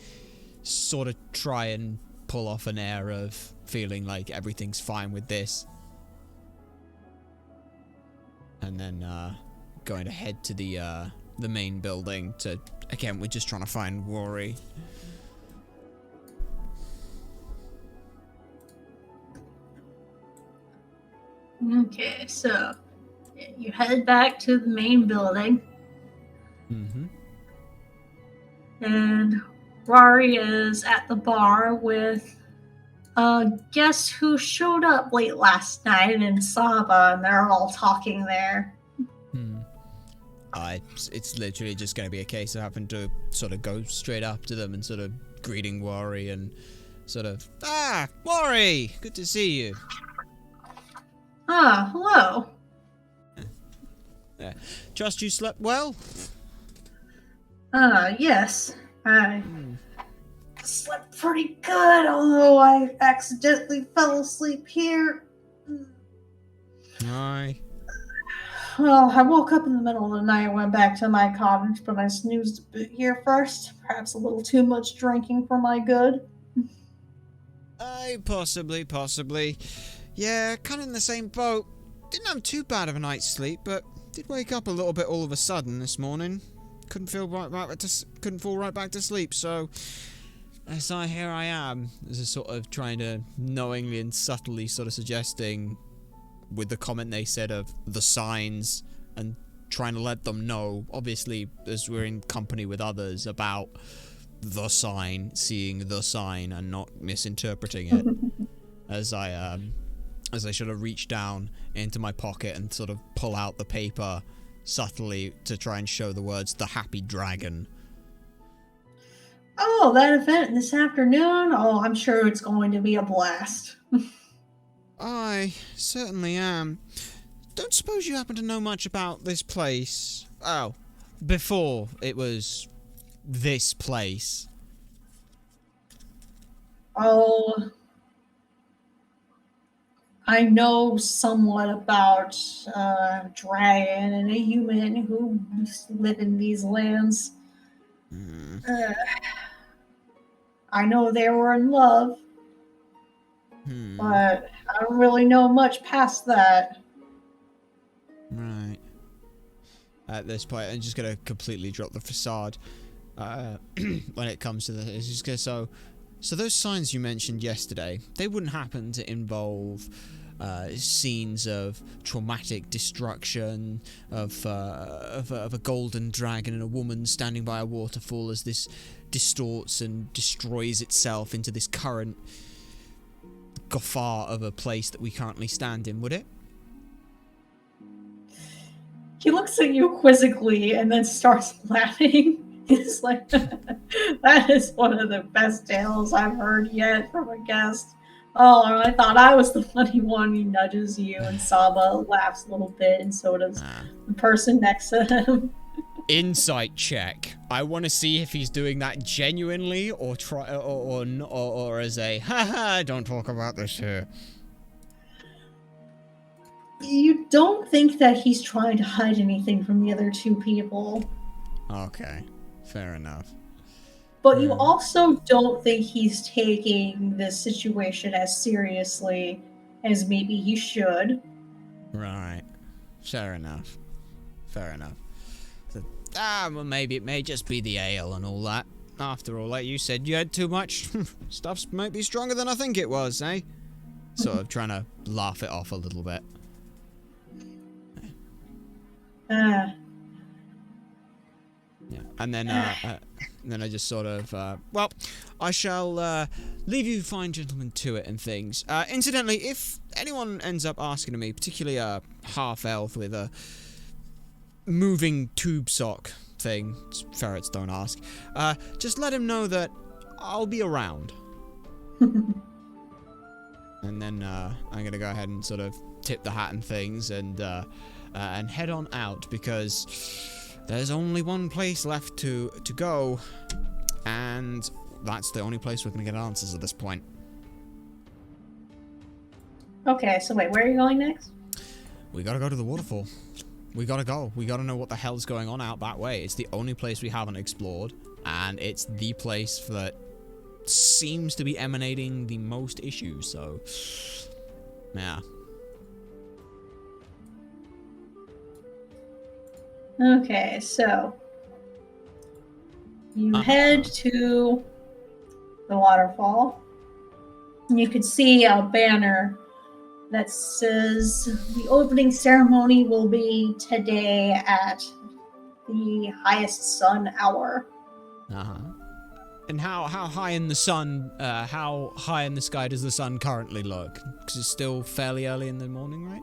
sort of try and pull off an air of feeling like everything's fine with this. And then going to head to the main building to, again, we're just trying to find Rory. Okay, so you head back to the main building. Mm-hmm. And Rory is at the bar with guess who showed up late last night in Saba, and they're all talking there. It's literally just going to be a case of having to sort of go straight up to them and sort of greeting Wari and sort of, Wari, good to see you. Hello. Yeah. Trust you slept well? Yes. I slept pretty good, although I accidentally fell asleep here. Aye. Well, I woke up in the middle of the night, went back to my cottage, but I snoozed a bit here first. Perhaps a little too much drinking for my good. Aye, possibly. Yeah, kind of in the same boat. Didn't have too bad of a night's sleep, but did wake up a little bit all of a sudden this morning. Couldn't fall right back to sleep, so here I am. This is sort of trying to knowingly and subtly sort of suggesting, with the comment they said of the signs, and trying to let them know, obviously, as we're in company with others, about the sign, seeing the sign and not misinterpreting it. as I sort of reach down into my pocket and sort of pull out the paper subtly to try and show the words, "The Happy Dragon." Oh, that event this afternoon? Oh, I'm sure it's going to be a blast. I certainly am. Don't suppose you happen to know much about this place? Oh, before it was this place. Oh, I know somewhat about a dragon and a human who live in these lands. I know they were in love, but I don't really know much past that. Right. At this point, I'm just gonna completely drop the facade when it comes to this. It's just gonna, so those signs you mentioned yesterday, they wouldn't happen to involve scenes of traumatic destruction, of a golden dragon and a woman standing by a waterfall as this distorts and destroys itself into this current gaffer of a place that we currently stand in, would it? He looks at you quizzically and then starts laughing. He's like, that is one of the best tales I've heard yet from a guest. Oh, I thought I was the funny one. He nudges you, and Saba laughs a little bit, and so does the person next to him. Insight check. I want to see if he's doing that genuinely or as a haha, don't talk about this here. You don't think that he's trying to hide anything from the other two people. Okay, fair enough. But you also don't think he's taking this situation as seriously as maybe he should. Right. Fair enough. Fair enough. Well, maybe it may just be the ale and all that. After all, like you said, you had too much. Stuff might be stronger than I think it was, eh? Sort of trying to laugh it off a little bit. Yeah. And then I just sort of, well, I shall leave you fine gentlemen to it and things. Incidentally, if anyone ends up asking me, particularly a half-elf with a moving tube sock thing, ferrets don't ask, just let him know that I'll be around. And then I'm gonna go ahead and sort of tip the hat and things and head on out, because there's only one place left to go, and that's the only place we're gonna get answers at this point. Okay, so wait, where are you going next? We gotta go to the waterfall. We gotta go. We gotta know what the hell's going on out that way. It's the only place we haven't explored, and it's the place that seems to be emanating the most issues, so yeah. Okay, so you head to the waterfall, and you can see a banner that says the opening ceremony will be today at the highest sun hour. And how high in the sun, how high in the sky does the sun currently look? Because it's still fairly early in the morning, right?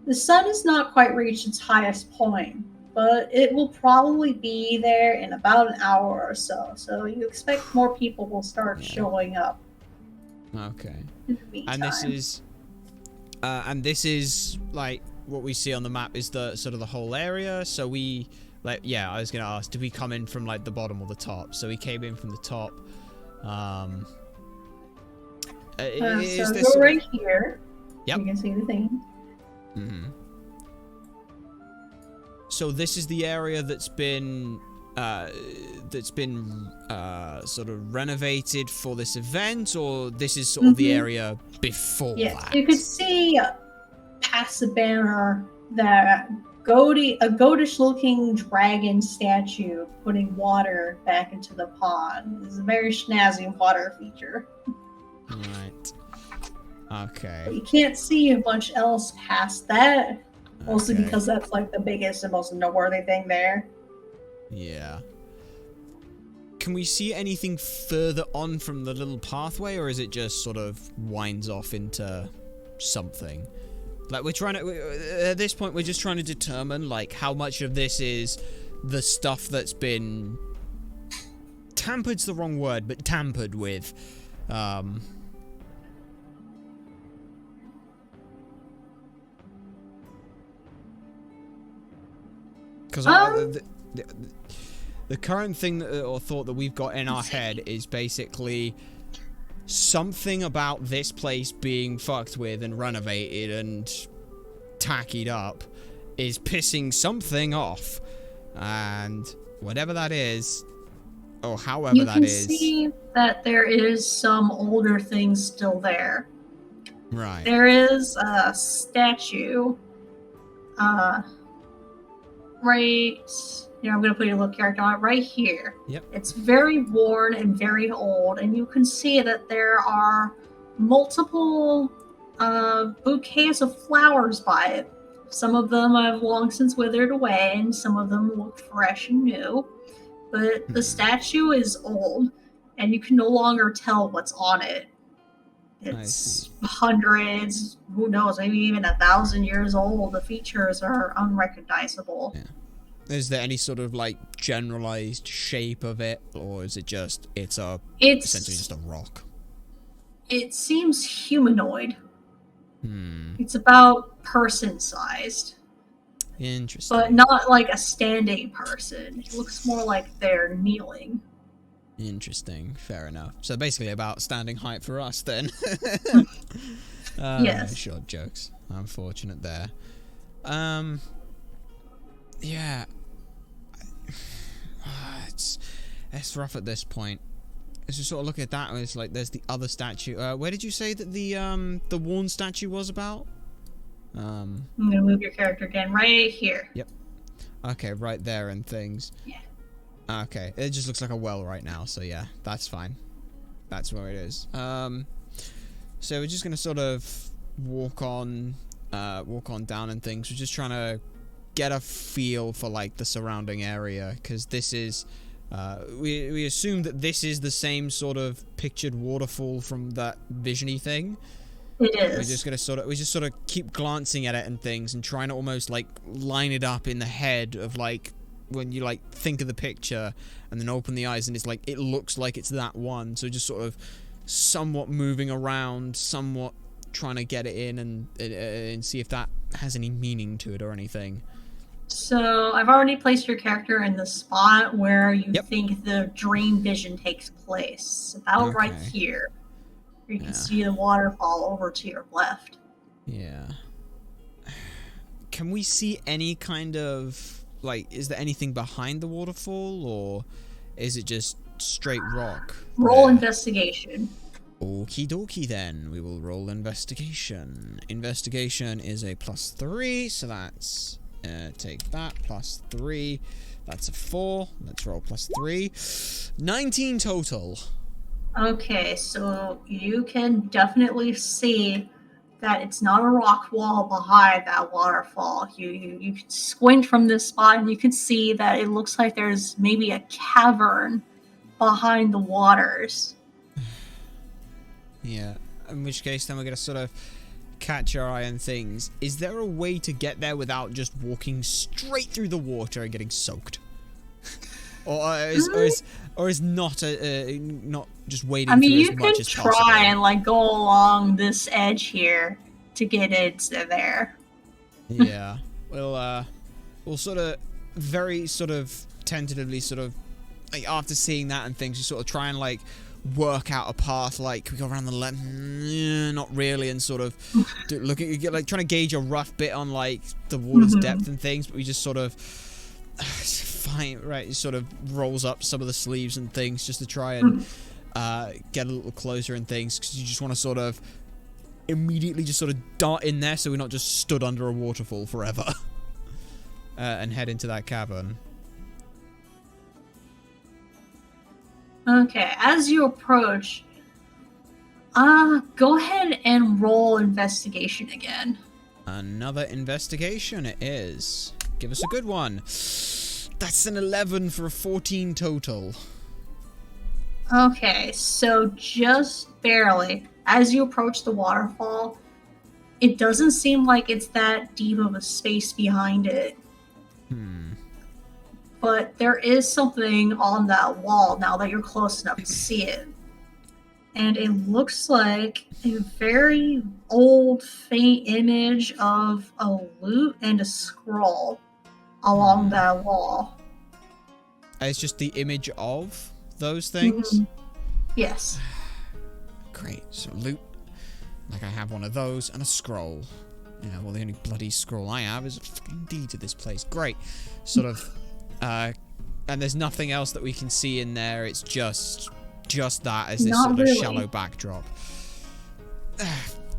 The sun has not quite reached its highest point, but it will probably be there in about an hour or so. So you expect more people will start showing up. Okay. In the meantime. And this is like what we see on the map is the sort of the whole area. So we I was gonna ask, did we come in from like the bottom or the top? So we came in from the top. So go right here. Yep. You can see the thing. Mm-hmm. So this is the area that's been sort of renovated for this event, or this is sort of the area before that? You could see past the banner that a goatish-looking dragon statue putting water back into the pond. It's a very snazzy water feature. Right. Okay. But you can't see much else past that, mostly because that's like the biggest and most noteworthy thing there. Yeah. Can we see anything further on from the little pathway, or is it just sort of winds off into something? Like, we're trying to, at this point, we're just trying to determine, like, how much of this is the stuff that's been tampered's the wrong word, but tampered with. Because the current thing or thought that we've got in our head is basically something about this place being fucked with and renovated and tackied up is pissing something off, and whatever that is, or however that is. You can see that there is some older things still there. Right. There is a statue, right, I'm going to put a little character on it right here. Yep. It's very worn and very old, and you can see that there are multiple bouquets of flowers by it. Some of them have long since withered away, and some of them look fresh and new. But the statue is old, and you can no longer tell what's on it. It's hundreds, who knows, maybe even 1,000 years old. The features are unrecognizable. Yeah. Is there any sort of like generalized shape of it, or is it just essentially just a rock? It seems humanoid. Hmm. It's about person-sized, Interesting. but not like a standing person. It looks more like they're kneeling. Interesting. Fair enough. So basically about standing height for us then. Yes. Short jokes. Unfortunate there. Yeah. It's rough at this point. As you sort of look at that, it's like there's the other statue. Where did you say that the worn statue was about? I'm gonna move your character again right here. Yep. Okay, right there and things. Yeah. Okay, it just looks like a well right now, so yeah, that's fine. That's where it is. So we're just gonna sort of walk on down and things. We're just trying to get a feel for like the surrounding area, because this is we assume that this is the same sort of pictured waterfall from that visiony thing. It is. We just sort of keep glancing at it and things and trying to almost like line it up in the head of like when you like think of the picture and then open the eyes and it's like it looks like it's that one. So just sort of somewhat moving around, somewhat trying to get it in and see if that has any meaning to it or anything. So I've already placed your character in the spot where you think the dream vision takes place. About right here. You can see the waterfall over to your left. Yeah. Can we see any kind of, like, is there anything behind the waterfall, or is it just straight rock? Roll investigation. Okie dokie then. We will roll investigation. Investigation is a +3, so that's, take that, +3. That's a 4. Let's roll +3. 19 total. Okay, so you can definitely see that it's not a rock wall behind that waterfall. You can squint from this spot and you can see that it looks like there's maybe a cavern behind the waters. Yeah, in which case then we're going to sort of catch our eye on things. Is there a way to get there without just walking straight through the water and getting soaked? Or is not just waiting through as much as possible? You can try and like go along this edge here to get into there. Yeah, we'll sort of very sort of tentatively sort of like after seeing that and things, you sort of try and like work out a path. Like, can we go around the left? Not really, and sort of like trying to gauge a rough bit on like the water's depth and things. But we just sort of. Fine, right, he sort of rolls up some of the sleeves and things just to try and get a little closer and things, because you just want to sort of immediately just sort of dart in there so we're not just stood under a waterfall forever. And head into that cavern. Okay, as you approach, go ahead and roll investigation again. Another investigation it is. Give us a good one. That's an 11 for a 14 total. Okay, so just barely. As you approach the waterfall, it doesn't seem like it's that deep of a space behind it. But there is something on that wall now that you're close enough to see it. And it looks like a very old, faint image of a lute and a scroll along that wall. It's just the image of those things? Yes. Great. So loot. Like I have one of those and a scroll. Yeah, well the only bloody scroll I have is a fucking deed to this place. Great. Sort of, and there's nothing else that we can see in there. It's just that as this sort of shallow backdrop.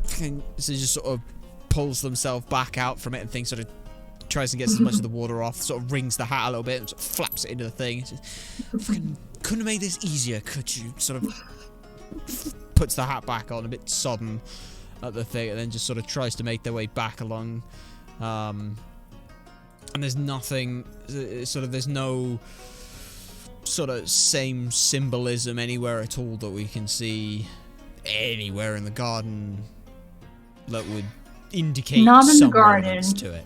So it just sort of pulls themselves back out from it and things, sort of tries to get as much of the water off, sort of wrings the hat a little bit and sort of flaps it into the thing. Couldn't have made this easier, could you? Sort of puts the hat back on, a bit sodden at the thing, and then just sort of tries to make their way back along. And there's nothing, there's no sort of same symbolism anywhere at all that we can see anywhere in the garden that would indicate some relevance to it.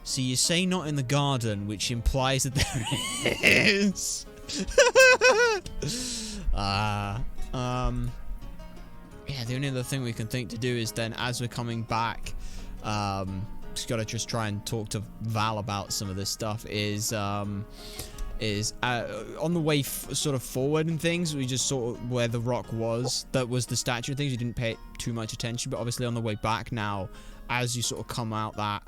So you say not in the garden, which implies that there is. Yeah, the only other thing we can think to do is then, as we're coming back, just gotta try and talk to Val about some of this stuff. Is on the way sort of forward and things, we just sort of where the rock was, that was the statue and things. We didn't pay too much attention, but obviously on the way back now, as you sort of come out that,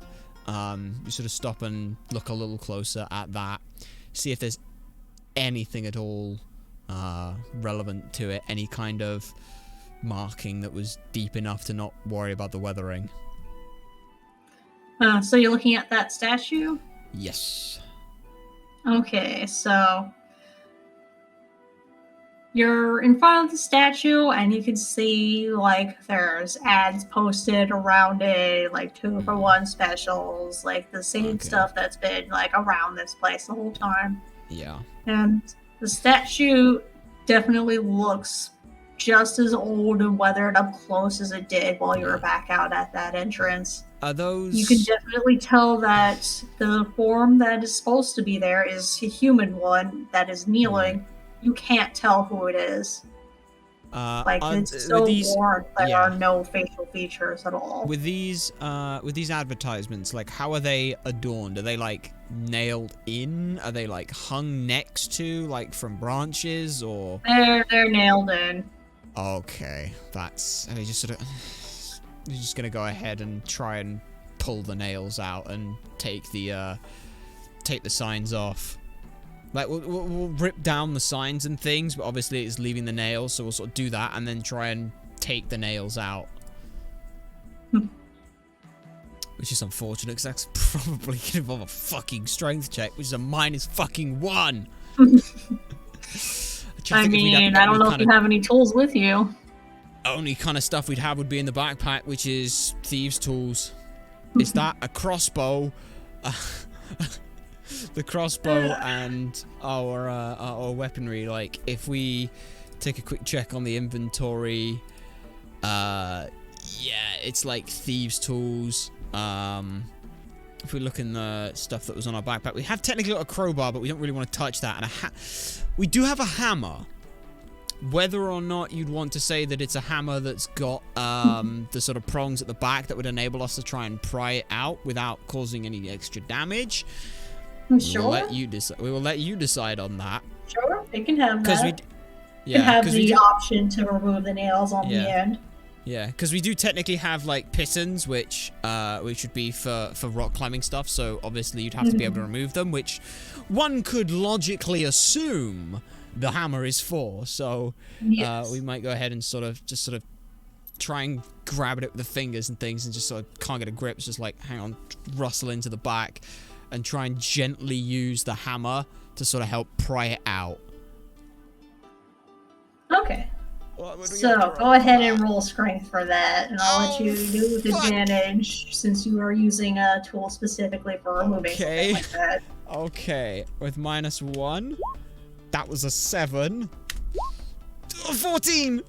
you sort of stop and look a little closer at that, see if there's anything at all relevant to it, any kind of marking that was deep enough to not worry about the weathering. So you're looking at that statue? Yes. Okay, so you're in front of the statue and you can see like there's ads posted around it, like 2-for-1 specials, like the same stuff that's been like around this place the whole time. Yeah. And the statue definitely looks just as old and weathered up close as it did while you were back out at that entrance. Are those... You can definitely tell that the form that is supposed to be there is a human one that is kneeling. You can't tell who it is. It's so worn there are no facial features at all. With these advertisements, like, how are they adorned? Are they like nailed in? Are they like hung next to, like, from branches, or? They're nailed in. Okay, that's... Are they just sort of... You're just gonna go ahead and try and pull the nails out and take the signs off. Like, we'll rip down the signs and things, but obviously it's leaving the nails, so we'll sort of do that and then try and take the nails out. Which is unfortunate, because that's probably gonna involve a fucking strength check, which is a -1. I mean, I don't know if you have any tools with you. Only kind of stuff we'd have would be in the backpack, which is thieves' tools. Is that a crossbow? The crossbow and our weaponry. Like, if we take a quick check on the inventory, yeah, it's like thieves' tools. If we look in the stuff that was on our backpack, we have technically got a crowbar, but we don't really want to touch that. And we do have a hammer. Whether or not you'd want to say that it's a hammer that's got the sort of prongs at the back that would enable us to try and pry it out without causing any extra damage. Sure. We will let you decide on that. Sure, they can have that. You can have the option to remove the nails on the end. Yeah, because we do technically have like pitons, which would be for rock climbing stuff. So obviously you'd have to be able to remove them, which one could logically assume the hammer is for. So we might go ahead and sort of try and grab it with the fingers and things, and just sort of can't get a grip. It's just like, hang on, rustle into the back and try and gently use the hammer to sort of help pry it out. Okay. So go ahead and roll strength for that, and I'll let you do with advantage since you are using a tool specifically for removing something like that. Okay, with -1, that was a 7. 14.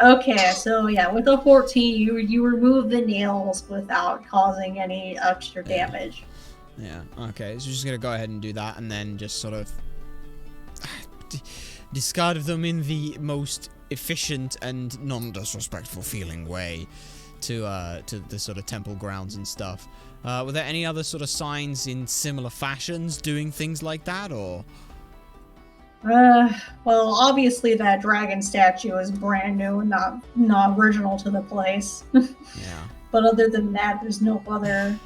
Okay, so yeah, with a 14, you remove the nails without causing any extra damage. Yeah. Okay, so we're just gonna go ahead and do that, and then just sort of discard them in the most efficient and non-disrespectful feeling way to the sort of temple grounds and stuff. Were there any other sort of signs in similar fashions doing things like that, or? Well, obviously that dragon statue is brand new and not original to the place. Yeah. But other than that, there's no other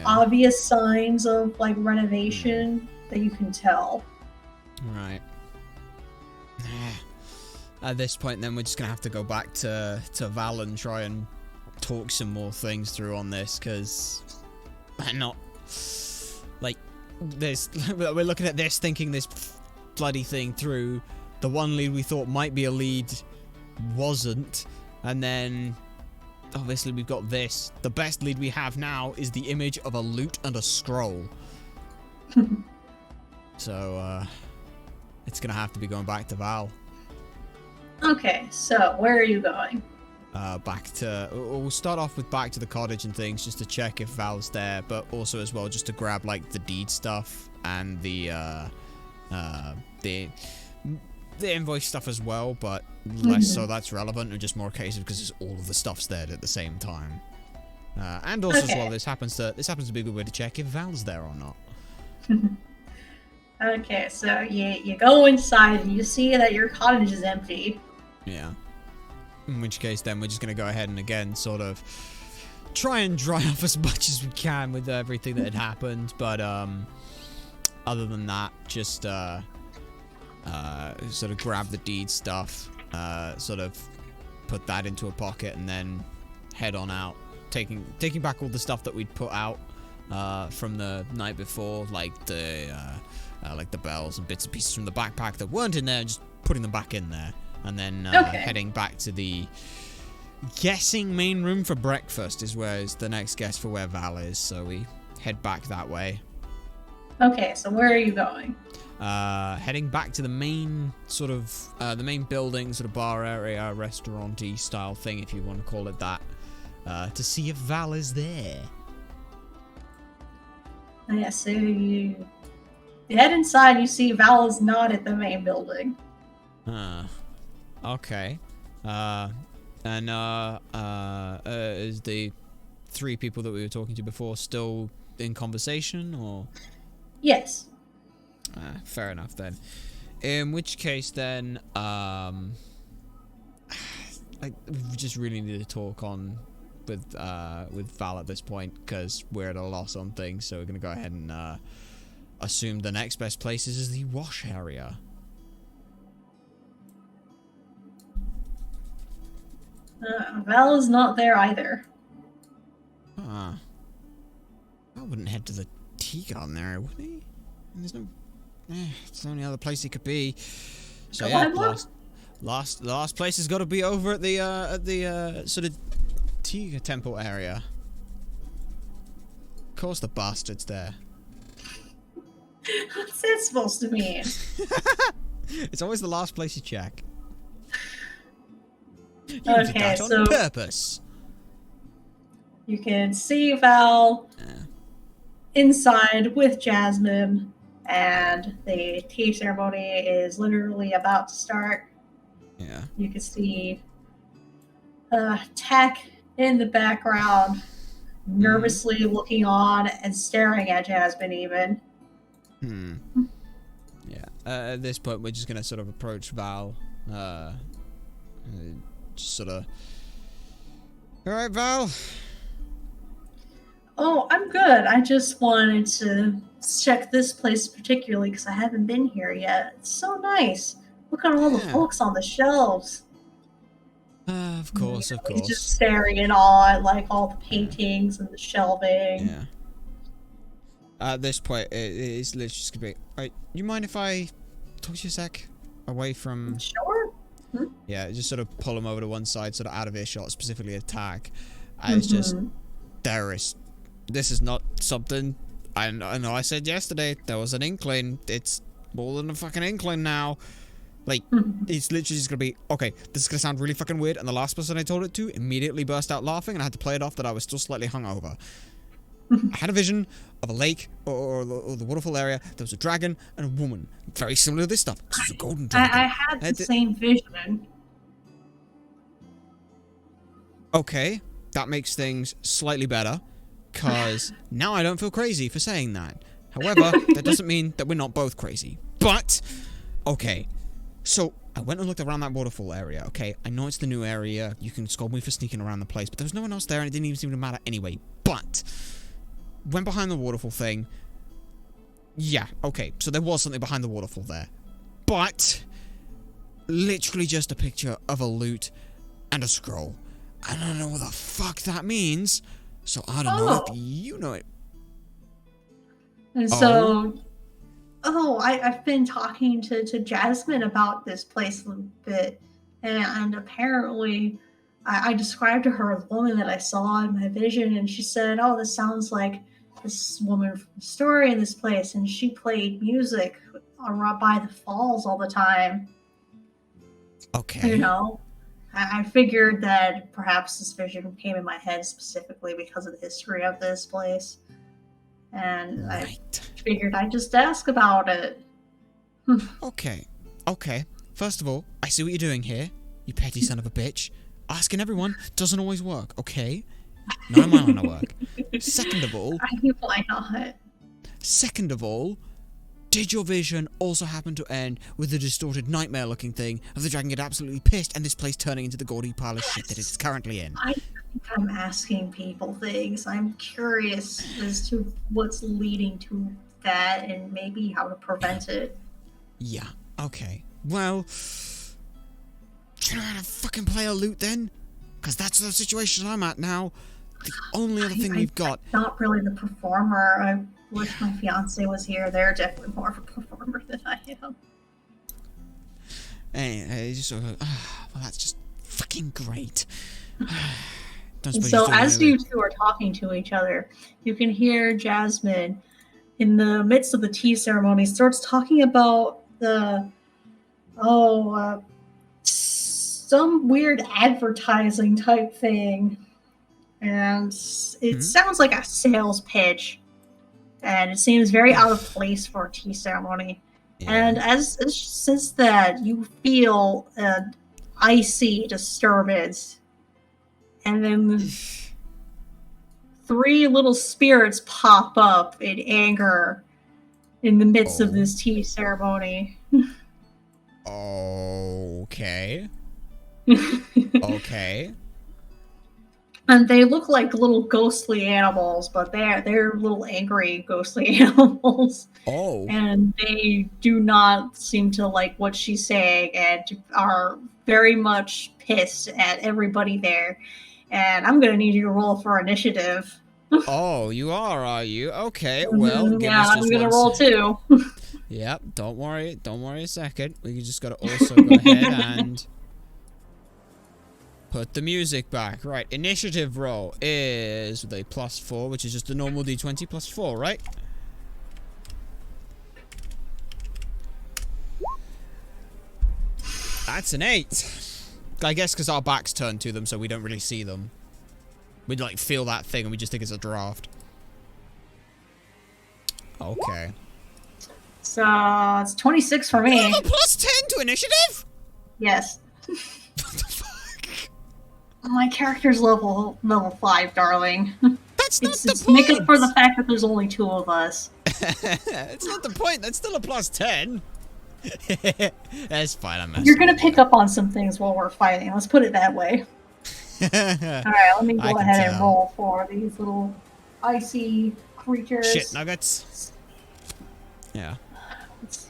obvious signs of like renovation that you can tell. Right. At this point, then, we're just gonna have to go back to Val and try and talk some more things through on this, because we're not like we're looking at this, thinking this bloody thing through. The one lead we thought might be a lead wasn't, and then obviously we've got this. The best lead we have now is the image of a lute and a scroll. So it's gonna have to be going back to Val. Okay, so where are you going? We'll start off with back to the cottage and things, just to check if Val's there, but also as well just to grab like the deed stuff and the invoice stuff as well. But less so that's relevant, or just more a case of because all of the stuff's there at the same time. And also as well, this happens to be a good way to check if Val's there or not. Okay, so you go inside and you see that your cottage is empty. Yeah. In which case, then we're just gonna go ahead and again sort of try and dry off as much as we can with everything that had happened, but other than that, just sort of grab the deed stuff, sort of put that into a pocket, and then head on out, taking back all the stuff that we'd put out from the night before, like the bells and bits and pieces from the backpack that weren't in there, just putting them back in there, and then heading back to the guessing main room for breakfast is the next guess for where Val is, so we head back that way. Okay, so where are you going? Heading back to the main sort of the main building, sort of bar area, restaurant-y style thing, if you want to call it that, to see if Val is there. Yeah, so you head inside, you see Val is not at the main building. Okay. And is the 3 people that we were talking to before still in conversation, or? Yes. Fair enough then. In which case then, we just really need to talk on with Val at this point, because we're at a loss on things, so we're gonna go ahead and assume the next best place is the wash area. Val is not there either. I wouldn't head to the tea garden there, would he? There's no... it's the only other place he could be. So yeah, the last place has got to be over at the sort of tea temple area. Of course the bastard's there. What's that supposed to mean? It's always the last place you check. You did that on purpose. You can see Val inside with Jasmine, and the tea ceremony is literally about to start. Yeah. You can see Tech in the background, nervously looking on and staring at Jasmine even. Yeah. At this point, we're just gonna sort of approach Val. Just sort of... Alright, Val? Oh, I'm good. I just wanted to check this place particularly because I haven't been here yet. It's so nice. Look at all the books on the shelves. Of course. He's just staring in awe at like all the paintings and the shelving. Yeah. At this point, it's literally just gonna be... Alright, you mind if I talk to you a sec? Away from... Sure. Yeah, just sort of pull him over to one side, sort of out of earshot, specifically attack. And it's just... This is not something... I know I said yesterday, there was an inkling. It's more than a fucking inkling now. Like, it's literally just gonna be, okay, this is gonna sound really fucking weird, and the last person I told it to immediately burst out laughing, and I had to play it off that I was still slightly hungover. I had a vision of a lake, or the waterfall area. There was a dragon and a woman. Very similar to this stuff. It was a golden dragon. I had the same vision. Okay, that makes things slightly better, because now I don't feel crazy for saying that. However, that doesn't mean that we're not both crazy. But, okay, so I went and looked around that waterfall area, okay? I know it's the new area. You can scold me for sneaking around the place, but there was no one else there, and it didn't even seem to matter anyway. But... went behind the waterfall thing. Yeah, okay, so there was something behind the waterfall there. But literally just a picture of a lute and a scroll. I don't know what the fuck that means, so I don't know if you know it. And so, I've been talking to Jasmine about this place a little bit, and apparently I described to her the woman that I saw in my vision, and she said, oh, this sounds like this woman from the story in this place, and she played music by the falls all the time. Okay. You know, I figured that perhaps this vision came in my head specifically because of the history of this place. And I figured I'd just ask about it. Okay. First of all, I see what you're doing here. you petty son of a bitch. Asking everyone doesn't always work, okay? None of my line of work. Second of all... Why not? Second of all, did your vision also happen to end with the distorted nightmare-looking thing of the dragon get absolutely pissed and this place turning into the gaudy pile of shit that it's currently in? I think I'm asking people things. I'm curious as to what's leading to that and maybe how to prevent it. Yeah, okay. Well, do you know how to fucking play a lute then? Because that's the situation I'm at now. The only other thing we've got... I'm not really the performer. I wish my fiance was here. They're definitely more of a performer than I am. Anyway, just sort of, well, that's just fucking great. So as you two are talking to each other, you can hear Jasmine, in the midst of the tea ceremony, starts talking about some weird advertising type thing. And it sounds like a sales pitch. And it seems very out of place for a tea ceremony. Yeah. And as she says that, you feel an icy disturbance. And then 3 little spirits pop up in anger in the midst of this tea ceremony. Okay. Okay. And they look like little ghostly animals, but they're little angry ghostly animals. Oh. And they do not seem to like what she's saying and are very much pissed at everybody there. And I'm going to need you to roll for initiative. Oh, you are you? Okay, well, give us I'm going to roll too. Yep, don't worry a second. We just got to also go ahead and put the music back. Right, initiative roll is with a +4, which is just the normal d20 +4, right? That's an 8. I guess because our backs turned to them, so we don't really see them. We like feel that thing, and we just think it's a draft. Okay. So it's 26 for me. You have a +10 to initiative? Yes. What the fuck? My character's level 5, darling. That's not the it's point. Make up for the fact that there's only 2 of us. It's not the point. That's still a +10. That's fine. I'm. You're gonna pick up on some things while we're fighting. Let's put it that way. All right, let me go ahead and roll for these little icy creatures. Shit nuggets. Yeah. Let's see.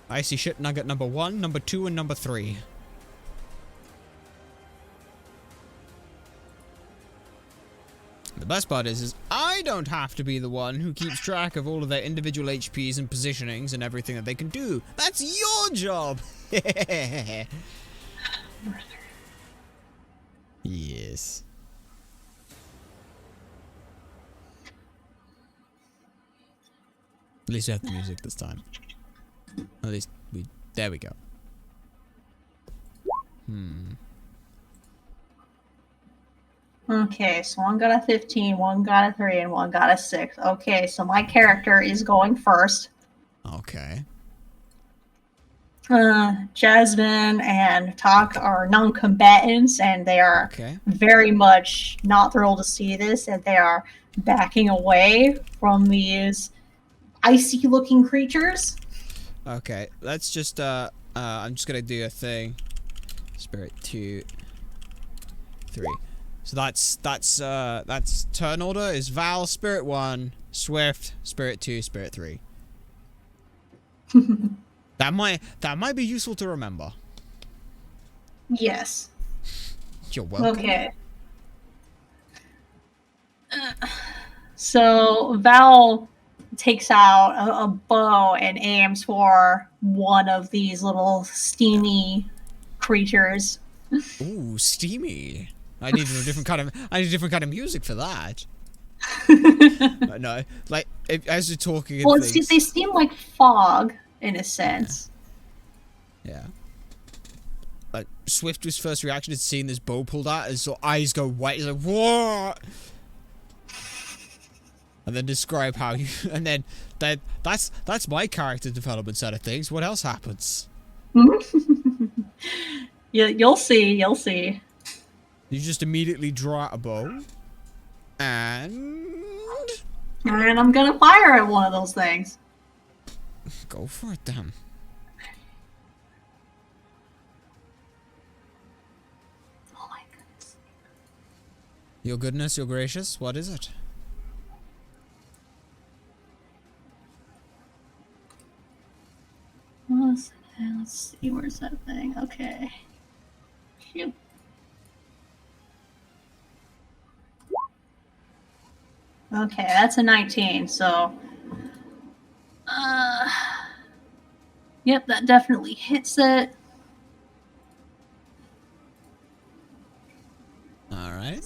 Icy shit nugget number 1, number 2, and number 3. The best part is I don't have to be the one who keeps track of all of their individual HPs and positionings and everything that they can do. That's your job! Yes. At least we have the music this time. At least there we go. Okay, so one got a 15, one got a 3, and one got a 6. Okay, so my character is going first. Okay. Jasmine and Tak are non-combatants, and they are very much not thrilled to see this, and they are backing away from these icy-looking creatures. Okay, let's just, I'm just gonna do a thing. Spirit 2, 3. So that's turn order is Val, Spirit 1, Swift, Spirit 2, Spirit 3. That might be useful to remember. Yes. You're welcome. Okay. So Val takes out a bow and aims for one of these little steamy creatures. Ooh, steamy. I need a different kind of music for that. No, like as you're talking. Well, they seem like fog in a sense. Yeah. Like Swift's first reaction is seeing this bow pulled out, his sort of eyes go white. He's like, "What?" And then describe how you. And then that's my character development side of things. What else happens? Yeah, you'll see. You'll see. You just immediately draw out a bow. And I'm gonna fire at one of those things. go for it, damn. Oh my goodness. Your goodness, your gracious, what is it? Let's see, where's that thing? Okay. Shoot. Okay, that's a 19, so... Yep, that definitely hits it. Alright.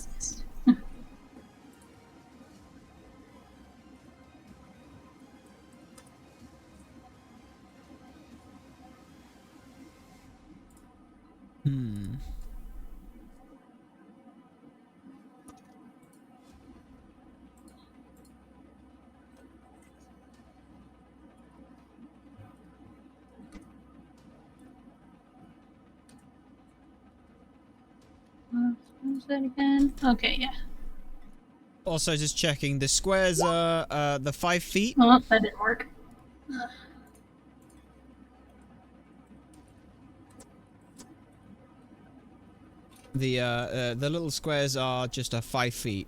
What's that again? Okay, yeah. Also, just checking, the squares are the 5 feet. Oh, that didn't work. The little squares are just a 5 feet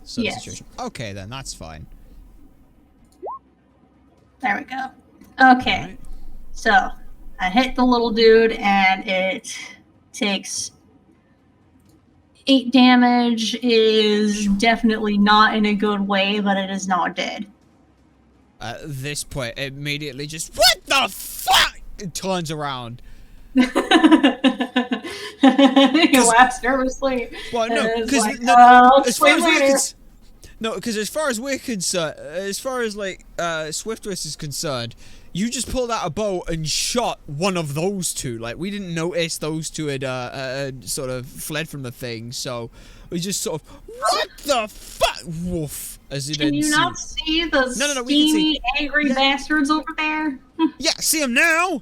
sort of situation. Okay, then that's fine. There we go. Okay, Right. so I hit the little dude, and it takes 8 damage. Is definitely not in a good way, but it is not dead. At this point, it immediately just, what the fuck? It turns around. He laughs nervously. Well, no, because like, as far as we're concerned, as far as like Swiftwrist is concerned, you just pulled out a bow and shot one of those two. Like, we didn't notice those two had sort of fled from the thing, so we just sort of, what the fuck? Woof. As it Can you not see the steamy, angry bastards over there? Yeah, see them now.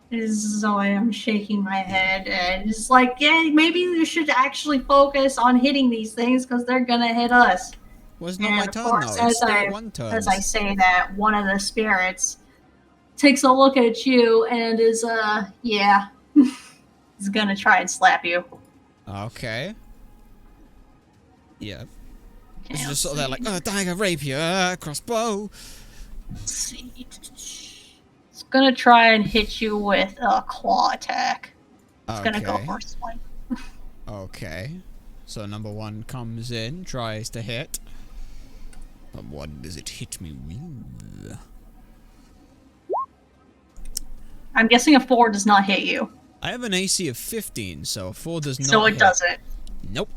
So I am shaking my head, and it's like, yeah, maybe you should actually focus on hitting these things because they're gonna hit us. Well, it's not my turn, course, though. It's still one turn. As I say that, one of the spirits takes a look at you and is, yeah, he's gonna try and slap you. Okay. Yeah. Okay, It's just sort of there like, dagger, rapier, crossbow. Let's see. It's gonna try and hit you with a claw attack. It's gonna go for a swipe. Okay. So number 1 comes in, tries to hit. But what does it hit me with? I'm guessing a 4 does not hit you. I have an AC of 15, so a 4 does not So it hit. doesn't. Nope.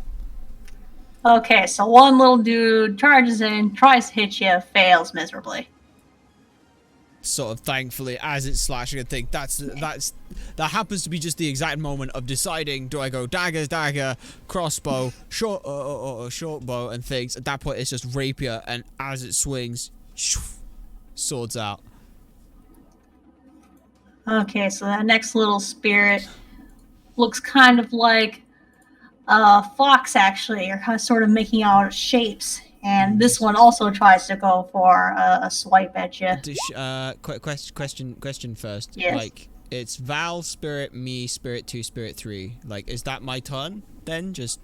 Okay, so one little dude charges in, tries to hit you, fails miserably. Sort of thankfully, as it's slashing, I think that happens to be just the exact moment of deciding, do I go dagger, crossbow, short bow and things. At that point, it's just rapier, and as it swings, swords out. Okay, so that next little spirit looks kind of like a fox, actually, or sort of making out shapes. And this one also tries to go for a swipe at you. Question first. Yes. Like, it's Val, Spirit, me, Spirit 2, Spirit 3. Like, is that my turn then? Just.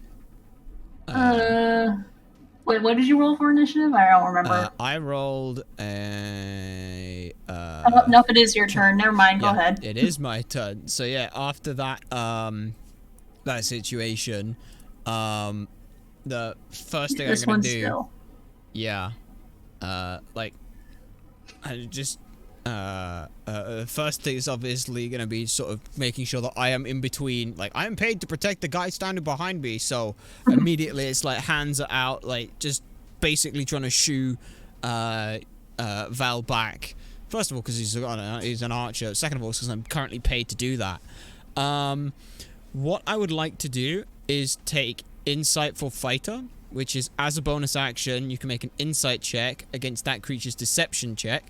Wait, what did you roll for initiative? I don't remember. I rolled a. No, it is your turn. Never mind. Go ahead. It is my turn. So yeah, after that that situation, the first thing I'm gonna do. Still. Yeah. Like, I just. First thing is obviously gonna be sort of making sure that I am in between. Like, I am paid to protect the guy standing behind me, so immediately it's like hands are out, like just basically trying to shoo Val back. First of all, because he's an archer. Second of all, because I'm currently paid to do that. What I would like to do is take Insightful Fighter, which is, as a bonus action, you can make an insight check against that creature's deception check.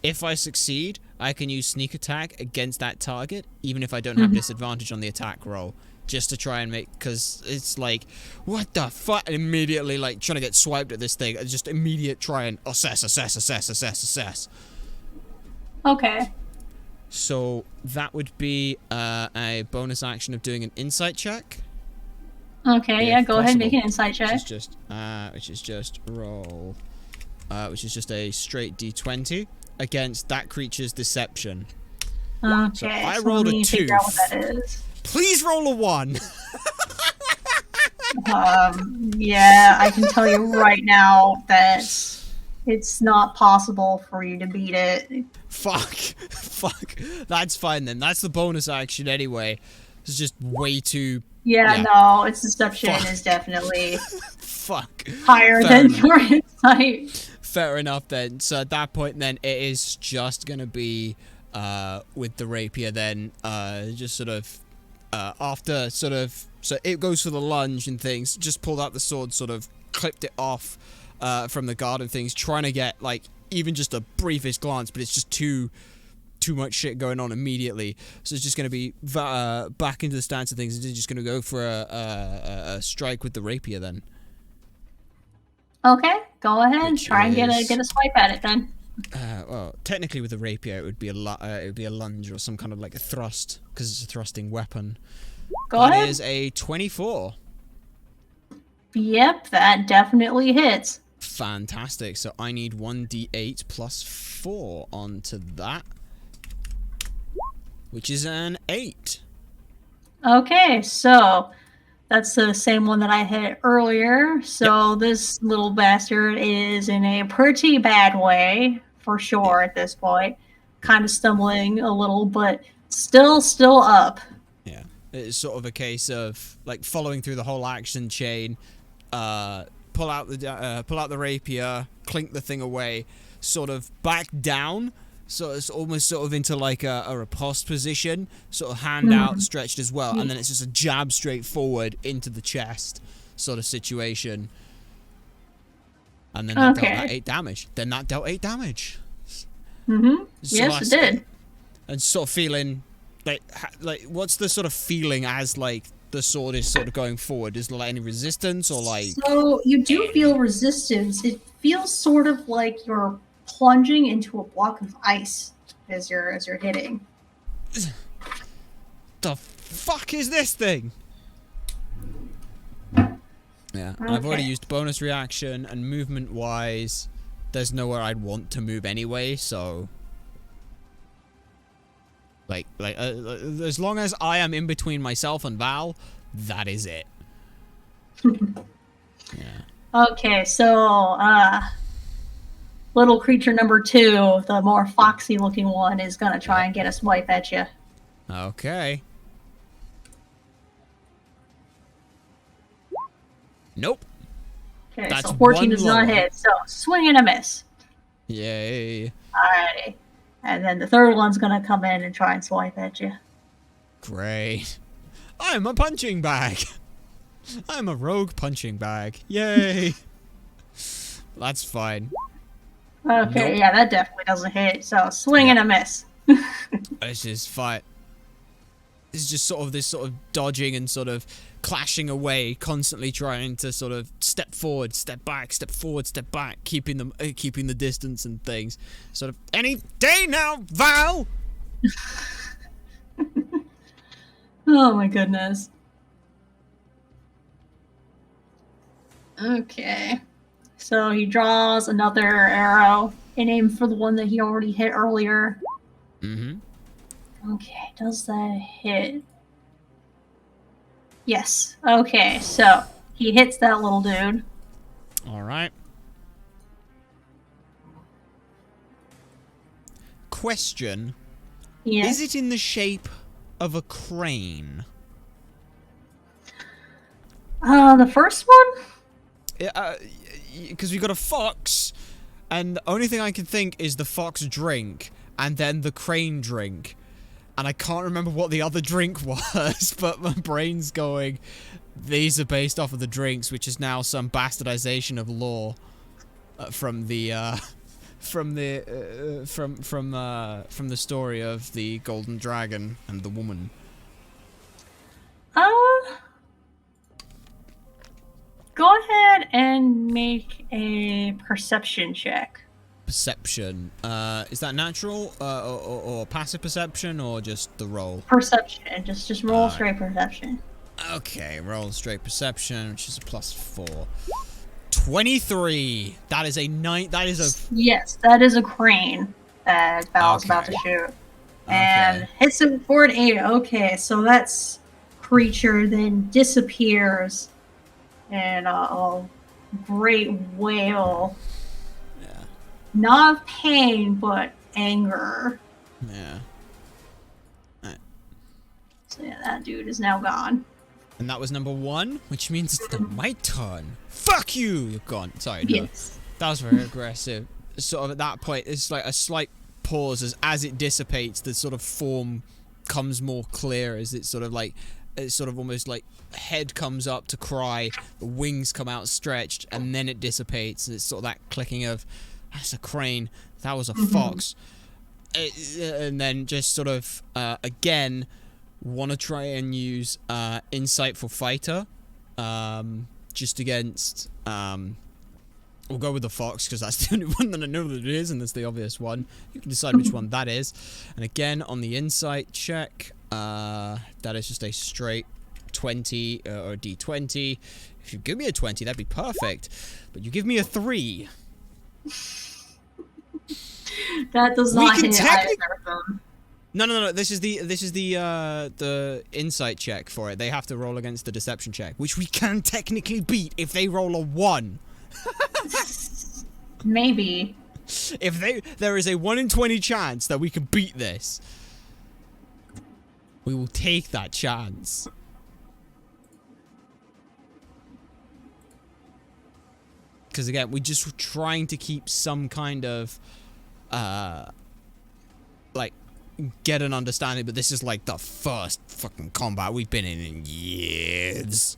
If I succeed, I can use sneak attack against that target, even if I don't have disadvantage on the attack roll, just to try and make, because it's like, what the fuck? And immediately, like, trying to get swiped at this thing, just immediate try and assess. Okay. So that would be a bonus action of doing an insight check. Okay, yeah, go ahead and make an insight check. Which is just roll, which is just a straight d20 against that creature's deception. Okay, so I rolled a 2. Figure out what that is. Please roll a 1. Yeah, I can tell you right now that it's not possible for you to beat it. Fuck. That's fine then. That's the bonus action anyway. It's just way too... Yeah, no, its deception is definitely higher Fair than your insight. Fair enough then. So at that point then, it is just going to be with the rapier then, just sort of, after sort of... So it goes for the lunge and things, just pulled out the sword, sort of clipped it off from the guard and things, trying to get, like, even just a briefest glance, but it's just too much shit going on immediately. So it's just going to be back into the stance of things, and it's just going to go for a strike with the rapier then. Okay, go ahead and try and get a swipe at it then. Well, technically with the rapier it would be a lunge or some kind of like a thrust, because it's a thrusting weapon. Go ahead. That is a 24. Yep, that definitely hits. Fantastic. So I need 1d8 plus 4 onto that, which is an 8. Okay, so that's the same one that I hit earlier. So this little bastard is in a pretty bad way, for sure, at this point. Kind of stumbling a little, but still up. Yeah. It's sort of a case of, like, following through the whole action chain, pull out the rapier, clink the thing away, sort of back down, so it's almost sort of into like a riposte position, sort of hand out stretched as well, and then it's just a jab straight forward into the chest sort of situation. And then that dealt that 8 damage. Then that dealt 8 damage. Yes, it did. And sort of feeling like what's the sort of feeling as like the sword is sort of going forward? Is there like any resistance or like? So you do feel resistance. It feels sort of like you're plunging into a block of ice as you're hitting. The fuck is this thing? Yeah, Okay. I've already used bonus reaction, and movement wise, there's nowhere I'd want to move anyway. So, like as long as I am in between myself and Val, that is it. Yeah. Okay, so little creature number 2, the more foxy looking one, is gonna try and get a swipe at you. Okay. Nope. Okay, That's so 14 one does not lower. hit. So swing and a miss. Yay. Alrighty. And then the third one's gonna come in and try and swipe at you. Great. I'm a punching bag. I'm a rogue punching bag. Yay. That's fine. Okay, Nope. yeah, that definitely doesn't hit. So swing and a miss. It's just fine. It's just sort of this sort of dodging and sort of clashing away, constantly trying to sort of step forward, step back, step forward, step back, keeping the distance and things. Sort of any day now, Val. Oh my goodness. Okay. So he draws another arrow and aims for the one that he already hit earlier. Okay, does that hit? Yes. Okay, so he hits that little dude. All right. Question. Yes. Is it in the shape of a crane? The first one? Because we got a fox, and the only thing I can think is the fox drink, and then the crane drink. And I can't remember what the other drink was, but my brain's going, these are based off of the drinks, which is now some bastardization of lore from the from the from the story of the golden dragon and the woman? Go ahead and make a perception check. Perception. Is that natural, or passive perception, or just the roll? Perception. Just roll straight perception. Okay, roll straight perception, which is a +4. 23. That is a 9. That is a. Yes, that is a crane that Val's about to shoot, and hits him for an 8. Okay, so that's creature then disappears, and a great wail. Yeah. Not of pain, but anger. Yeah. So yeah, that dude is now gone. And that was number 1, which means it's my turn. Fuck you! You're gone. Sorry, no. Yes. That was very aggressive. Sort of at that point, it's like a slight pause as it dissipates, the sort of form comes more clear as it's sort of like, it's sort of almost like head comes up to cry, the wings come out stretched, and then it dissipates. And it's sort of that clicking of, that's a crane, that was a fox. And then just sort of, again, want to try and use Insightful Fighter, just against, we'll go with the fox because that's the only one that I know that it is, and that's the obvious one. You can decide which one that is. And again, on the insight check, that is just a straight 20 or D20. If you give me a 20, that'd be perfect. But you give me a 3. That does not hit either of them. No. This is the insight check for it. They have to roll against the deception check, which we can technically beat if they roll a 1. Maybe. If there is a 1 in 20 chance that we can beat this, we will take that chance. Because again, we're just trying to keep some kind of like get an understanding, but this is like the first fucking combat we've been in years.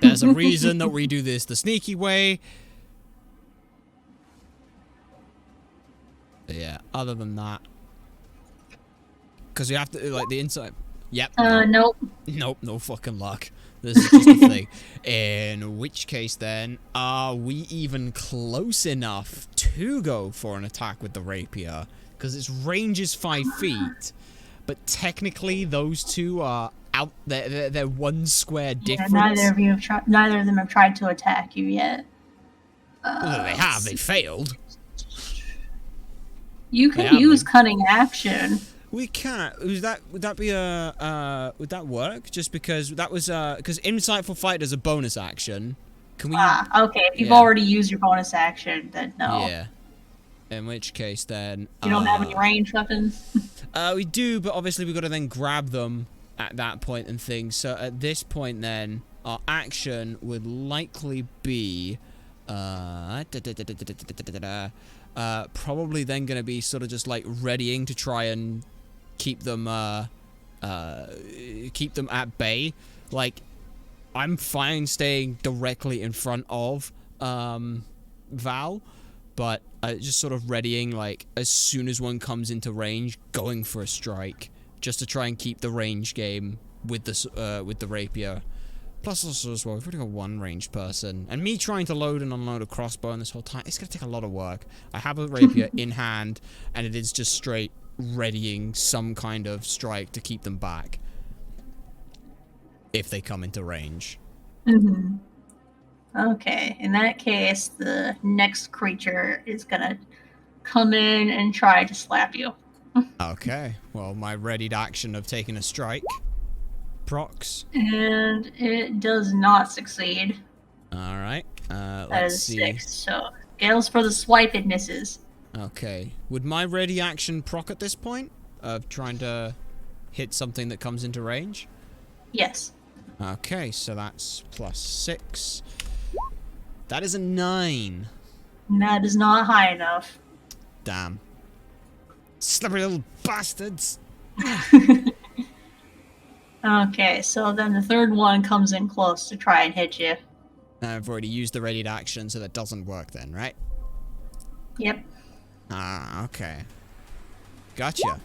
There's a reason that we do this the sneaky way. But yeah, other than that, because we have to like the inside. Yep. Nope. Nope, no fucking luck. This is just a thing. In which case then, are we even close enough to go for an attack with the rapier? Because its range is 5 feet, but technically those two are out. They're 1 square difference. Yeah, neither of them have tried to attack you yet. Well, they have. They failed. You can use cunning action. We can't. Would that be a would that work? Just because that was because Insightful Fight is a bonus action. Can we? Okay. If you've already used your bonus action, then no. Yeah. In which case, then you don't have any range weapons. We do, but obviously we've got to then grab them at that point and things. So at this point, then our action would likely be probably then going to be sort of just like readying to try and keep them at bay. Like, I'm fine staying directly in front of Val, but just sort of readying, like, as soon as one comes into range, going for a strike, just to try and keep the range game with the rapier. Plus also as well, we've already got 1 ranged person, and me trying to load and unload a crossbow in this whole time, it's gonna take a lot of work. I have a rapier in hand, and it is just straight readying some kind of strike to keep them back if they come into range. Okay, in that case, the next creature is gonna come in and try to slap you. Okay, well, my readied action of taking a strike procs. And it does not succeed. Alright, That let's is see. 6, so Gales for the swipe, it misses. Okay, would my ready action proc at this point? Of trying to hit something that comes into range? Yes. Okay, so that's +6. That is a 9. That is not high enough. Damn. Slippery little bastards. Okay, so then the third one comes in close to try and hit you. I've already used the readied action, so that doesn't work then, right? Yep. Ah, okay. Gotcha.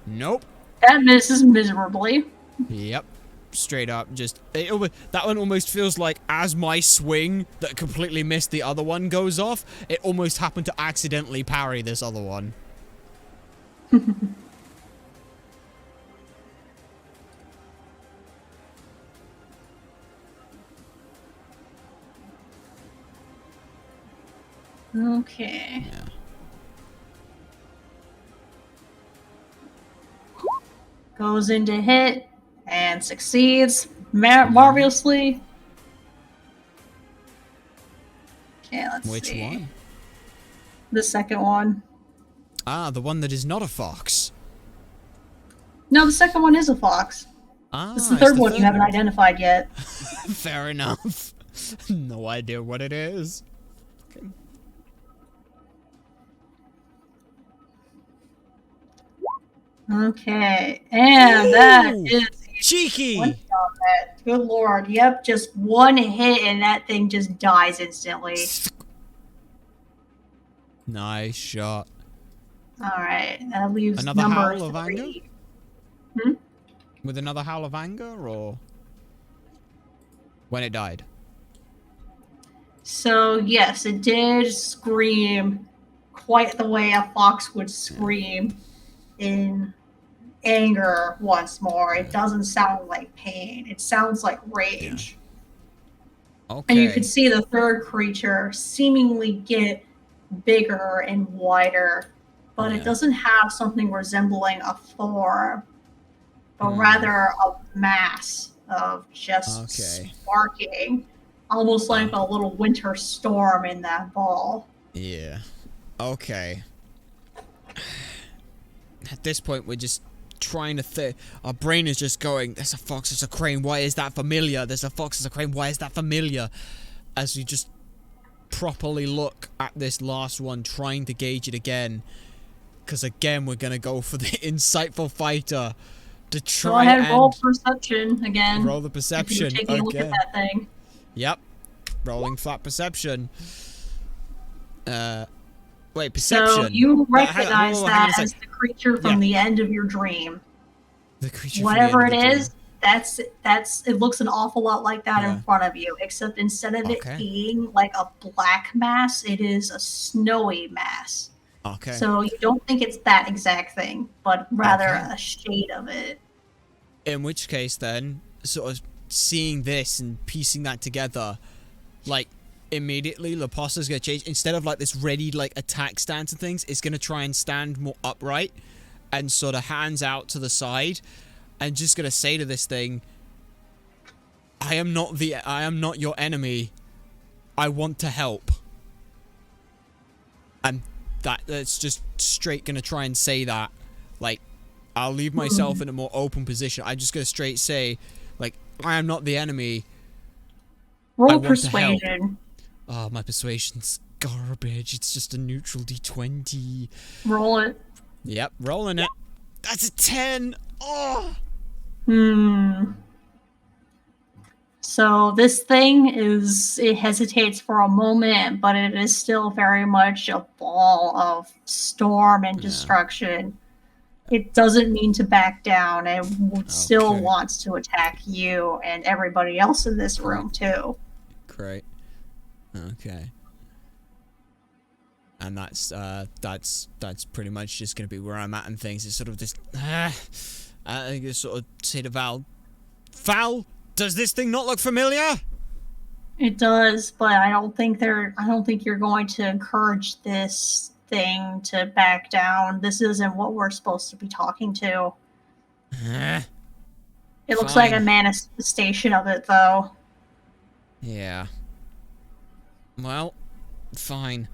Nope. That misses miserably. Yep. Straight up, just... that one almost feels like as my swing that completely missed the other one goes off, it almost happened to accidentally parry this other one. Okay. Yeah. Goes into hit and succeeds marvelously. Okay, let's see. Which one? The second one. Ah, the one that is not a fox. No, the second one is a fox. Ah, This is the third one you haven't identified yet. Fair enough. No idea what it is. Okay. Okay, and that Ooh, is cheeky. one combat. Good lord, yep, just one hit and that thing just dies instantly. Nice shot. Alright, that leaves Another number howl of 3. anger? Hmm? With another howl of anger, or when it died? So yes, it did scream quite the way a fox would scream in anger once more. It doesn't sound like pain. It sounds like rage. Okay. And you can see the third creature seemingly get bigger and wider, but it doesn't have something resembling a form, but rather a mass of just sparking, almost like a little winter storm in that ball. Yeah. Okay. At this point, we're just trying to our brain is just going, there's a fox, there's a crane, why is that familiar? There's a fox, there's a crane, why is that familiar? As we just properly look at this last one, trying to gauge it again. Because again, we're going to go for the insightful fighter to try Go ahead, and roll perception again. roll the perception if you're taking a look at that thing. Yep. Rolling flat perception. Wait, perception. So you recognize hang on that a sec. as the creature from the end of your dream. The creature Whatever from the it end of the is, that's it looks an awful lot like that in front of you, except instead of it being like a black mass, it is a snowy mass. Okay. So you don't think it's that exact thing, but rather a shade of it. In which case then, sort of seeing this and piecing that together, like immediately La Posta's gonna change. Instead of like this ready like attack stance and things, it's gonna try and stand more upright and sort of hands out to the side and just gonna say to this thing, I am not your enemy. I want to help. And that's just straight gonna try and say that. Like, I'll leave myself in a more open position. I'm just gonna straight say, like, I am not the enemy. Roll persuasion. Oh, my persuasion's garbage. It's just a neutral d20. Roll it. Yep, rolling it. That's a 10. Oh. So this thing it hesitates for a moment, but it is still very much a ball of storm and destruction. It doesn't mean to back down. It still wants to attack you and everybody else in this room too. Great. Okay. And that's pretty much just gonna be where I'm at and things. It's sort of this I just sort of say to Val, does this thing not look familiar? It does, but I don't think you're going to encourage this thing to back down. This isn't what we're supposed to be talking to. It looks like a manifestation of it, though. Yeah. Well, fine.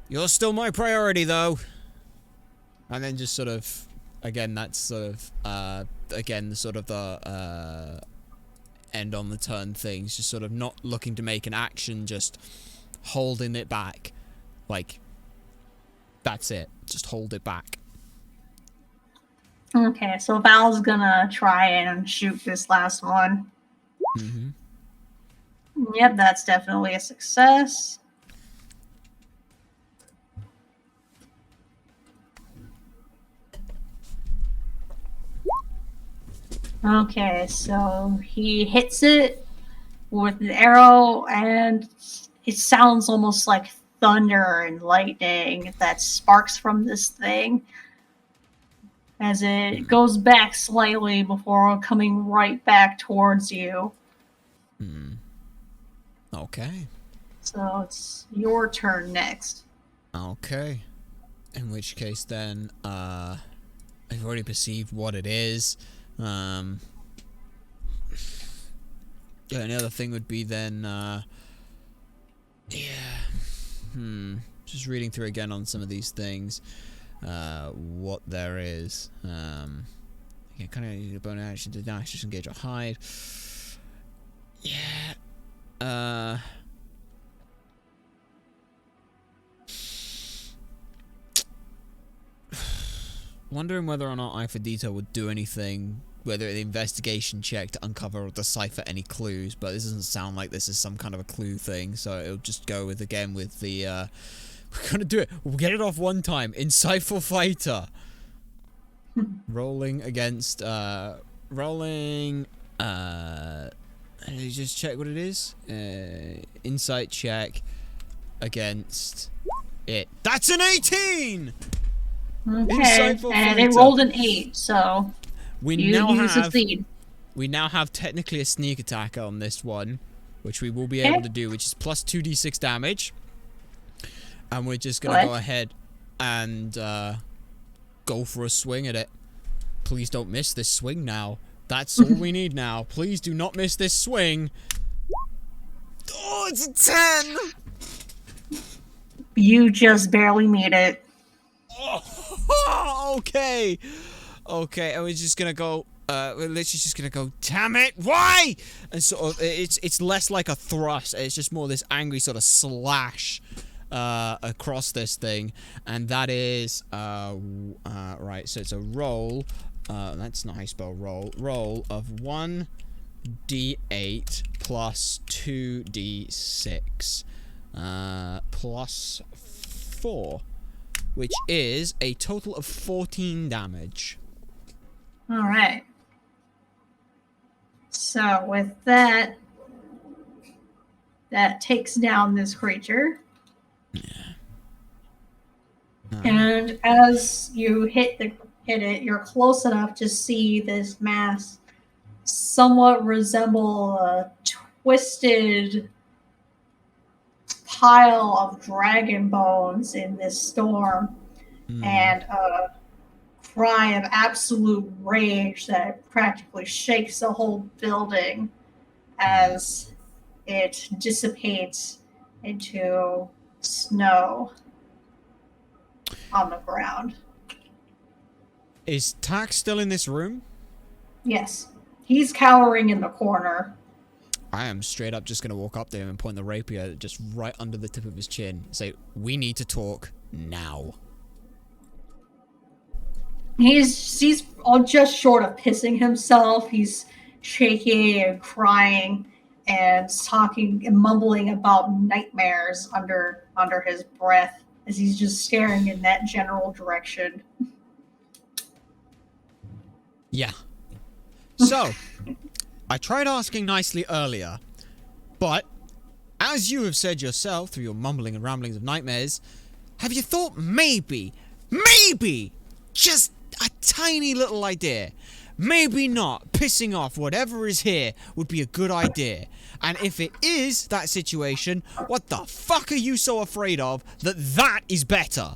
You're still my priority, though. And then just sort of, again, that's sort of, again, sort of the, end on the turn things. Just sort of not looking to make an action, just holding it back. Like, that's it. Just hold it back. Okay, so Val's gonna try and shoot this last one. Yep, that's definitely a success. Okay, so he hits it with an arrow, and it sounds almost like thunder and lightning that sparks from this thing as it goes back slightly before coming right back towards you. Okay. So it's your turn next. Okay. In which case then, I've already perceived what it is. The only other thing would be then, just reading through again on some of these things, what there is. Yeah, kind of use a bonus action to dash, just engage or hide. Yeah. Wondering whether or not I for detail would do anything, whether the investigation check to uncover or decipher any clues, but this doesn't sound like this is some kind of a clue thing, so it'll just go with, again, with the, we're gonna do it. We'll get it off one time. Insightful fighter. Rolling against, rolling, just check what it is. Insight check against it. That's an 18! Okay, Insightful and fighter. it rolled an 8, so We you succeed. We now have technically a sneak attack on this one, which we will be able to do, which is plus 2d6 damage. And we're just gonna go ahead and go for a swing at it. Please don't miss this swing now. That's all we need now. Please do not miss this swing. Oh, it's a 10! You just barely made it. Oh, okay. Okay, and we're just gonna go, we're literally just gonna go, damn it, why? And sort of, it's less like a thrust, it's just more this angry sort of slash, across this thing. And that is, right, so it's a roll, that's not how you spell roll, roll of 1d8 plus 2d6, plus 4. Which is a total of 14 damage. Alright. So with that, that takes down this creature. Yeah. And as you hit it, you're close enough to see this mass somewhat resemble a twisted pile of dragon bones in this storm, and a cry of absolute rage that practically shakes the whole building as it dissipates into snow on the ground. Is Tax still in this room? Yes. He's cowering in the corner. I am straight up just going to walk up to him and point the rapier just right under the tip of his chin and say, we need to talk now. He's all just short of pissing himself. He's shaking and crying and talking and mumbling about nightmares under his breath as he's just staring in that general direction. Yeah. So, I tried asking nicely earlier, but as you have said yourself through your mumbling and ramblings of nightmares, have you thought maybe, just a tiny little idea, maybe not pissing off whatever is here would be a good idea? And if it is that situation, what the fuck are you so afraid of that is better?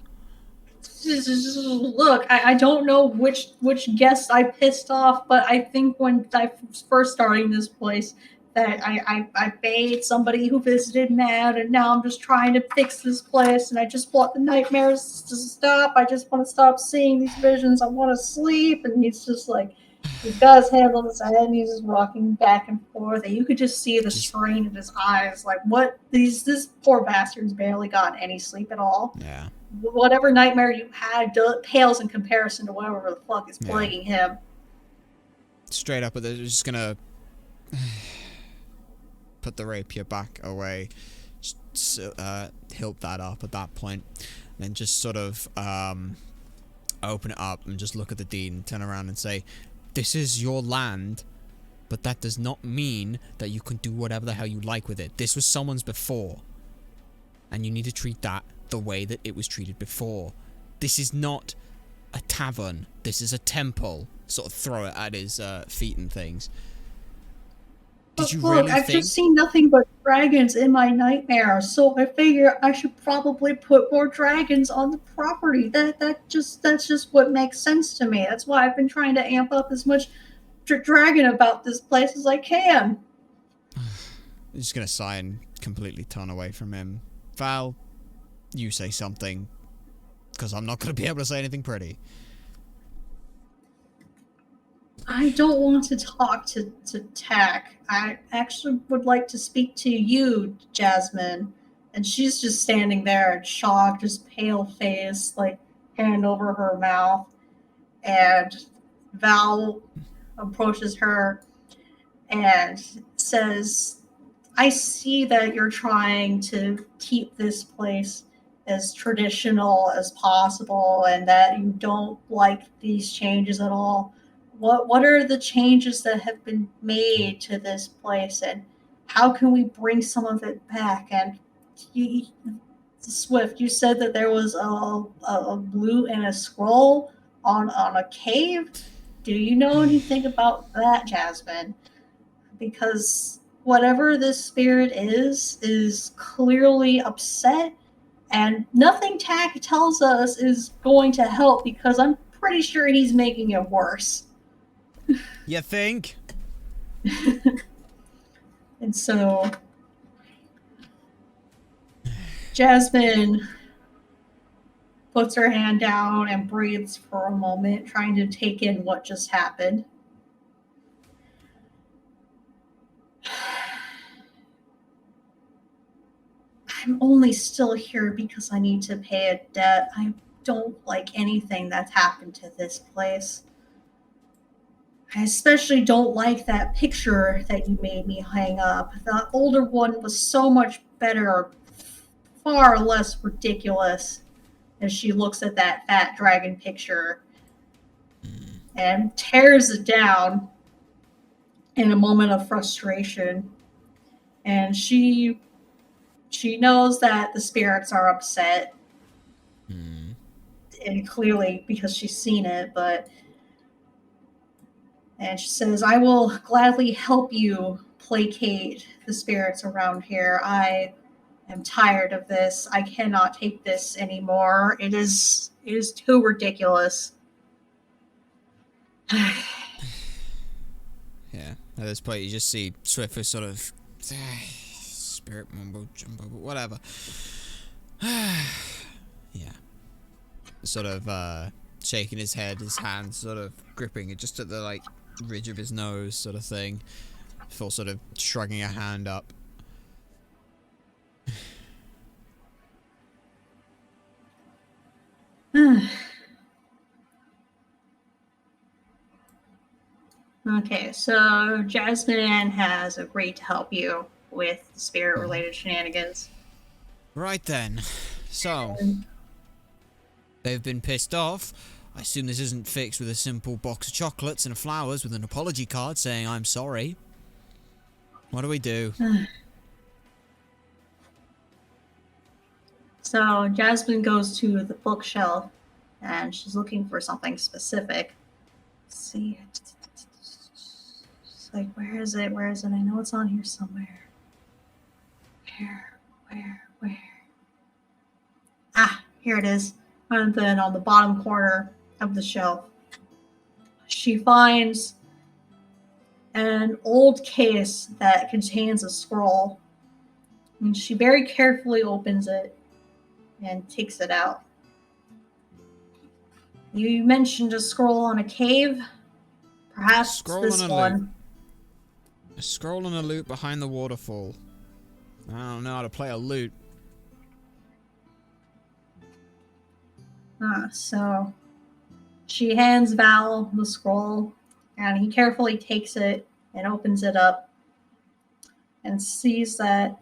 Look, I don't know which guest I pissed off, but I think when I was first starting this place that I bade somebody who visited mad, and now I'm just trying to fix this place, and I just want the nightmares to stop. I just want to stop seeing these visions. I want to sleep. And he's just like, he's got his hand on his head, and he's just rocking back and forth, and you could just see the strain in his eyes. Like, what? This poor bastard's barely gotten any sleep at all. Yeah. Whatever nightmare you had pales in comparison to whatever the fuck is plaguing him. Straight up, but they're just gonna put the rapier back away, hilt that up at that point, then just sort of open it up and just look at the deed and turn around and say, This is your land, but that does not mean that you can do whatever the hell you like with it. This was someone's before, and you need to treat that the way that it was treated before. This is not a tavern. This is a temple. Sort of throw it at his feet and things. Did you really I've think? just seen nothing but dragons in my nightmares, so I figure I should probably put more dragons on the property. That's just what makes sense to me. That's why I've been trying to amp up as much dragon about this place as I can. I'm just gonna sigh and completely turn away from him. Val, you say something, because I'm not gonna be able to say anything pretty. I don't want to talk to Tack. I actually would like to speak to you, Jasmine. And she's just standing there in shock, just pale face, like hand over her mouth. And Val approaches her and says, I see that you're trying to keep this place as traditional as possible and that you don't like these changes at all. What are the changes that have been made to this place, and how can we bring some of it back? And Swift, you said that there was a loot and a scroll on a cave. Do you know anything about that, Jasmine? Because whatever this spirit is clearly upset, and nothing Tack tells us is going to help because I'm pretty sure he's making it worse. You think? And so Jasmine puts her hand down and breathes for a moment, trying to take in what just happened. I'm only still here because I need to pay a debt. I don't like anything that's happened to this place. I especially don't like that picture that you made me hang up. The older one was so much better, far less ridiculous. As she looks at that fat dragon picture and tears it down in a moment of frustration. And she knows that the spirits are upset. And clearly because she's seen it, and she says, I will gladly help you placate the spirits around here. I am tired of this. I cannot take this anymore. It is too ridiculous. Yeah. At this point, you just see Swift sort of spirit mumbo jumbo, but whatever. Yeah. Sort of shaking his head, his hands sort of gripping it just at the like ridge of his nose, sort of thing. Before sort of shrugging a hand up. Okay, so Jasmine has agreed to help you with spirit-related shenanigans. Right then. So, they've been pissed off. I assume this isn't fixed with a simple box of chocolates and flowers with an apology card saying I'm sorry. What do we do? So Jasmine goes to the bookshelf and she's looking for something specific. Let's see. It's like, where is it? Where is it? I know it's on here somewhere. Where? Ah, here it is. And then on the bottom corner of the shelf, she finds an old case that contains a scroll. And she very carefully opens it and takes it out. You mentioned a scroll on a cave. Perhaps this one. A scroll and a lute behind the waterfall. I don't know how to play a lute. So she hands Val the scroll, and he carefully takes it and opens it up and sees that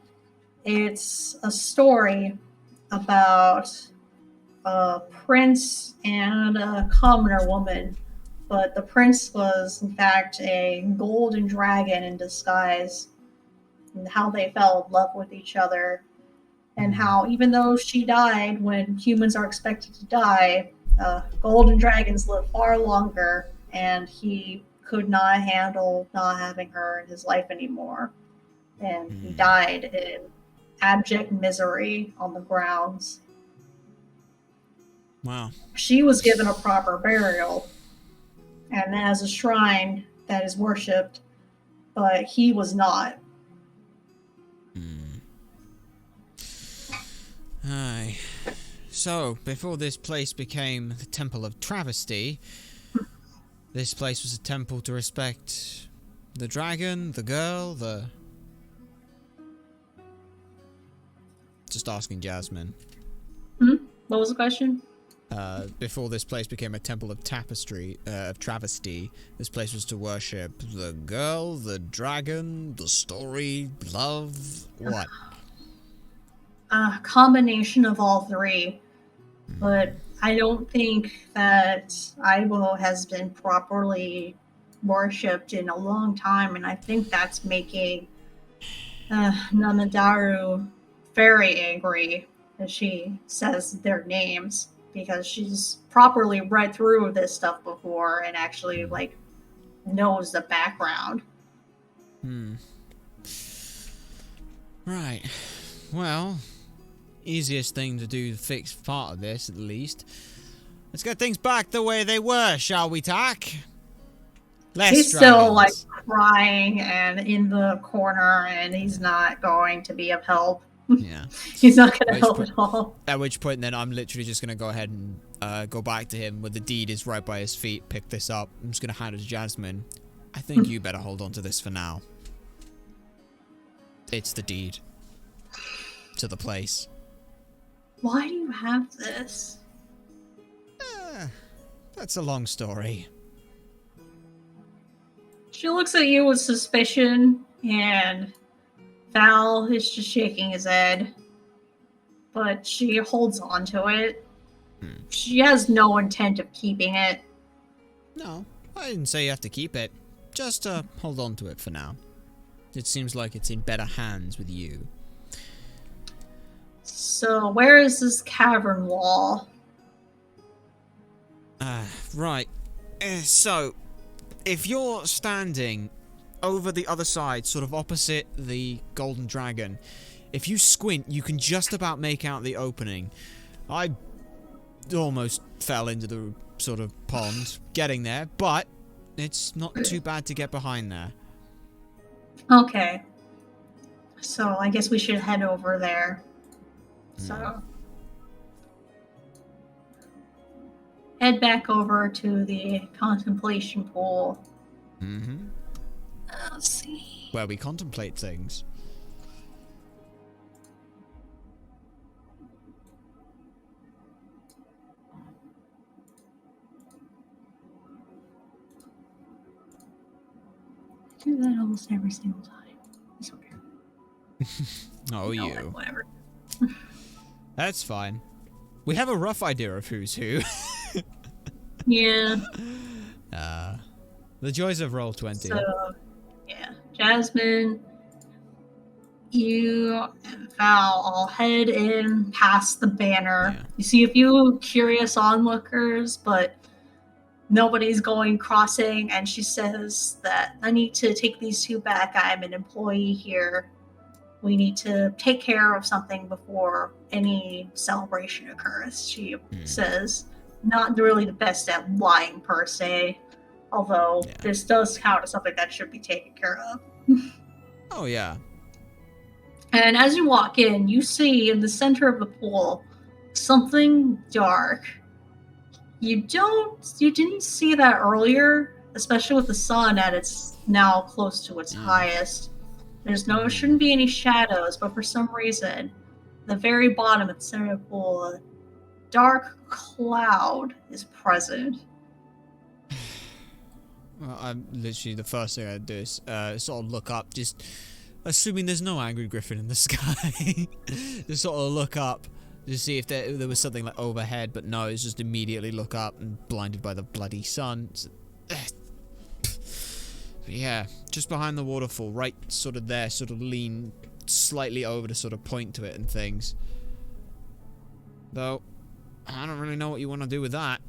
it's a story about a prince and a commoner woman, but the prince was, in fact, a golden dragon in disguise, and how they fell in love with each other, and how even though she died when humans are expected to die, golden dragons live far longer, and he could not handle not having her in his life anymore. And he died in abject misery on the grounds. Wow. She was given a proper burial, and as a shrine that is worshipped, but he was not. Aye. So, before this place became the Temple of Travesty, this place was a temple to respect the dragon, the girl, the... Just asking Jasmine. What was the question? Before this place became a temple of travesty, this place was to worship the girl, the dragon, the story, love, what? A combination of all three. But I don't think that Aibo has been properly worshipped in a long time, and I think that's making Namadaru very angry as she says their names, because she's properly read through this stuff before and actually knows the background. Right. Well, easiest thing to do to fix part of this, at least. Let's get things back the way they were, shall we, Tak? He's still crying and in the corner, and he's not going to be of help. Yeah. He's not going to help at all. At which point, then, I'm literally just going to go ahead and go back to him where the deed is right by his feet, pick this up. I'm just going to hand it to Jasmine. I think you better hold on to this for now. It's the deed to the place. Why do you have this? That's a long story. She looks at you with suspicion, and Val is just shaking his head. But she holds on to it. She has no intent of keeping it. No, I didn't say you have to keep it. Just hold on to it for now. It seems like it's in better hands with you. So, where is this cavern wall? Right. So, if you're standing over the other side, sort of opposite the golden dragon, if you squint, you can just about make out the opening. I almost fell into the sort of pond getting there, but it's not too bad to get behind there. Okay. So, I guess we should head over there. So, head back over to the contemplation pool. Let's see. Where we contemplate things. I do that almost every single time. I swear. Oh, No, you. whatever. That's fine. We have a rough idea of who's who. Yeah. The joys of Roll20. So, yeah. Jasmine, you and Val all head in past the banner. Yeah. You see a few curious onlookers, but nobody's going crossing, and she says that I need to take these two back. I'm an employee here. We need to take care of something before any celebration occurs, she says. Not really the best at lying, per se. Although, this does count as something that should be taken care of. Oh, yeah. And as you walk in, you see in the center of the pool something dark. You didn't see that earlier, especially with the sun at its now close to its highest. Shouldn't be any shadows, but for some reason, the very bottom at the center of the pool, a dark cloud is present. Well, I'm literally, the first thing I'd do is sort of look up, just assuming there's no angry griffin in the sky. Just sort of look up to see if there was something like overhead, but no, it's just immediately look up and blinded by the bloody sun. Yeah, just behind the waterfall, right sort of there, sort of lean slightly over to sort of point to it and things. Though, I don't really know what you want to do with that.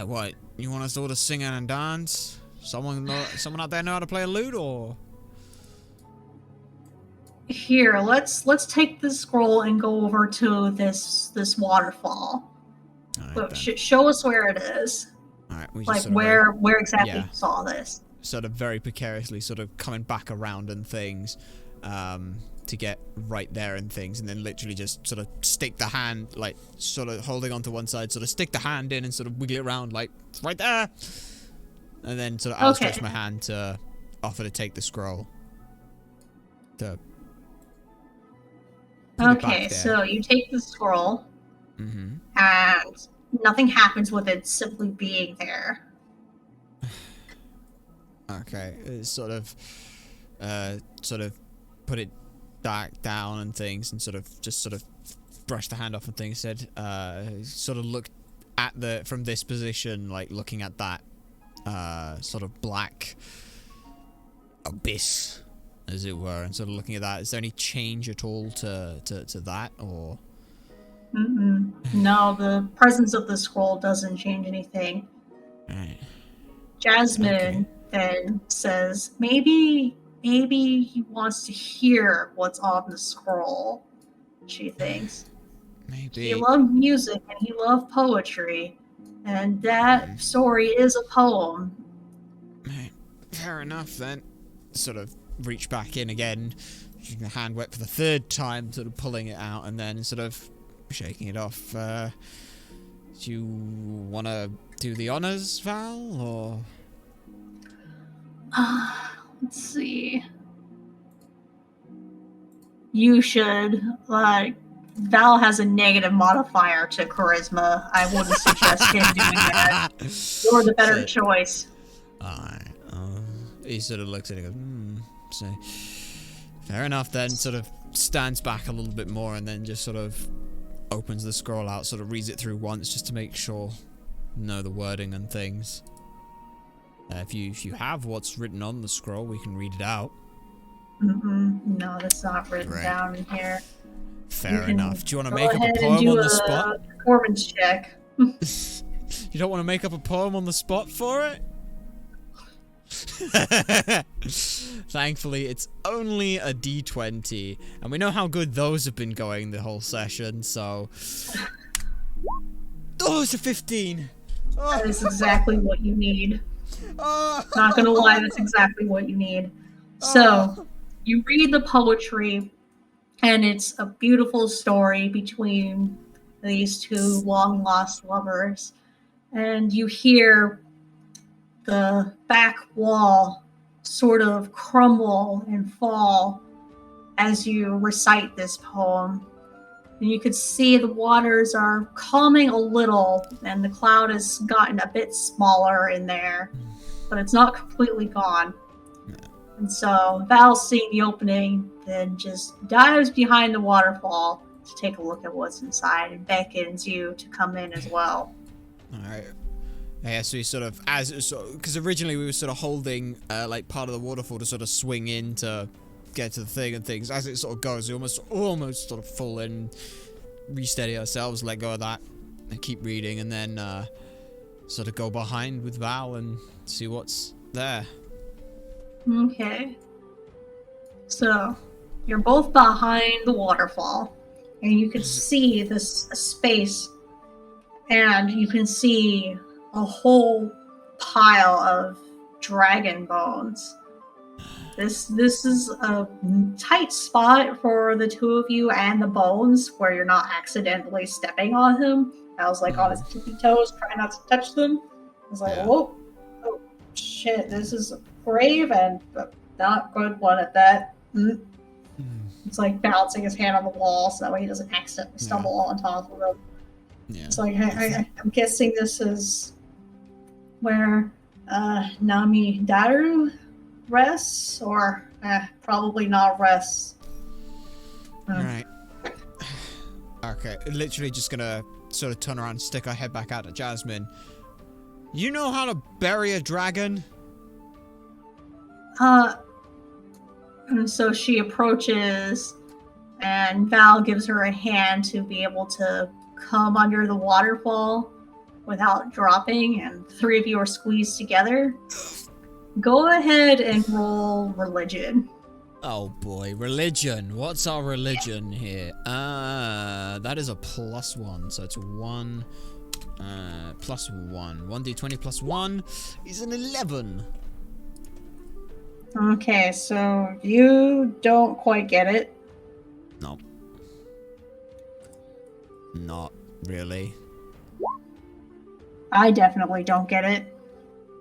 What? You want us all to sing and dance? Someone out there know how to play a lute, or? Here, let's take this scroll and go over to this waterfall. Right, show us where it is. All right, we Like just where exactly you saw this. Sort of very precariously, sort of coming back around and things, to get right there and things, and then literally just sort of stick the hand, like sort of holding onto one side, sort of stick the hand in and sort of wiggle it around, like it's right there, and then sort of outstretch my hand to offer to take the scroll. Okay, so you take the scroll, and nothing happens with it simply being there. Okay, it's sort of put it back down and things, and sort of brush the hand off and things. Said, sort of looked at from this position, like looking at that sort of black abyss, as it were, and sort of looking at that. Is there any change at all to that, or? No, the presence of the scroll doesn't change anything. Right. Jasmine then says, maybe he wants to hear what's on the scroll, she thinks. Maybe. He loved music and he loved poetry, and that story is a poem. Fair enough, then. Sort of reach back in again, using the hand wet for the third time, sort of pulling it out, and then sort of shaking it off. Do you want to do the honors, Val, or? Let's see. You should, Val has a negative modifier to charisma. I wouldn't suggest him doing that. You're the better choice. Alright. He sort of looks at it and goes, so, fair enough then, sort of stands back a little bit more and then just sort of opens the scroll out, sort of reads it through once just to make sure, know the wording and things. If you have what's written on the scroll, we can read it out. No, that's not written down in here. Fair enough. Do you want to make up a poem on the spot? Performance check. You don't want to make up a poem on the spot for it? Thankfully, it's only a D20, and we know how good those have been going the whole session, so... Oh, it's a 15! Oh. That is exactly what you need. Not gonna lie, that's exactly what you need. So, you read the poetry, and it's a beautiful story between these two long-lost lovers, and you hear the back wall sort of crumble and fall as you recite this poem. And you could see the waters are calming a little, and the cloud has gotten a bit smaller in there, but it's not completely gone. And so Val, seeing the opening, then just dives behind the waterfall to take a look at what's inside and beckons you to come in as well. Alright. Yeah, so he sort of, because originally we were sort of holding, like, part of the waterfall to sort of swing in to get to the thing and things. As it sort of goes, we almost sort of full in, re-steady ourselves, let go of that, and keep reading, and then, sort of go behind with Val and see what's there. Okay. So, you're both behind the waterfall, and you can see this space, and you can see a whole pile of dragon bones. This is a tight spot for the two of you and the bones, where you're not accidentally stepping on him. I was like on his tippy toes, trying not to touch them. I was like, whoa, oh shit, this is a grave and not good one at that. It's like bouncing his hand on the wall so that way he doesn't accidentally stumble on top of him. Yeah. It's like I'm guessing this is where Nami Daru rests, or probably not rests. Right. Okay, literally just gonna sort of turn around and stick our head back out at Jasmine. You know how to bury a dragon? And so she approaches, and Val gives her a hand to be able to come under the waterfall without dropping, and the three of you are squeezed together. Go ahead and roll religion. Oh boy, religion. What's our religion here? That is a +1, so it's 1, +1. 1d20 plus 1 is an 11. Okay, so you don't quite get it. No. Not really. I definitely don't get it.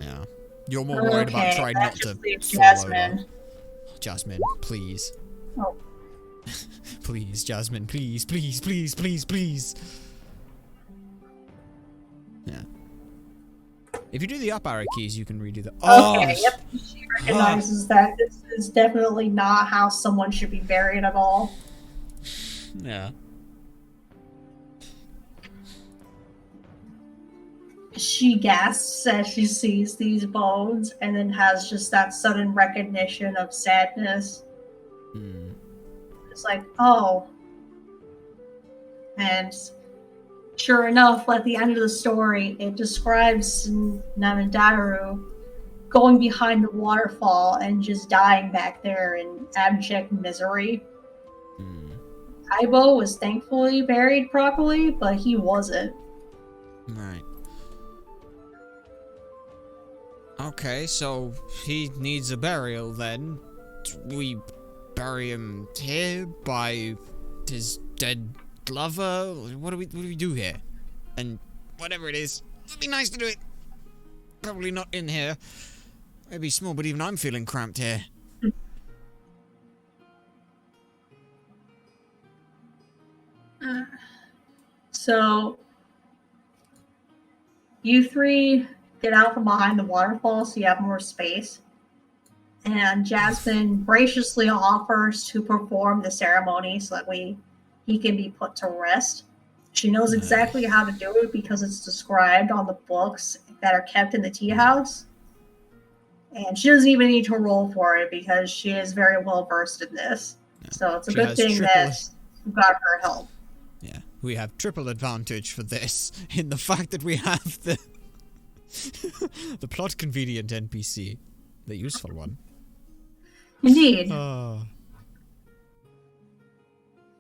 Yeah. You're more worried about trying not to fall Jasmine. over. Jasmine, please. Oh. Please, Jasmine, please, please, please, please, please. Yeah. If you do the up arrow keys, you can redo the. Okay, yep. She recognizes that this is definitely not how someone should be buried at all. Yeah. She gasps as she sees these bones and then has just that sudden recognition of sadness. It's like, oh. And sure enough, at the end of the story, it describes Namandaru going behind the waterfall and just dying back there in abject misery. Aibo was thankfully buried properly, but he wasn't. Right. Okay, so he needs a burial then. We bury him here by his dead lover? What do we do here? And whatever it is, it'd be nice to do it. Probably not in here. Maybe small, but even I'm feeling cramped here. So you three get out from behind the waterfall so you have more space. And Jasmine graciously offers to perform the ceremony so that he can be put to rest. She knows exactly how to do it because it's described on the books that are kept in the tea house. And she doesn't even need to roll for it because she is very well versed in this. Yeah. So it's a good thing that you got her help. Yeah, we have triple advantage for this in the fact that we have the the plot convenient NPC, the useful one. Indeed.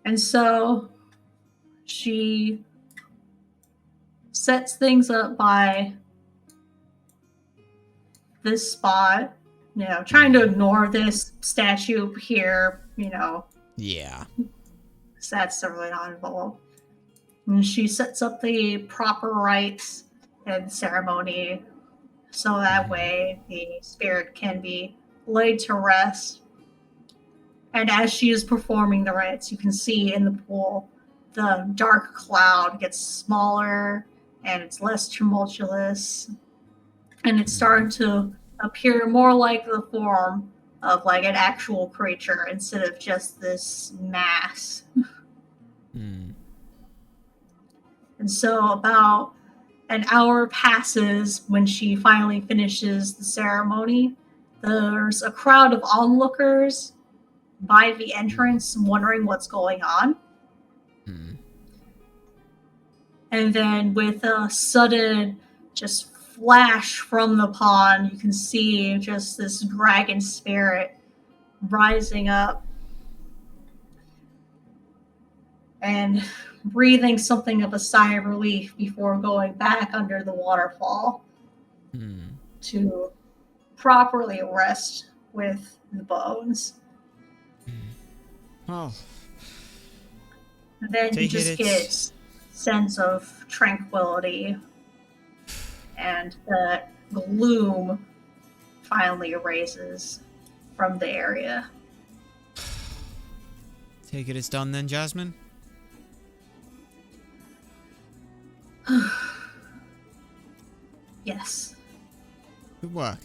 And so she sets things up by this spot, trying to ignore this statue here, Yeah. So that's really not involved. And she sets up the proper rites and ceremony so that way the spirit can be laid to rest. And as she is performing the rites, you can see in the pool the dark cloud gets smaller and it's less tumultuous. And it's starting to appear more like the form of like an actual creature instead of just this mass. And so about an hour passes when she finally finishes the ceremony. There's a crowd of onlookers by the entrance wondering what's going on. And then with a sudden just flash from the pond, you can see just this dragon spirit rising up and breathing something of a sigh of relief before going back under the waterfall to properly rest with the bones. Oh. And then you just get sense of tranquility, and the gloom finally erases from the area. Take it it's done then, Jasmine? Yes. Good work.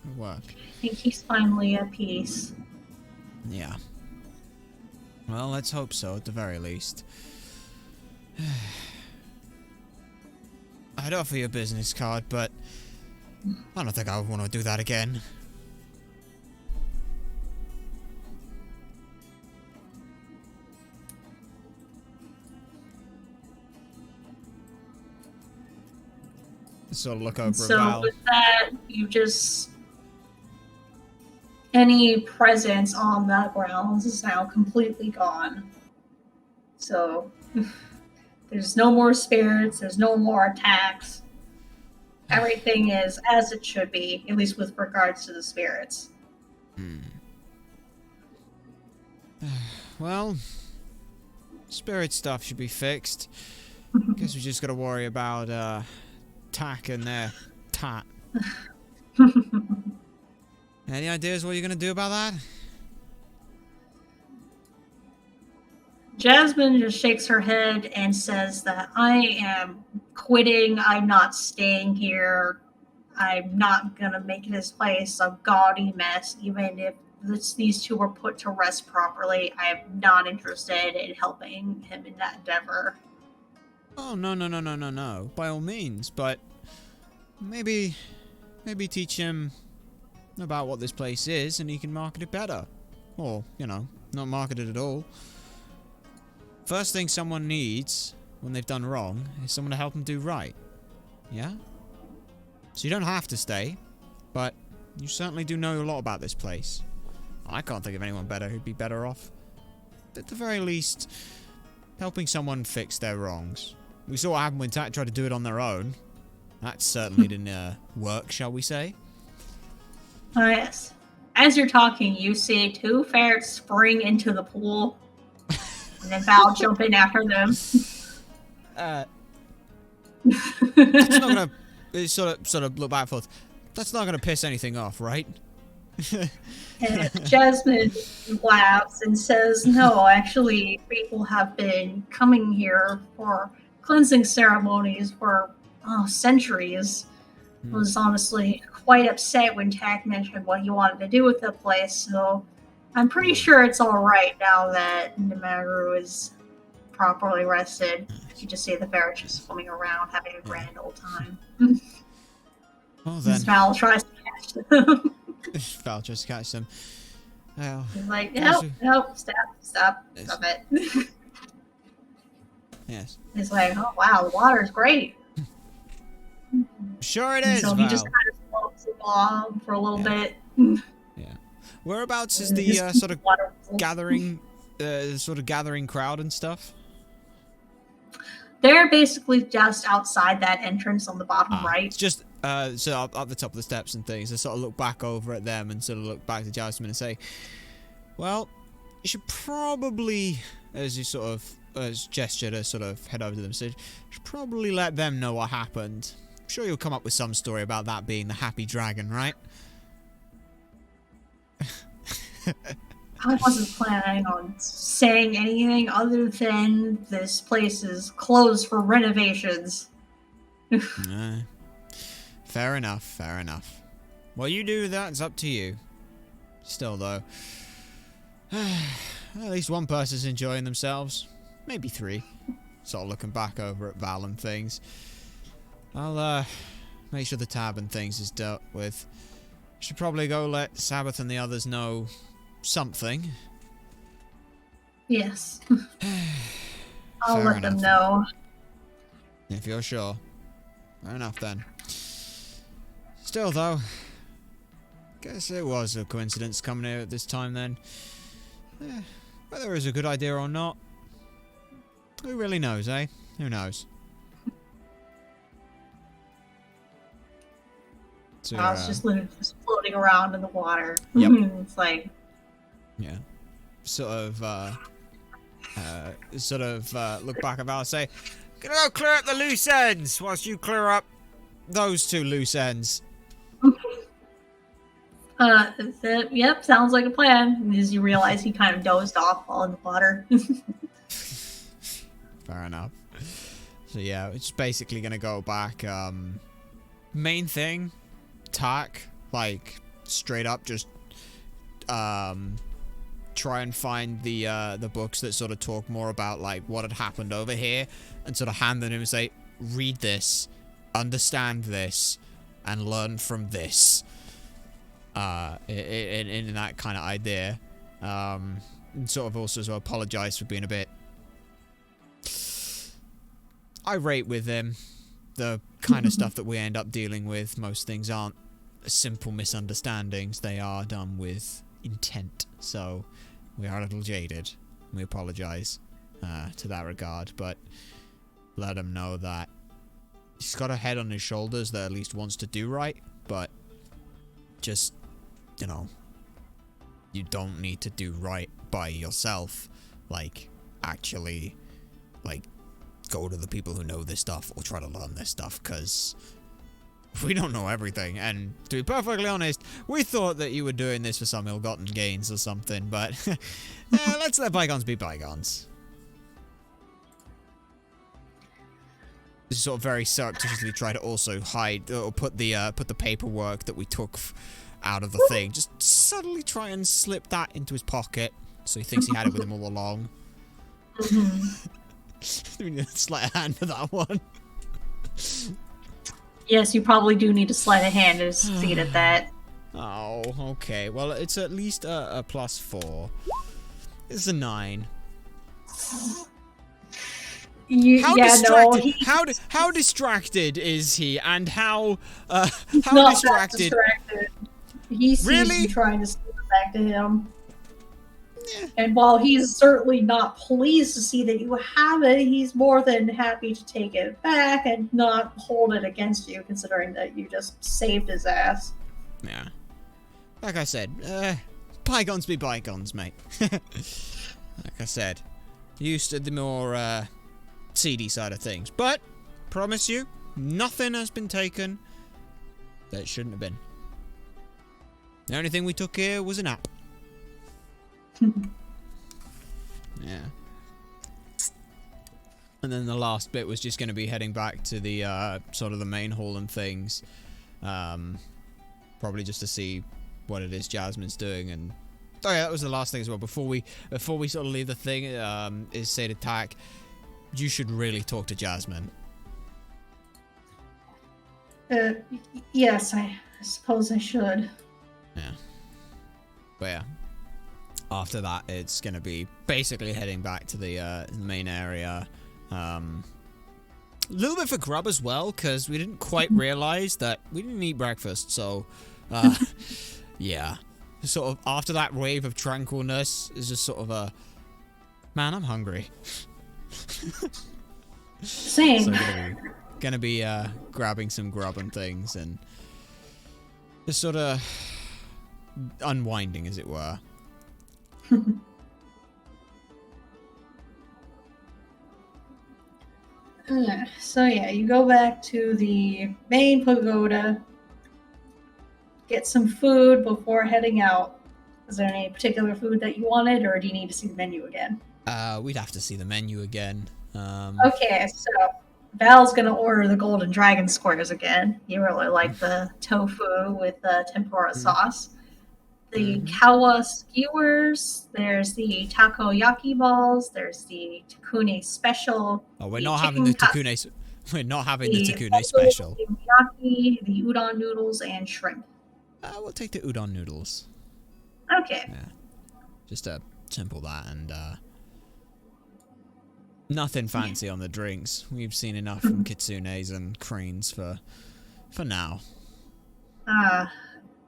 Good work. I think he's finally at peace. Yeah. Well, let's hope so, at the very least. I'd offer you a business card, but I don't think I would want to do that again. Sort of look over at So Val. with that, you just any presence on the grounds is now completely gone. So there's no more spirits, there's no more attacks. Everything is as it should be, at least with regards to the spirits. Well, spirit stuff should be fixed. Guess we just gotta worry about Tack and their tat. Any ideas what you're gonna do about that? Jasmine just shakes her head and says that I am quitting. I'm not staying here. I'm not gonna make this place a gaudy mess, even if these two were put to rest properly. I am not interested in helping him in that endeavor. Oh, no. By all means, but maybe teach him about what this place is and he can market it better. Or, you know, not market it at all. First thing someone needs when they've done wrong is someone to help them do right. Yeah? So you don't have to stay, but you certainly do know a lot about this place. I can't think of anyone better who'd be better off. At the very least, helping someone fix their wrongs. We saw what happened when Tack tried to do it on their own. That certainly didn't work, shall we say? Oh, yes. As you're talking, you see two ferrets spring into the pool, and then Val jump in after them. That's not gonna sort of look back and forth. That's not gonna piss anything off, right? And Jasmine laughs and says, "No, actually, people have been coming here for cleansing ceremonies for centuries." I was honestly quite upset when Tack mentioned what he wanted to do with the place, so I'm pretty sure it's all right now that Nemaru is properly rested. You just see the ferret just swimming around, having a grand old time. Well then, Val tries to catch them. Val tries to catch them. Well, He's like, "Nope, stop it." Yes. He's like, "Oh wow, the water's great." Sure it And is, so Val. he just kind of floats along for a little bit. Yeah. Whereabouts is the Just sort of water- gathering crowd and stuff? They're basically just outside that entrance on the bottom right. It's just so up the top of the steps and things. I sort of look back over at them and sort of look back to Jasmine and say, "Well, you should probably," as you sort of gesture to sort of head over to them, so you should probably let them know what happened. I'm sure you'll come up with some story about that being the happy dragon, right? I wasn't planning on saying anything other than this place is closed for renovations. Fair enough. Well, you do that, it's up to you. Still, though, at least one person's enjoying themselves. Maybe three. Sort of looking back over at Val and things. I'll, make sure the tab and things is dealt with. Should probably go let Sabbath and the others know something. Yes. I'll Fair let them enough. know. If you're sure. Fair enough, then. Still, though, guess it was a coincidence coming here at this time, then. Whether it was a good idea or not, who really knows, eh? Who knows? So, I was just literally just floating around in the water. Yep. It's like, yeah. Sort of look back about and say, "Gonna go clear up the loose ends whilst you clear up those two loose ends." yep, sounds like a plan. And as you realize, he kind of dozed off while in the water. Fair enough. So yeah, it's basically gonna go back. Main thing, Tack, like straight up, just try and find the books that sort of talk more about like what had happened over here, and sort of hand them to him and say, "Read this, understand this, and learn from this." In that kind of idea, and sort of also apologize for being a bit irate with him, the kind of stuff that we end up dealing with, most things aren't simple misunderstandings. They are done with intent. So we are a little jaded. We apologize to that regard, but let him know that he's got a head on his shoulders that at least wants to do right, but just, you know, you don't need to do right by yourself. Like, actually, like, go to the people who know this stuff or try to learn this stuff, because we don't know everything. And to be perfectly honest, we thought that you were doing this for some ill-gotten gains or something, but let's let bygones be bygones. Just sort of very surreptitiously try to also hide or put the paperwork that we took out of the thing. Just subtly try and slip that into his pocket, so he thinks he had it with him all along. Sleight of hand for that one. Yes, you probably do need to sleight of hand to succeed at that. Oh, okay. Well, it's at least a +4. It's a 9. How distracted is he, and how distracted? He sees you trying to slip it back to him. Yeah. And while he's certainly not pleased to see that you have it, he's more than happy to take it back and not hold it against you, considering that you just saved his ass. Yeah. Like I said, bygones be bygones, mate. Like I said, used to the more seedy side of things. But, promise you, nothing has been taken that shouldn't have been. The only thing we took here was an app. Yeah. And then the last bit was just going to be heading back to the sort of the main hall and things. Probably just to see what it is Jasmine's doing. And oh yeah, that was the last thing as well. Before we sort of leave the thing, is Said Attack. You should really talk to Jasmine. Yes, I suppose I should. Yeah. But yeah. After that, it's going to be basically heading back to the main area. A little bit for grub as well, because we didn't quite realize that we didn't eat breakfast. So, yeah. Sort of after that wave of tranquilness is just sort of a, man, I'm hungry. Same. So gonna be grabbing some grub and things and just sort of unwinding, as it were. So yeah, you go back to the main pagoda, get some food before heading out. Is there any particular food that you wanted, or do you need to see the menu again? We'd have to see the menu again. Okay, so Val's gonna order the golden dragon squares again. You really like the tofu with the tempura sauce. The kawa skewers, there's the takoyaki balls, there's the takune special. Oh, we're not having the takune. We're not having the takune special. The udon noodles and shrimp. We'll take the udon noodles. Okay. Yeah. Just simple that, and nothing fancy on the drinks. We've seen enough from kitsunes and cranes for now.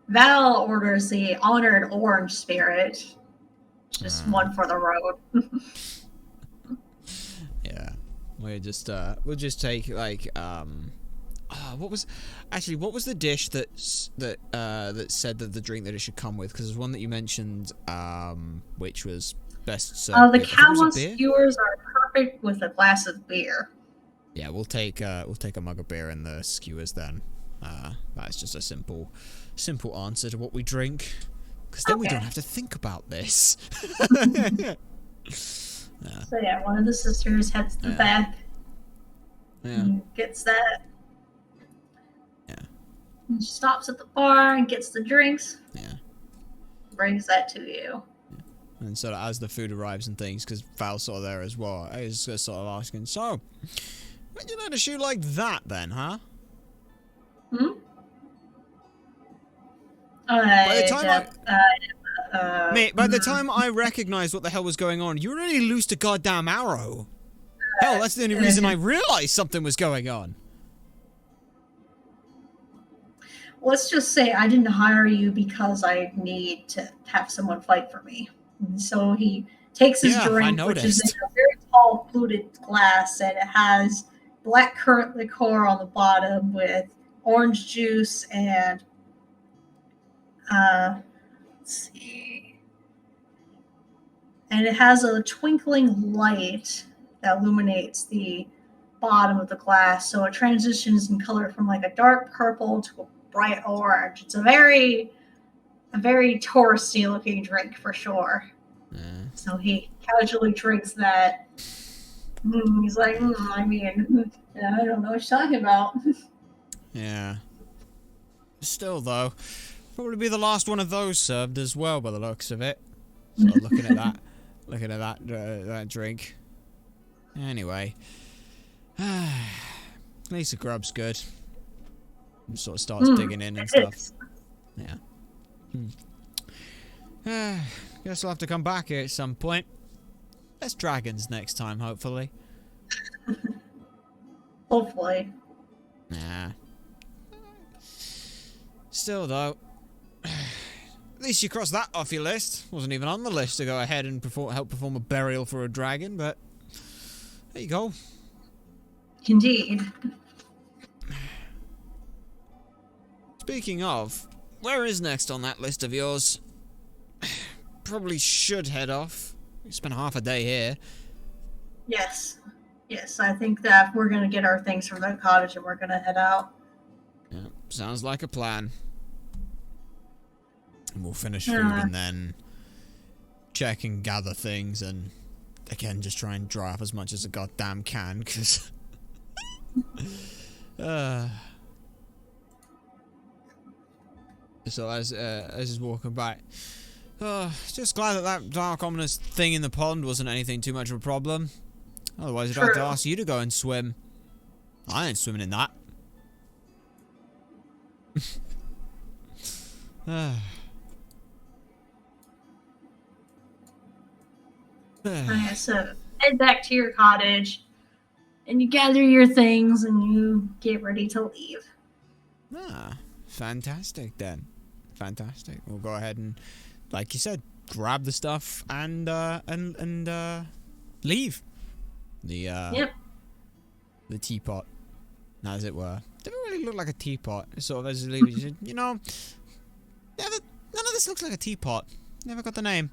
Val orders the honored orange spirit. Just one for the road. Yeah. We'll just take like what was the dish that said that the drink that it should come with? Because there's one that you mentioned which was best served. The kawa skewers are perfect with a glass of beer. Yeah, we'll take a mug of beer and the skewers then. That's just a simple answer to what we drink, because then we don't have to think about this. So yeah, one of the sisters heads to the back. And gets that. Yeah. And she stops at the bar and gets the drinks. Yeah. Brings that to you. Yeah. And sort of as the food arrives and things, because Val's sort of there as well, I was sort of asking, so, why'd you let a shoe like that then, huh? By the time I recognized what the hell was going on, you already loosed a goddamn arrow. Hell, that's the only reason I realized something was going on. let's just say I didn't hire you because I need to have someone fight for me. And so he takes his Yeah, I drink, which is in noticed. a very tall fluted glass, and it has black currant liqueur on the bottom with orange juice and let's see, and it has a twinkling light that illuminates the bottom of the glass, so it transitions in color from like a dark purple to a bright orange. It's a very touristy looking drink for sure. So he casually drinks that. He's like, I mean, I don't know what you're talking about. Yeah. Still, though, probably be the last one of those served as well, by the looks of it. So looking at that drink. Anyway, at least the grub's good. And sort of starts digging in and stuff. Yeah. Guess I'll have to come back here at some point. Less dragons next time, hopefully. Hopefully. Nah. Still, though, at least you crossed that off your list. Wasn't even on the list to go ahead and help perform a burial for a dragon, but there you go. Indeed. Speaking of, where is next on that list of yours? Probably should head off. We spent half a day here. Yes. Yes, I think that we're going to get our things from the cottage and we're going to head out. Yeah, sounds like a plan. And we'll finish food and then check and gather things and again just try and dry up as much as I goddamn can, because so as he's walking by, just glad that dark ominous thing in the pond wasn't anything too much of a problem. Otherwise I'd have to ask you to go and swim. I ain't swimming in that. Okay, so head back to your cottage and you gather your things and you get ready to leave. Fantastic then. Fantastic. We'll go ahead and, like you said, grab the stuff and leave. The teapot, as it were. Didn't really look like a teapot. It's sort of as you leave, you know, none of this looks like a teapot. Never got the name.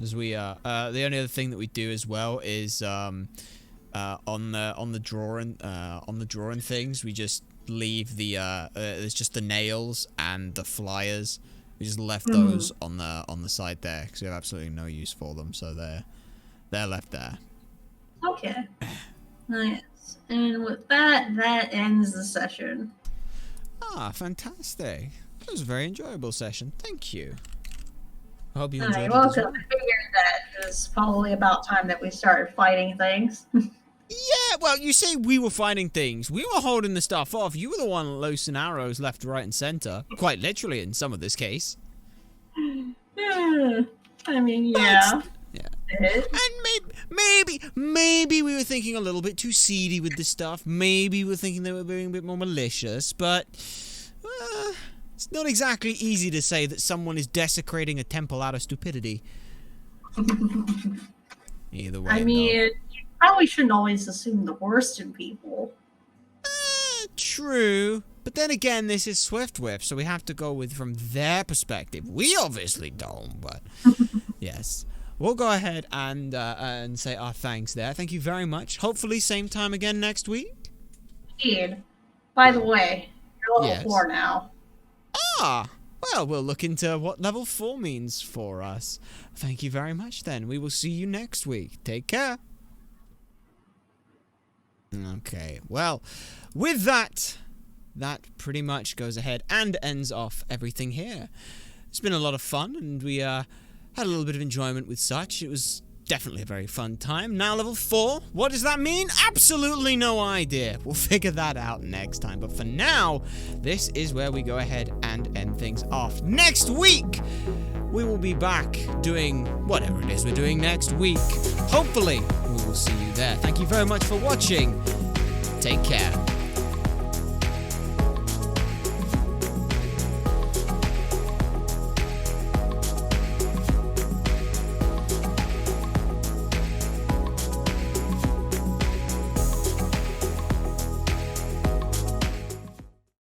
As we the only other thing that we do as well is on the drawing things, we just leave the there's just the nails and the flyers. We just left those on the side there because we have absolutely no use for them, so they're left there. Okay. Nice. And with that ends the session. Fantastic. That was a very enjoyable session. Thank you. I hope you All enjoyed right, it as welcome. well. I figured that it was probably about time that we started fighting things. Yeah, well, you say we were fighting things. We were holding the stuff off. You were the one loosing arrows left, right, and center. Quite literally in some of this case. I mean, yeah. Yeah. And maybe we were thinking a little bit too seedy with this stuff. Maybe we were thinking they were being a bit more malicious, but it's not exactly easy to say that someone is desecrating a temple out of stupidity. Either way, I mean, you probably shouldn't always assume the worst in people. True. But then again, this is Swiftwhip, so we have to go with from their perspective. We obviously don't, but yes. We'll go ahead and say our thanks there. Thank you very much. Hopefully same time again next week. Indeed. By the way, you're level 4 now. Well, we'll look into what level 4 means for us. Thank you very much then. We will see you next week. Take care. Okay, well, with that pretty much goes ahead and ends off everything here. It's been a lot of fun, and we had a little bit of enjoyment with such. It was definitely a very fun time. Now level 4, what does that mean? Absolutely no idea. We'll figure that out next time. But for now, this is where we go ahead and end things off. Next week, we will be back doing whatever it is we're doing next week. Hopefully, we will see you there. Thank you very much for watching. Take care.